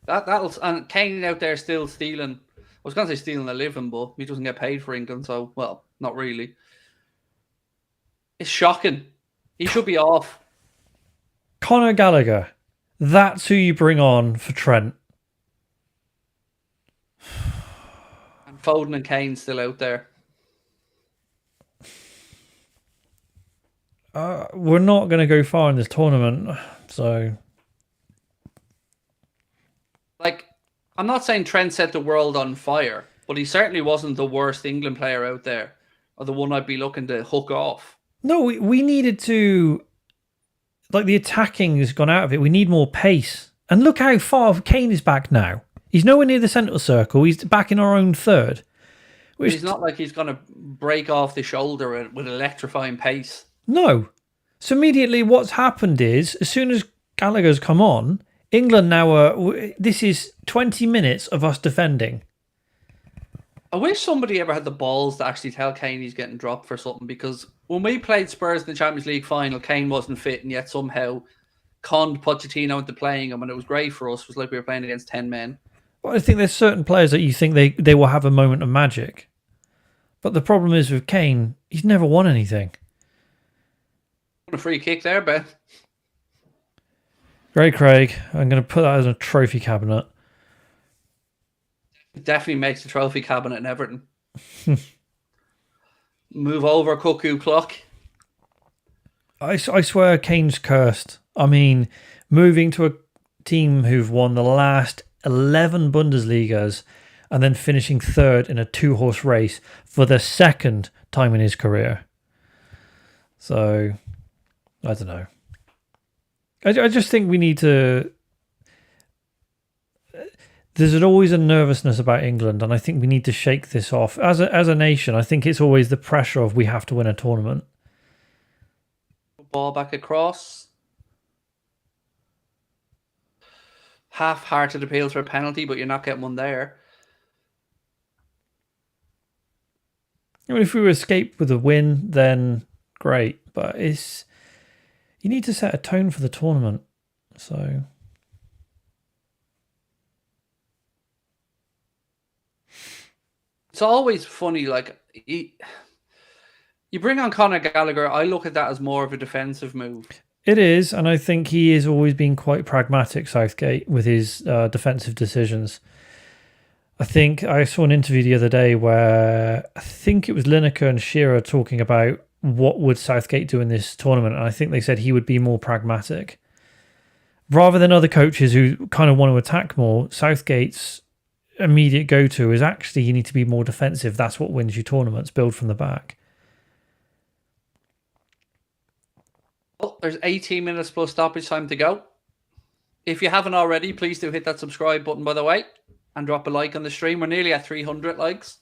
That'll, and Kane out there still stealing. I was going to say stealing a living, but he doesn't get paid for England, so, well, not really. It's shocking. He should be off. Conor Gallagher. That's who you bring on for Trent. And Foden and Kane still out there. We're not going to go far in this tournament, so... Like, I'm not saying Trent set the world on fire, but he certainly wasn't the worst England player out there, or the one I'd be looking to hook off. No, we needed to... Like, the attacking has gone out of it. We need more pace. And look how far Kane is back now. He's nowhere near the centre circle. He's back in our own third. It's not like he's going to break off the shoulder with electrifying pace. No. So immediately what's happened is, as soon as Gallagher's come on, England now are... This is 20 minutes of us defending. I wish somebody ever had the balls to actually tell Kane he's getting dropped for something, because when we played Spurs in the Champions League final, Kane wasn't fit, and yet somehow conned Pochettino into playing him, and it was great for us. It was like we were playing against 10 men. Well, I think there's certain players that you think they will have a moment of magic. But the problem is with Kane, he's never won anything. A free kick there, Ben. Great, Craig. I'm going to put that as a trophy cabinet. It definitely makes the trophy cabinet in Everton. Move over, cuckoo clock. I swear Kane's cursed. I mean, moving to a team who've won the last 11 Bundesligas and then finishing third in a 2-horse race for the second time in his career. So, I don't know. I just think we need to... There's always a nervousness about England, and I think we need to shake this off. As a nation, I think it's always the pressure of we have to win a tournament. Ball back across. Half-hearted appeals for a penalty, but you're not getting one there. I mean, if we escape with a win, then great. But you need to set a tone for the tournament. So... It's always funny, like, you bring on Conor Gallagher, I look at that as more of a defensive move. It is, and I think he has always been quite pragmatic, Southgate, with his defensive decisions. I think I saw an interview the other day where I think it was Lineker and Shearer talking about what would Southgate do in this tournament, and I think they said he would be more pragmatic. Rather than other coaches who kind of want to attack more, Southgate's immediate go-to is actually you need to be more defensive. That's what wins you tournaments. Build from the back. Well, there's 18 minutes plus stoppage time to go. If you haven't already, please do hit that subscribe button, by the way, and drop a like on the stream. We're nearly at 300 likes.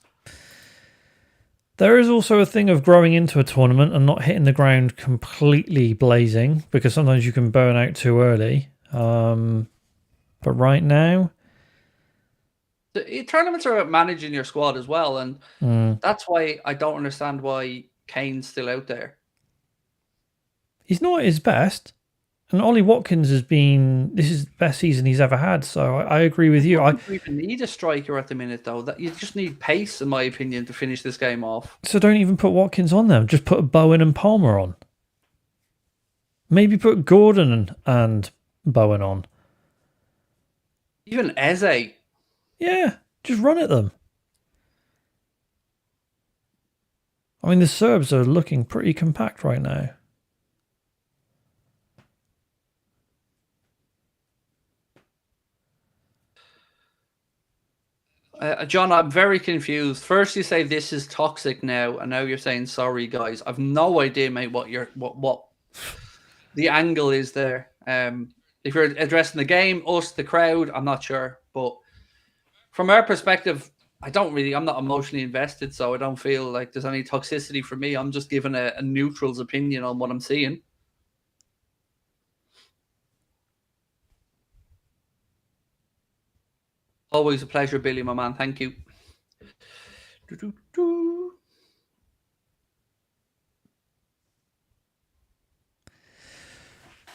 There is also a thing of growing into a tournament and not hitting the ground completely blazing, because sometimes you can burn out too early. But right now... The tournaments are about managing your squad as well, and that's why I don't understand why Kane's still out there. He's not at his best, and Ollie Watkins has been... This is the best season he's ever had, so I agree with you. You don't even need a striker at the minute, though. That you just need pace, in my opinion, to finish this game off. So don't even put Watkins on them. Just put Bowen and Palmer on. Maybe put Gordon and Bowen on. Even Eze. Yeah, just run at them. I mean, the Serbs are looking pretty compact right now. John, I'm very confused. First you say this is toxic now, and now you're saying sorry, guys. I've no idea, mate, what the angle is there. If you're addressing the game, us, the crowd, I'm not sure. But from our perspective, I'm not emotionally invested, so I don't feel like there's any toxicity for me. I'm just giving a neutral's opinion on what I'm seeing. Always a pleasure, Billy, my man. Thank you.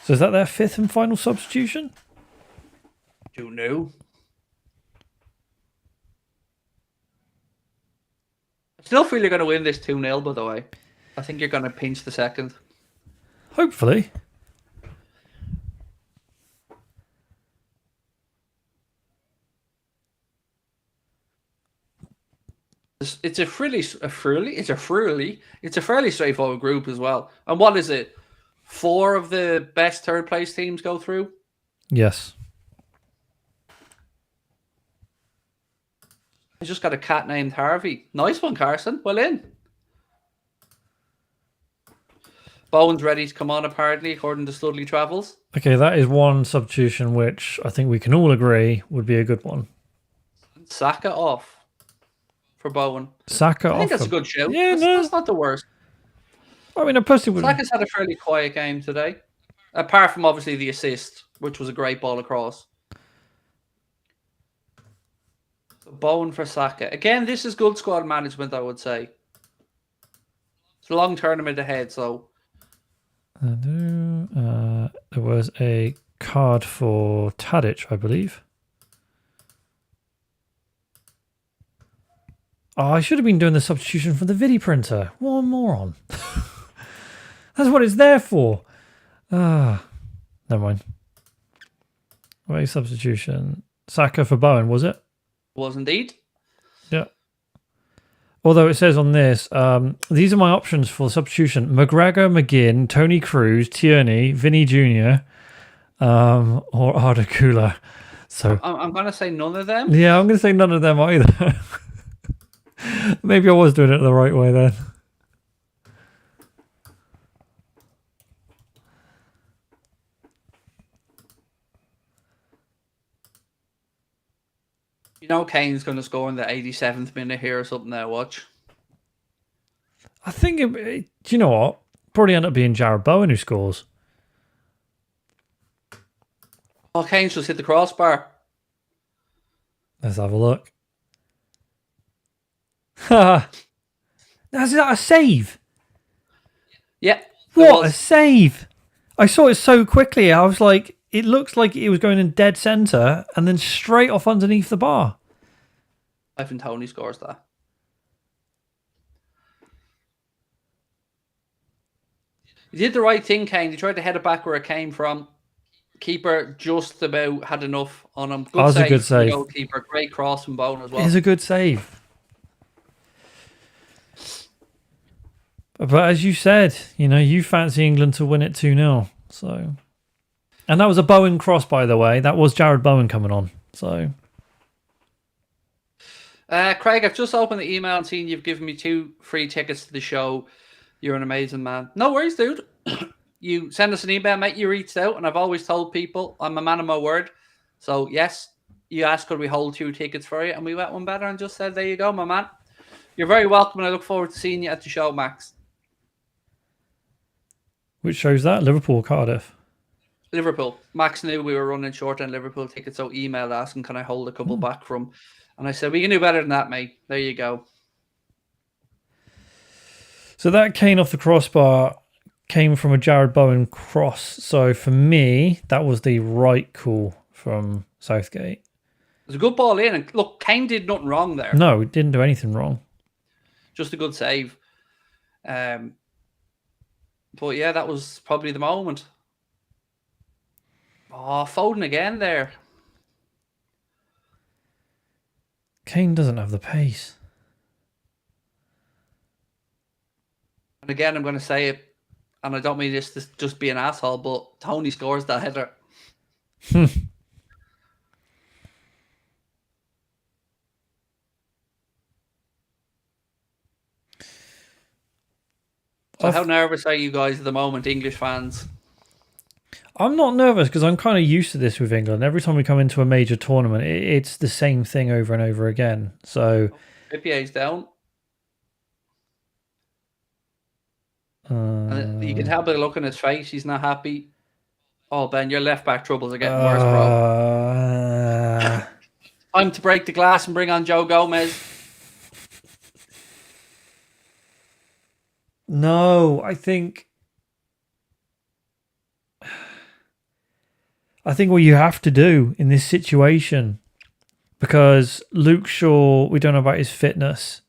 So is that their fifth and final substitution? You know. I still feel you're going to win this 2-0, by the way. I think you're going to pinch the second. Hopefully. It's a fairly straightforward group as well. And what is it? 4 of the best third place teams go through? Yes. I just got a cat named Harvey. Nice one, Carson. Well in. Bowen's ready to come on, apparently, according to Studley Travels. Okay, that is one substitution which I think we can all agree would be a good one. Saka off for Bowen. Saka off. I think that's a good show. Yeah, that's not the worst. I mean, I personally would. Saka's had a fairly quiet game today, apart from obviously the assist, which was a great ball across. So Bowen for Saka. Again, this is good squad management, I would say. It's a long tournament ahead, so. There was a card for Tadic, I believe. Oh, I should have been doing the substitution for the Vidi printer. What a moron. That's what it's there for. Never mind. Wait, substitution. Saka for Bowen, was it? Was indeed. Yeah. Although it says on this, these are my options for substitution: McGregor, McGinn, Tony Cruz, Tierney, Vinny Jr., or Arda Güler. So I'm going to say none of them. Yeah, I'm going to say none of them either. Maybe I was doing it the right way then. You know Kane's going to score in the 87th minute here or something there, watch. I think, do you know what? Probably end up being Jared Bowen who scores. Oh, Kane's just hit the crossbar. Let's have a look. Ha! Is that a save? Yeah. What a save! I saw it so quickly. I was like, it looks like it was going in dead centre and then straight off underneath the bar. Ivan Toney scores that. You did the right thing, Kane. You tried to head it back where it came from. Keeper just about had enough on him. That was a good save. Goalkeeper. Great cross from Bowen as well. It is a good save. But as you said, you fancy England to win it 2-0. So, and that was a Bowen cross, by the way. That was Jared Bowen coming on. So, Craig, I've just opened the email and seen you've given me 2 free tickets to the show. You're an amazing man. No worries, dude. You send us an email, mate. You reached out, and I've always told people I'm a man of my word. So, yes, you asked could we hold 2 tickets for you, and we went one better and just said, there you go, my man. You're very welcome, and I look forward to seeing you at the show, Max. which shows that? Liverpool, Cardiff. Liverpool. Max knew we were running short on Liverpool tickets, so emailed asking can I hold a couple back from. And I said, we can do better than that, mate. There you go. So that Kane off the crossbar came from a Jared Bowen cross. So for me, that was the right call from Southgate. It was a good ball in. And look, Kane did nothing wrong there. No, he didn't do anything wrong. Just a good save. But yeah, that was probably the moment. Oh, Foden again there. Kane doesn't have the pace. And again, I'm going to say it, and I don't mean this to just be an asshole, but Tony scores that header. So how nervous are you guys at the moment, English fans? I'm not nervous because I'm kind of used to this with England. Every time we come into a major tournament, it's the same thing over and over again. So Trippier's down. And you can tell by the look on his face, he's not happy. Oh, Ben, your left back troubles are getting worse, bro. Time to break the glass and bring on Joe Gomez. No, I think what you have to do in this situation, because Luke Shaw, we don't know about his fitness.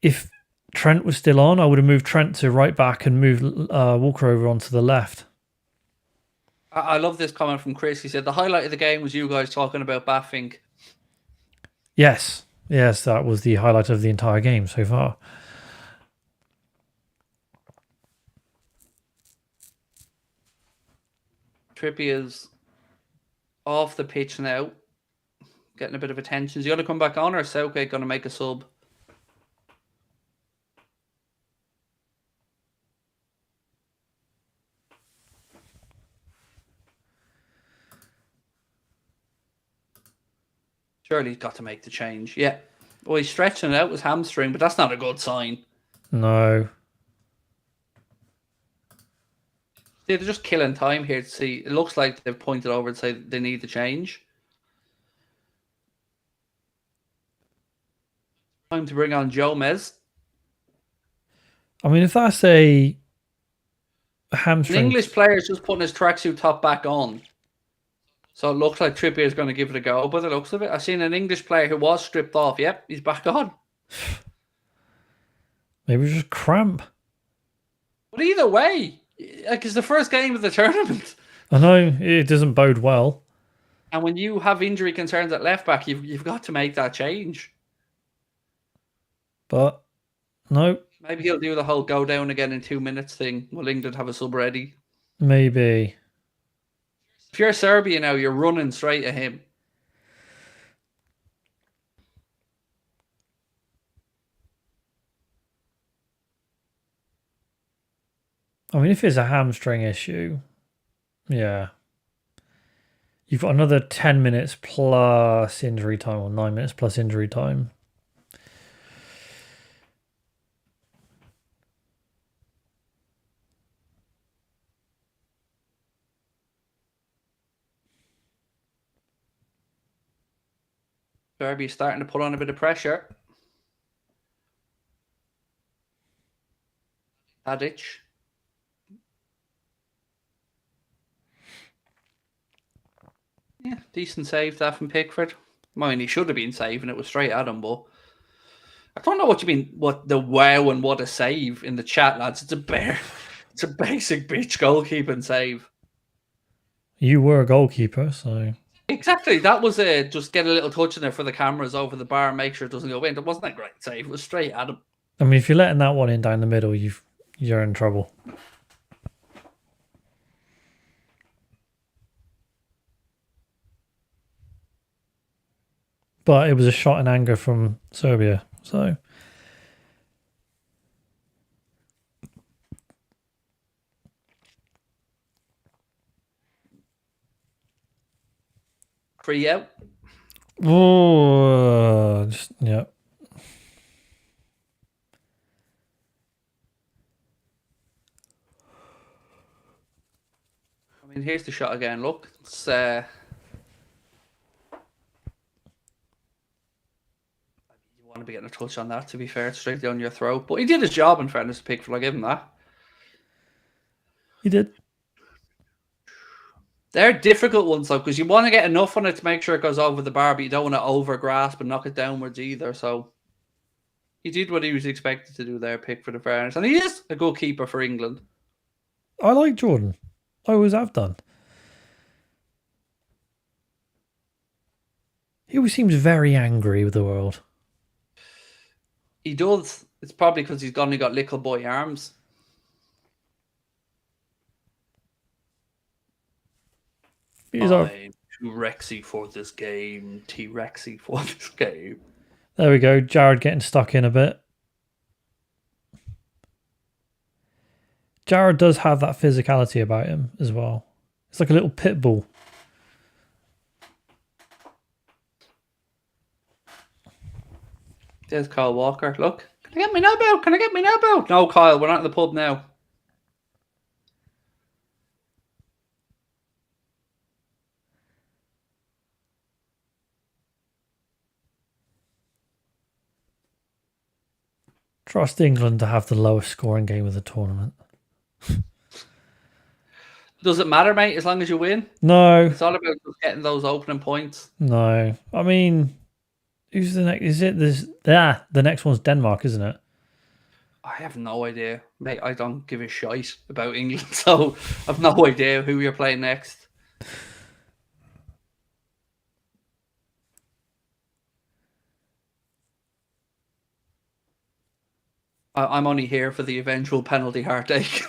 If Trent was still on, I would have moved Trent to right back and moved Walker over onto the left. I love this comment from Chris. He said the highlight of the game was you guys talking about Baffink. Yes, that was the highlight of the entire game so far. Trippier's off the pitch now, getting a bit of attention. Is he going to come back on, or is Southgate going to make a sub? Surely he's got to make the change. Yeah. Well, he's stretching it out with his hamstring, but that's not a good sign. No. They're just killing time here to see. It looks like they've pointed over and say they need to change. Time to bring on Gomez. I mean, if that's a hamstring... An English player is just putting his tracksuit top back on. So it looks like Trippier is going to give it a go, by the looks of it. I've seen an English player who was stripped off. Yep, he's back on. Maybe just cramp. But either way, like, it's the first game of the tournament. I know, it doesn't bode well. And when you have injury concerns at left back, you've got to make that change. But, no. Maybe he'll do the whole go down again in 2 minutes thing. Will England have a sub ready? Maybe. If you're Serbia now, you're running straight at him. I mean, if it's a hamstring issue, yeah. You've got another 10 minutes plus injury time, or 9 minutes plus injury time. Serbia's starting to put on a bit of pressure. Tadic. Yeah, decent save that from Pickford. I mean, he should have been saving it was straight at him, but I don't know what you mean. What the wow and what a save in the chat, lads. It's a basic bitch goalkeeping save. You were a goalkeeper, so exactly. That was just get a little touch in there for the cameras over the bar and make sure it doesn't go in. It wasn't a great save. It was straight at him. I mean, if you're letting that one in down the middle, you're in trouble. But it was a shot in anger from Serbia, so. Free out. Oh, yeah. I mean, here's the shot again. Look, it's you want to be getting a touch on that. To be fair, it's straight down your throat. But he did his job. In fairness to Pickford, I give him that. He did. They're difficult ones, though, because you want to get enough on it to make sure it goes over the bar, but you don't want to over grasp and knock it downwards either. So he did what he was expected to do there, Pickford, in fairness, and he is a good keeper for England. I like Jordan. I always have done. He always seems very angry with the world. He does. It's probably because he's only got little boy arms. I'm too Rexy for this game. T-Rexy for this game. There we go. Jared getting stuck in a bit. Jared does have that physicality about him as well. It's like a little pit bull. There's Kyle Walker. Look. Can I get my nub out? Can I get my nub out? No, Kyle, we're not in the pub now. Trust England to have the lowest scoring game of the tournament. Does it matter, mate, as long as you win? No. It's all about just getting those opening points. No. I mean, who's the next? Is it this? Yeah, the next one's Denmark, isn't it? I have no idea, mate. I don't give a shite about England, so I've no idea who you're playing next. I'm only here for the eventual penalty heartache.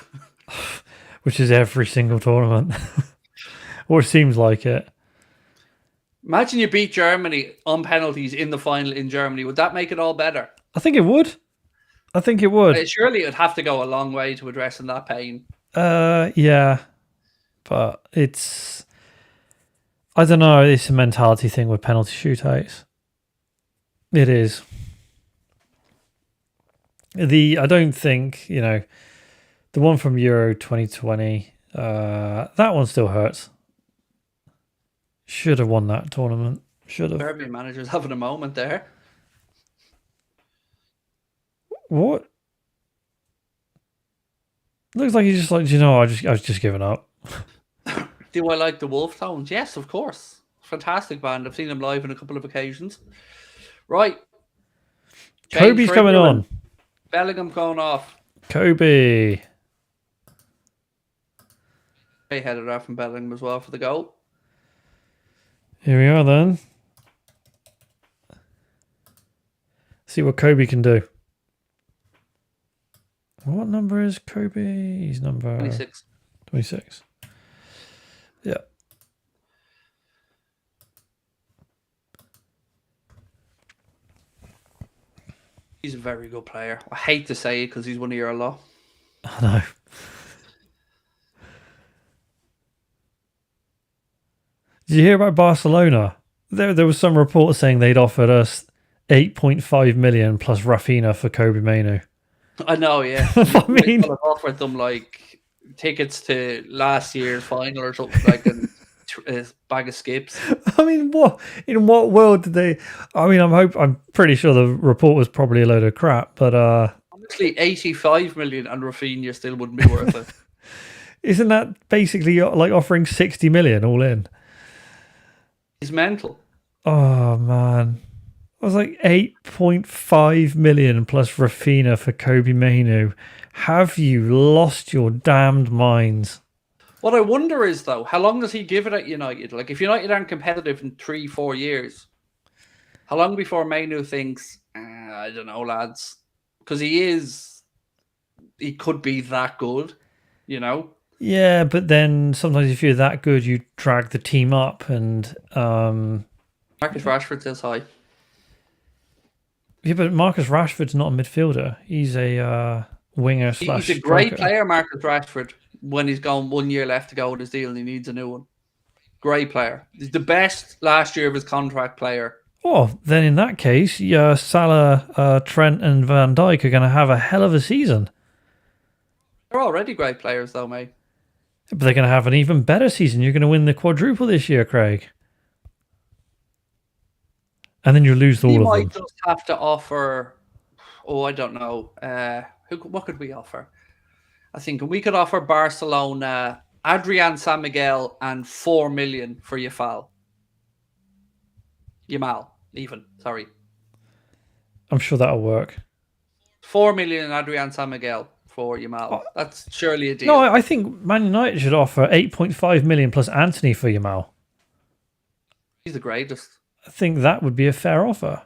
Which is every single tournament. Or it seems like it. Imagine you beat Germany on penalties in the final in Germany. Would that make it all better? I think it would. I think it would. Surely it'd have to go a long way to addressing that pain. Yeah. But it's... I don't know. It's a mentality thing with penalty shootouts. It is. I don't think, the one from Euro 2020, that one still hurts. Should have won that tournament. Should have. Serbian manager's having a moment there. What? Looks like he's just like, I was just giving up. Do I like the Wolf Tones? Yes, of course. Fantastic band. I've seen them live on a couple of occasions. Right. Kobe's coming on. Bellingham going off. Kobe. They headed off from Bellingham as well for the goal. Here we are then. See what Kobe can do. What number is Kobe? He's number 26. 26. Yeah. He's a very good player. I hate to say it because he's one of your lot. I know. Did you hear about Barcelona? There was some report saying they'd offered us 8.5 million plus Rafinha for Kobe Mainu. I know, yeah. I mean, I've offered them like tickets to last year's final or something like a bag of skips. I mean, what in what world did they? I mean, I'm pretty sure the report was probably a load of crap, but honestly, 85 million and Rafinha still wouldn't be worth it. Isn't that basically like offering 60 million all in? He's mental. Oh man, I was like 8.5 million plus Rafinha for Kobe Mainu. Have you lost your damned minds? What I wonder is, though, how long does he give it at United? Like, if United aren't competitive in 3-4 years, how long before Mainu thinks, I don't know, lads? Because he could be that good, Yeah, but then sometimes if you're that good, you drag the team up and... Marcus Rashford says hi. Yeah, but Marcus Rashford's not a midfielder. He's a winger slash He's a great striker. player, Marcus Rashford, when he's gone 1 year left to go with his deal and he needs a new one. Great player. He's the best last year of his contract player. Oh, then in that case, Salah, Trent and Van Dijk are going to have a hell of a season. They're already great players, though, mate. But they're going to have an even better season. You're going to win the quadruple this year, Craig. And then you lose all of them. We might just have to offer... I don't know. What could we offer? I think we could offer Barcelona Adrian San Miguel and 4 million for Yamal, even. Sorry. I'm sure that'll work. 4 million Adrian San Miguel for Yamal. That's surely a deal. No, I think Man United should offer 8.5 million plus Anthony for Yamal. He's the greatest. I think that would be a fair offer.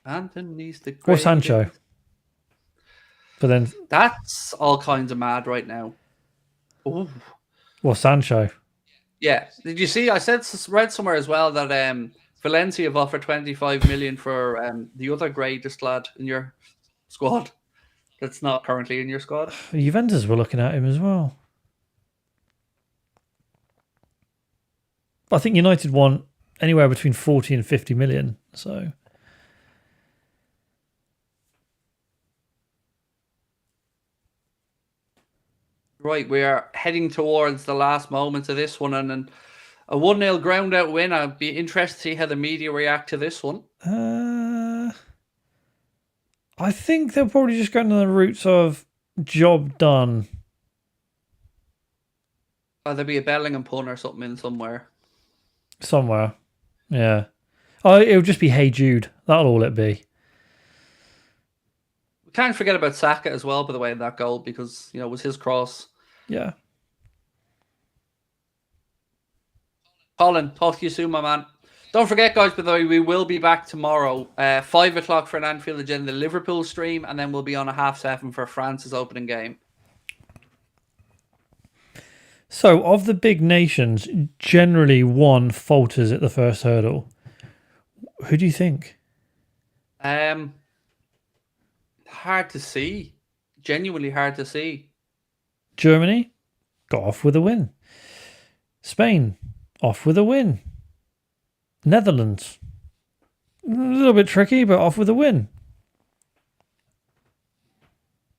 Anthony's the greatest. Or Sancho. But then that's all kinds of mad right now. Ooh. Well, Sancho. Yeah. Did you see? I read somewhere as well that Valencia have offered 25 million for the other greatest lad in your squad. that's not currently in your squad? Juventus were looking at him as well. I think United want anywhere between 40 and 50 million. So Right, we are heading towards the last moments of this one, and a 1-0 ground out win. I'd be interested to see how the media react to this one. I think they'll probably just go into the routes of job done. There'll be a Bellingham pun or something in somewhere. Somewhere. Yeah. Oh, it'll just be Hey Jude. That'll all it be. We can't forget about Saka as well, by the way, in that goal, because, it was his cross. Yeah. Colin, talk to you soon, my man. Don't forget, guys, by the way, we will be back tomorrow, 5 o'clock for an Anfield Agenda Liverpool stream, and then we'll be on a 7:30 for France's opening game. So, of the big nations, generally one falters at the first hurdle. Who do you think? Hard to see. Genuinely hard to see. Germany got off with a win. Spain off with a win. Netherlands a little bit tricky, but off with a win.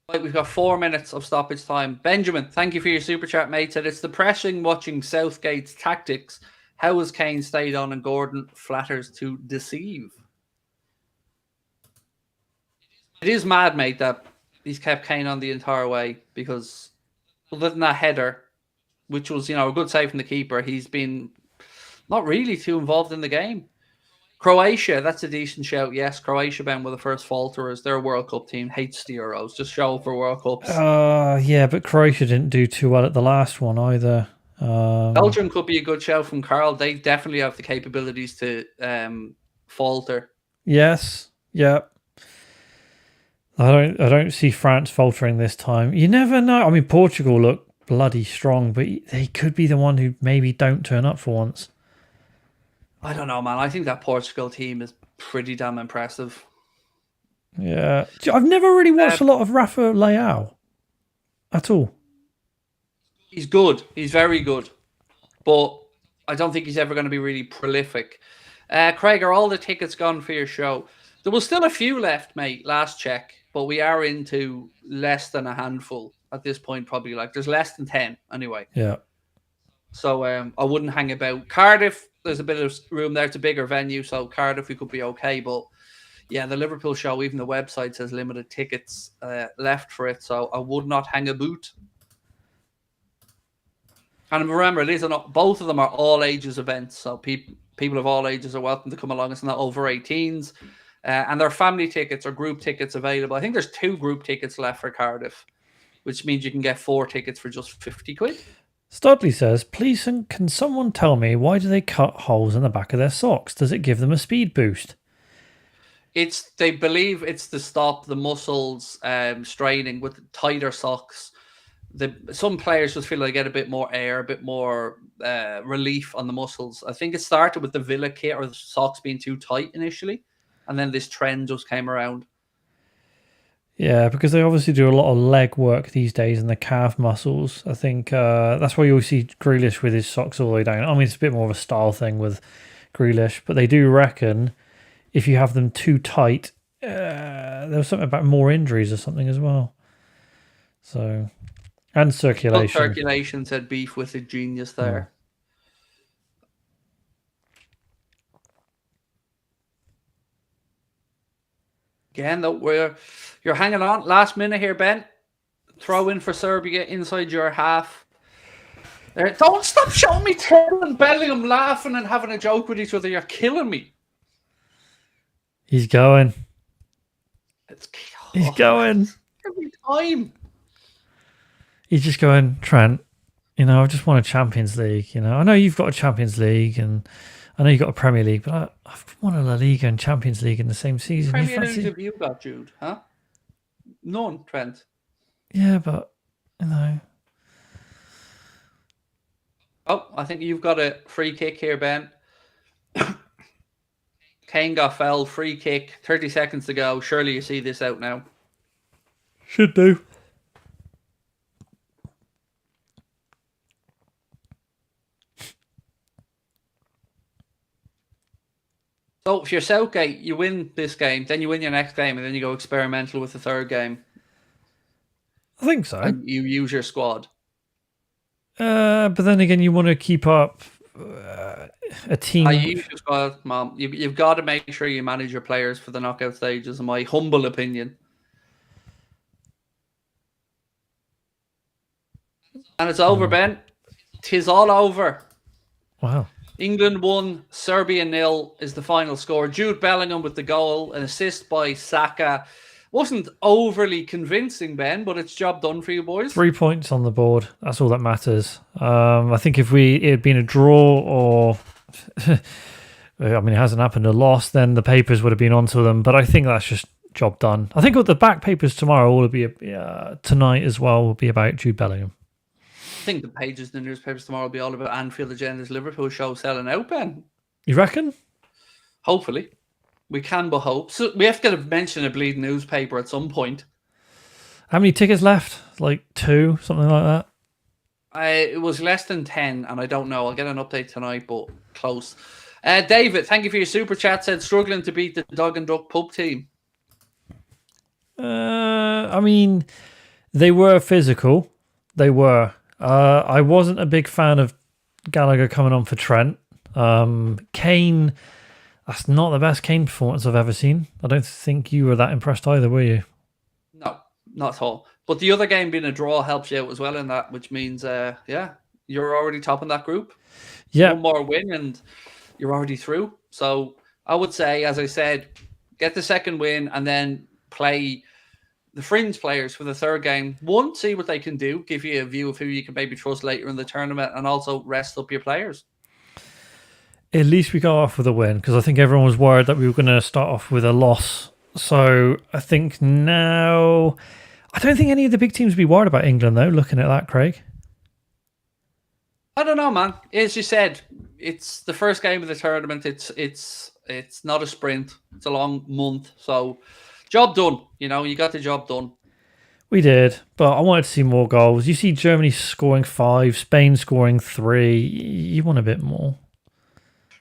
Right, we've got 4 minutes of stoppage time. Benjamin, thank you for your super chat, mate. Said it's depressing watching Southgate's tactics. How has Kane stayed on and Gordon flatters to deceive? It is mad, mate, that he's kept Kane on the entire way, because other than that header, which was, a good save from the keeper, he's been not really too involved in the game. Croatia, that's a decent shout. Yes, Croatia, Ben, were the first falterers. They're a World Cup team. Hates the Euros. Just show up for World Cups. Yeah, but Croatia didn't do too well at the last one either. Belgium could be a good shout from Carl. They definitely have the capabilities to falter. Yes. Yeah. I don't see France faltering this time. You never know. I mean, Portugal look bloody strong, but they could be the one who maybe don't turn up for once. I don't know, man. I think that Portugal team is pretty damn impressive. Yeah. I've never really watched a lot of Rafa Leao at all. He's good. He's very good. But I don't think he's ever going to be really prolific. Craig, are all the tickets gone for your show? There was still a few left, mate, last check. But we are into less than a handful at this point, probably. There's less than 10 anyway. Yeah. So I wouldn't hang about. Cardiff, there's a bit of room there. It's a bigger venue, so Cardiff we could be okay. But yeah, the Liverpool show, even the website says limited tickets left for it, so I would not hang a boot. And remember, both of them are all ages events, so people of all ages are welcome to come along. It's not over 18s. And there are family tickets or group tickets available. I think there's 2 group tickets left for Cardiff, which means you can get 4 tickets for just 50 quid. Studley says, please, can someone tell me why do they cut holes in the back of their socks? Does it give them a speed boost? They believe it's to stop the muscles straining with tighter socks. Some players just feel they get a bit more air, a bit more relief on the muscles. I think it started with the Villa kit or the socks being too tight initially, and then this trend just came around. Yeah, because they obviously do a lot of leg work these days in the calf muscles. I think that's why you always see Grealish with his socks all the way down. I mean, it's a bit more of a style thing with Grealish, but they do reckon if you have them too tight, there was something about more injuries or something as well. So, and circulation. Well, circulation said beef with a genius there. Again, though, you're hanging on. Last minute here, Ben. Throw in for Serbia inside your half. Don't stop showing me Turtle and Bellingham laughing and having a joke with each other. You're killing me. He's going. He's going. Every time. He's just going, Trent, I just won a Champions League. I know you've got a Champions League and I know you've got a Premier League, but I've won a La Liga and Champions League in the same season. Premier League have you got, Jude? Huh? None, Trent. Yeah, but, Oh, I think you've got a free kick here, Ben. Kane got fouled, free kick, 30 seconds to go. Surely you see this out now. Should do. So if you're Southgate, you win this game, then you win your next game, and then you go experimental with the third game. I think so. And you use your squad. But then again, you want to keep up a team. I use your squad, Mom. You've got to make sure you manage your players for the knockout stages, in my humble opinion. And it's over, Ben. 'Tis all over. Wow. England 1, Serbia 0 is the final score. Jude Bellingham with the goal, an assist by Saka. Wasn't overly convincing, Ben, but it's job done for you boys. 3 points on the board. That's all that matters. I think if it had been a draw or, I mean, it hasn't happened, a loss, then the papers would have been onto them. But I think that's just job done. I think what the back papers tomorrow will be tonight as well will be about Jude Bellingham. I think the pages in the newspapers tomorrow will be all about Anfield Agenda's Liverpool show selling out, Ben. You reckon? Hopefully. We can but hope. So we have to mention a bleeding newspaper at some point. How many tickets left? Like 2, something like that? It was less than 10, and I don't know. I'll get an update tonight, but close. David, thank you for your super chat. Said struggling to beat the Dog and Duck pub team. I mean, they were physical. They were. I wasn't a big fan of Gallagher coming on for Trent. Kane, that's not the best Kane performance I've ever seen. I don't think you were that impressed either, were you? No, not at all. But the other game being a draw helps you out as well in that, which means, yeah, you're already topping that group. Yeah. One more win and you're already through. So I would say, as I said, get the second win and then play the fringe players for the third game. One, see what they can do, give you a view of who you can maybe trust later in the tournament, and also rest up your players. At least we got off with a win, because I think everyone was worried that we were going to start off with a loss. So I think now, I don't think any of the big teams would be worried about England, though, looking at that, Craig. I don't know, man. As you said, it's the first game of the tournament. It's not a sprint. It's a long month. So job done. You know, you got the job done. We did, but I wanted to see more goals. You see Germany scoring 5, Spain scoring 3. You want a bit more.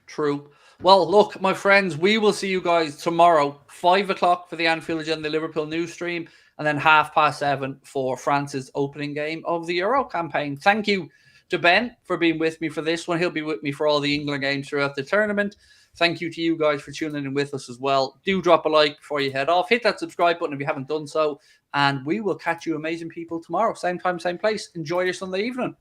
True. Well, look, my friends, we will see you guys tomorrow, 5 o'clock for the Anfield Agenda Liverpool news stream, and then 7:30 for France's opening game of the Euro campaign. Thank you to Ben for being with me for this one. He'll be with me for all the England games throughout the tournament. Thank you to you guys for tuning in with us as well. Do drop a like before you head off. Hit that subscribe button if you haven't done so. And we will catch you amazing people tomorrow. Same time, same place. Enjoy your Sunday evening.